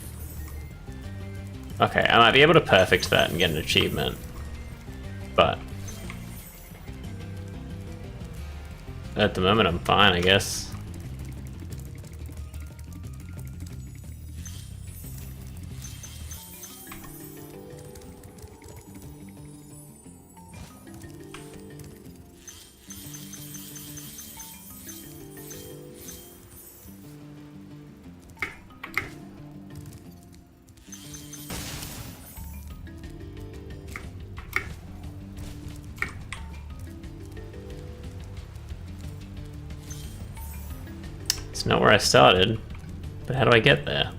Okay, I might be able to perfect that and get an achievement. But... at the moment, I'm fine, I guess. It's not where I started, but how do I get there?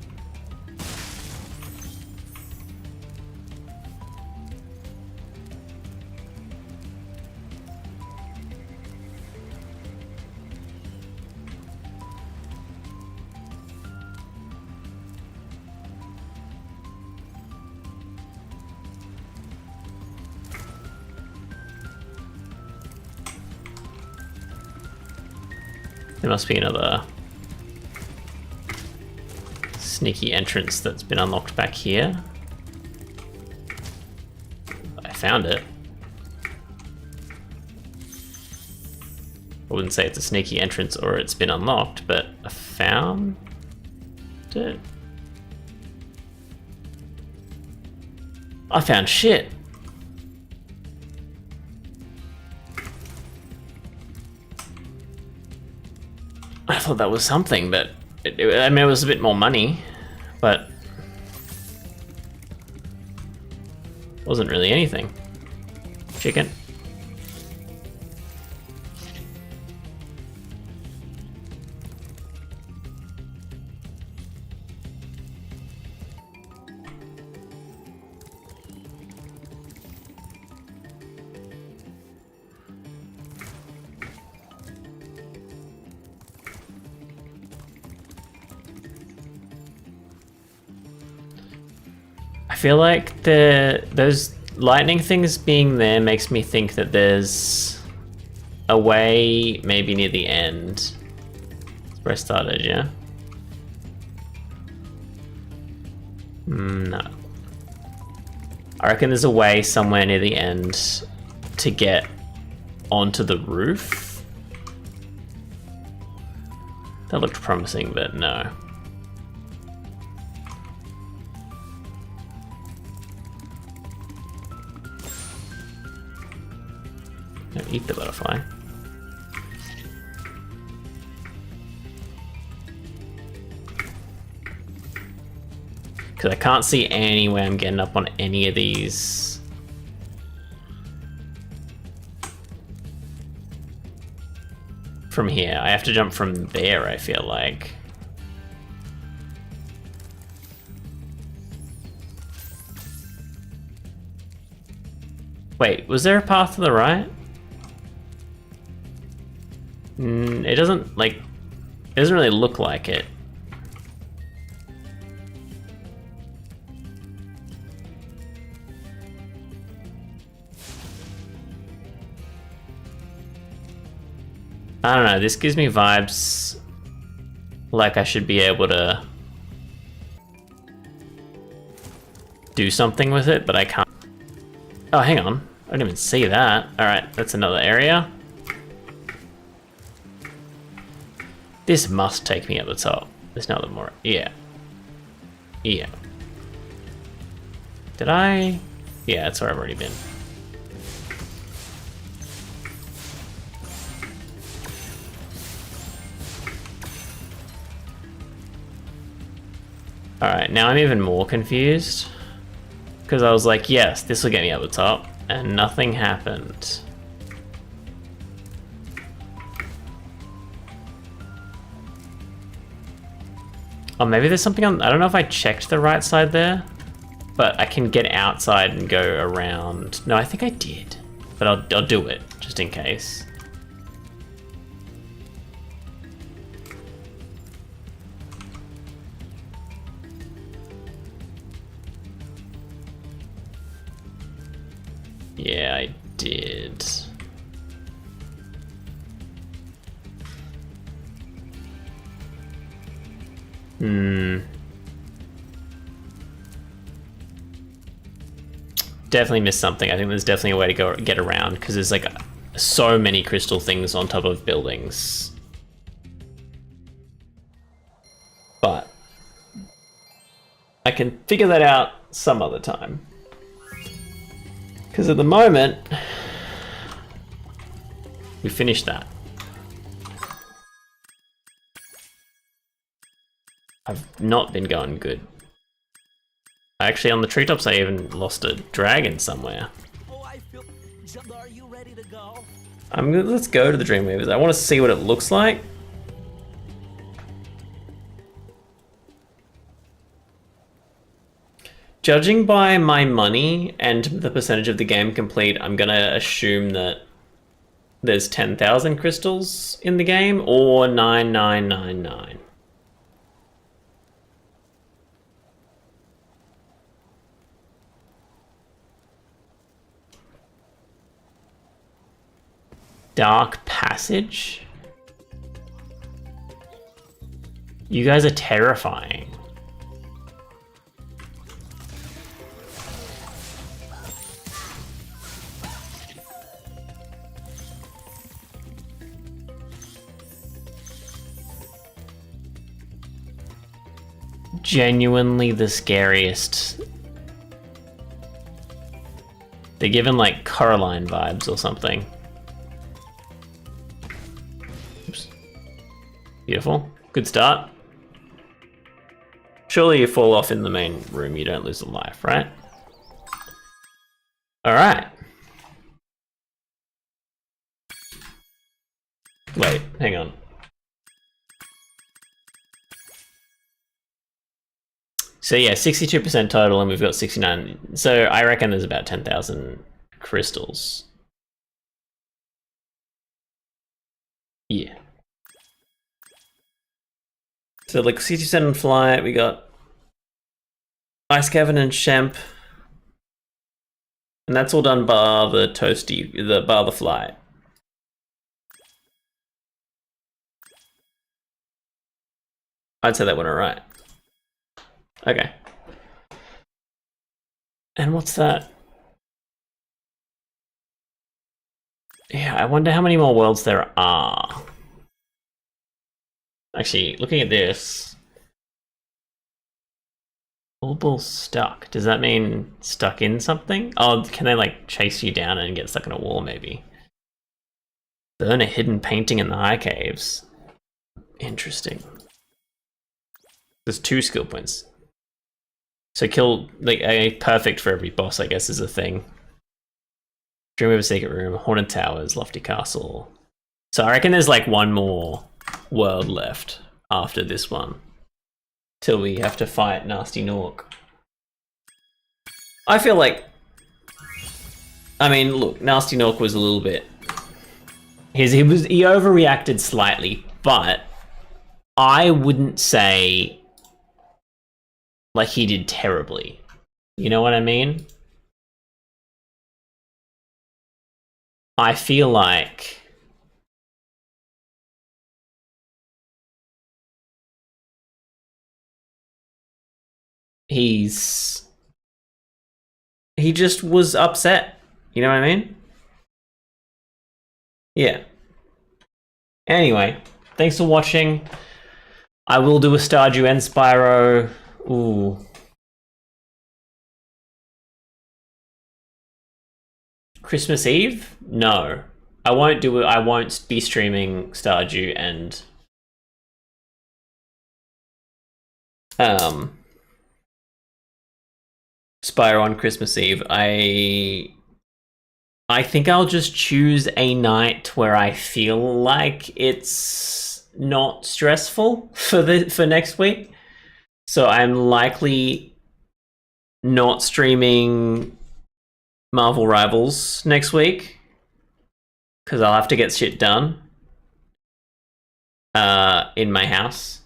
There must be another sneaky entrance that's been unlocked back here. I found it. I wouldn't say it's a sneaky entrance or it's been unlocked, but I found it. I found shit. I thought that was something, but I mean, it was a bit more money, but wasn't really anything. Chicken. I feel like those lightning things being there makes me think that there's a way maybe near the end. That's where I started, yeah? No. I reckon there's a way somewhere near the end to get onto the roof. That looked promising, but no. No, eat the butterfly. Because I can't see any way I'm getting up on any of these. From here. I have to jump from there, I feel like. Wait, was there a path to the right? It doesn't, like, it doesn't really look like it. I don't know, this gives me vibes like I should be able to do something with it, but I can't. Oh, hang on. I didn't even see that. Alright, that's another area. This must take me up the top. There's no other more. Yeah. Yeah. Did I? Yeah, that's where I've already been. Alright, now I'm even more confused. Because I was like, yes, this will get me up the top. And nothing happened. Oh, maybe there's something on... I don't know if I checked the right side there. But I can get outside and go around. No, I think I did. But I'll do it, just in case. Yeah, I did. Definitely missed something. I think there's definitely a way to go get around because there's like so many crystal things on top of buildings. But I can figure that out some other time. Because at the moment, we finished that. I've not been going good. Actually, on the treetops, I even lost a dragon somewhere. Oh, I feel. Are you ready to go? Let's go to the Dreamweavers. I want to see what it looks like. Judging by my money and the percentage of the game complete, I'm gonna assume that there's 10,000 crystals in the game, or 9999. Dark Passage? You guys are terrifying. Genuinely the scariest. They're given like Coraline vibes or something. Oops. Beautiful. Good start. Surely you fall off in the main room, you don't lose a life, right? Alright. Wait, hang on. So yeah, 62% total and we've got 69. So I reckon there's about 10,000 crystals. Yeah. So like 60% on Flight, we got Ice Cavern and Shemp. And that's all done bar the Toasty, bar the Flight. I'd say that went alright. Okay. And what's that? Yeah, I wonder how many more worlds there are. Actually, looking at this, all balls stuck. Does that mean stuck in something? Oh, can they like chase you down and get stuck in a wall maybe? Burn a hidden painting in the high caves. Interesting. There's 2 skill points. So kill, like, a perfect for every boss, I guess, is a thing. Dream of a secret room, haunted towers, lofty castle. So I reckon there's like one more world left after this one. Till we have to fight Nasty Nork. I feel like... I mean, look, Nasty Nork was a little bit... He overreacted slightly, but I wouldn't say like he did terribly. You know what I mean? I feel like he just was upset. You know what I mean? Yeah. Anyway, thanks for watching. I will do a Stardew and Spyro. Ooh. Christmas Eve? No. I won't do it. I won't be streaming Stardew and Spyro on Christmas Eve. I think I'll just choose a night where I feel like it's not stressful for next week. So I'm likely not streaming Marvel Rivals next week because I'll have to get shit done in my house.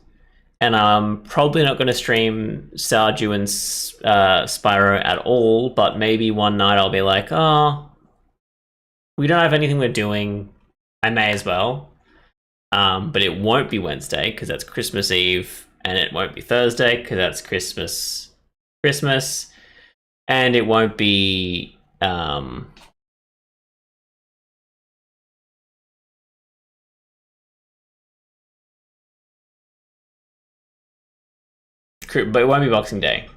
And I'm probably not going to stream Stardew and Spyro at all, but maybe one night I'll be like, oh, we don't have anything we're doing. I may as well. But it won't be Wednesday because that's Christmas Eve, and it won't be Thursday because that's Christmas, and it won't be but it won't be Boxing Day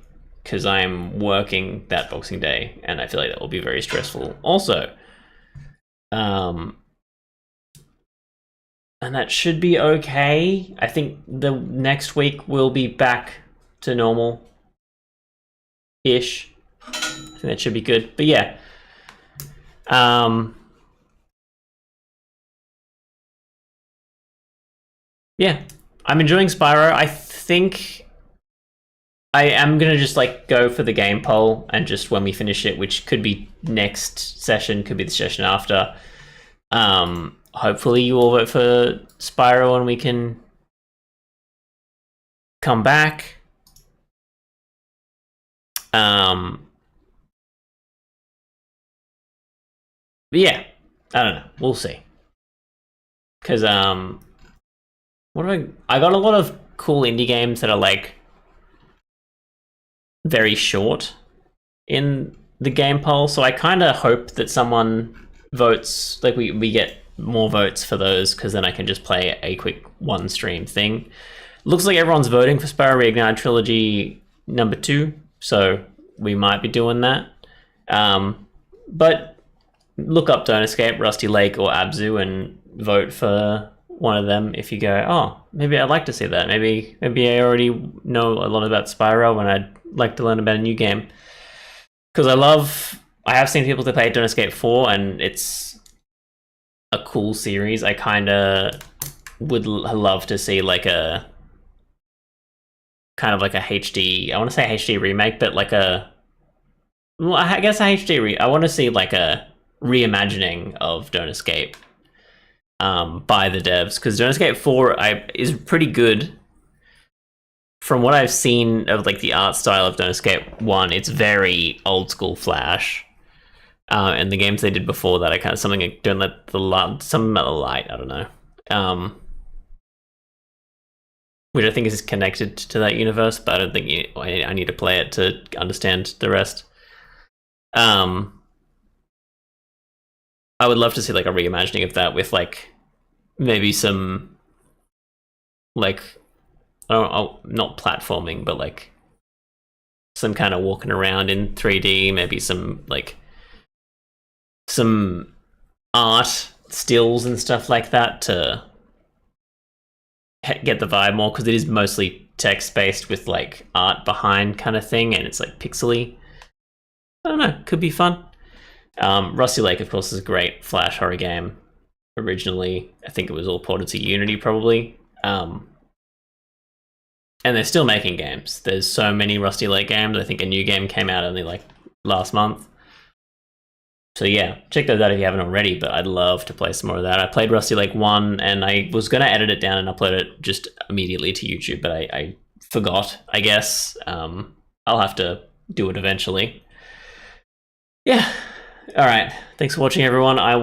because I'm working that Boxing Day, and I feel like that will be very stressful also. And that should be okay. I think the next week we'll be back to normal-ish. I think that should be good. But yeah. Yeah. I'm enjoying Spyro. I think I am going to just like go for the game poll and just when we finish it, which could be next session, could be the session after. Hopefully you all vote for Spyro and we can come back. But yeah, I don't know. We'll see. Because, what do I got a lot of cool indie games that are like very short in the game poll, so I kind of hope that someone votes, like we get more votes for those, because then I can just play a quick one stream thing. Looks like everyone's voting for Spyro Reignited Trilogy number 2, so we might be doing that. But look up Don't Escape, Rusty Lake, or Abzu and vote for one of them if you go, oh, maybe I'd like to see that. Maybe I already know a lot about Spyro and I'd like to learn about a new game. Because I have seen people that play Don't Escape 4 and it's a cool series. I kind of would love to see like a kind of like a HD, I want to say HD remake, but like I guess a HD I want to see like a reimagining of Don't Escape by the devs, because Don't Escape 4 is pretty good. From what I've seen of like the art style of Don't Escape 1, it's very old school Flash. And the games they did before that are kind of something like Don't Let the Light, something about the light, I don't know. Which I think is connected to that universe, but I don't think I need to play it to understand the rest. I would love to see like a reimagining of that with like maybe some like I don't know, not platforming, but like some kind of walking around in 3D, maybe some like some art stills and stuff like that to get the vibe more, because it is mostly text based with like art behind kind of thing, and it's like pixely. I don't know, could be fun. Rusty Lake, of course, is a great Flash horror game. Originally, I think it was all ported to Unity, probably. And they're still making games. There's so many Rusty Lake games. I think a new game came out only like last month. So yeah, check those out if you haven't already, but I'd love to play some more of that. I played Rusty Lake 1, and I was going to edit it down and upload it just immediately to YouTube, but I forgot, I guess. I'll have to do it eventually. Yeah. All right. Thanks for watching, everyone. I will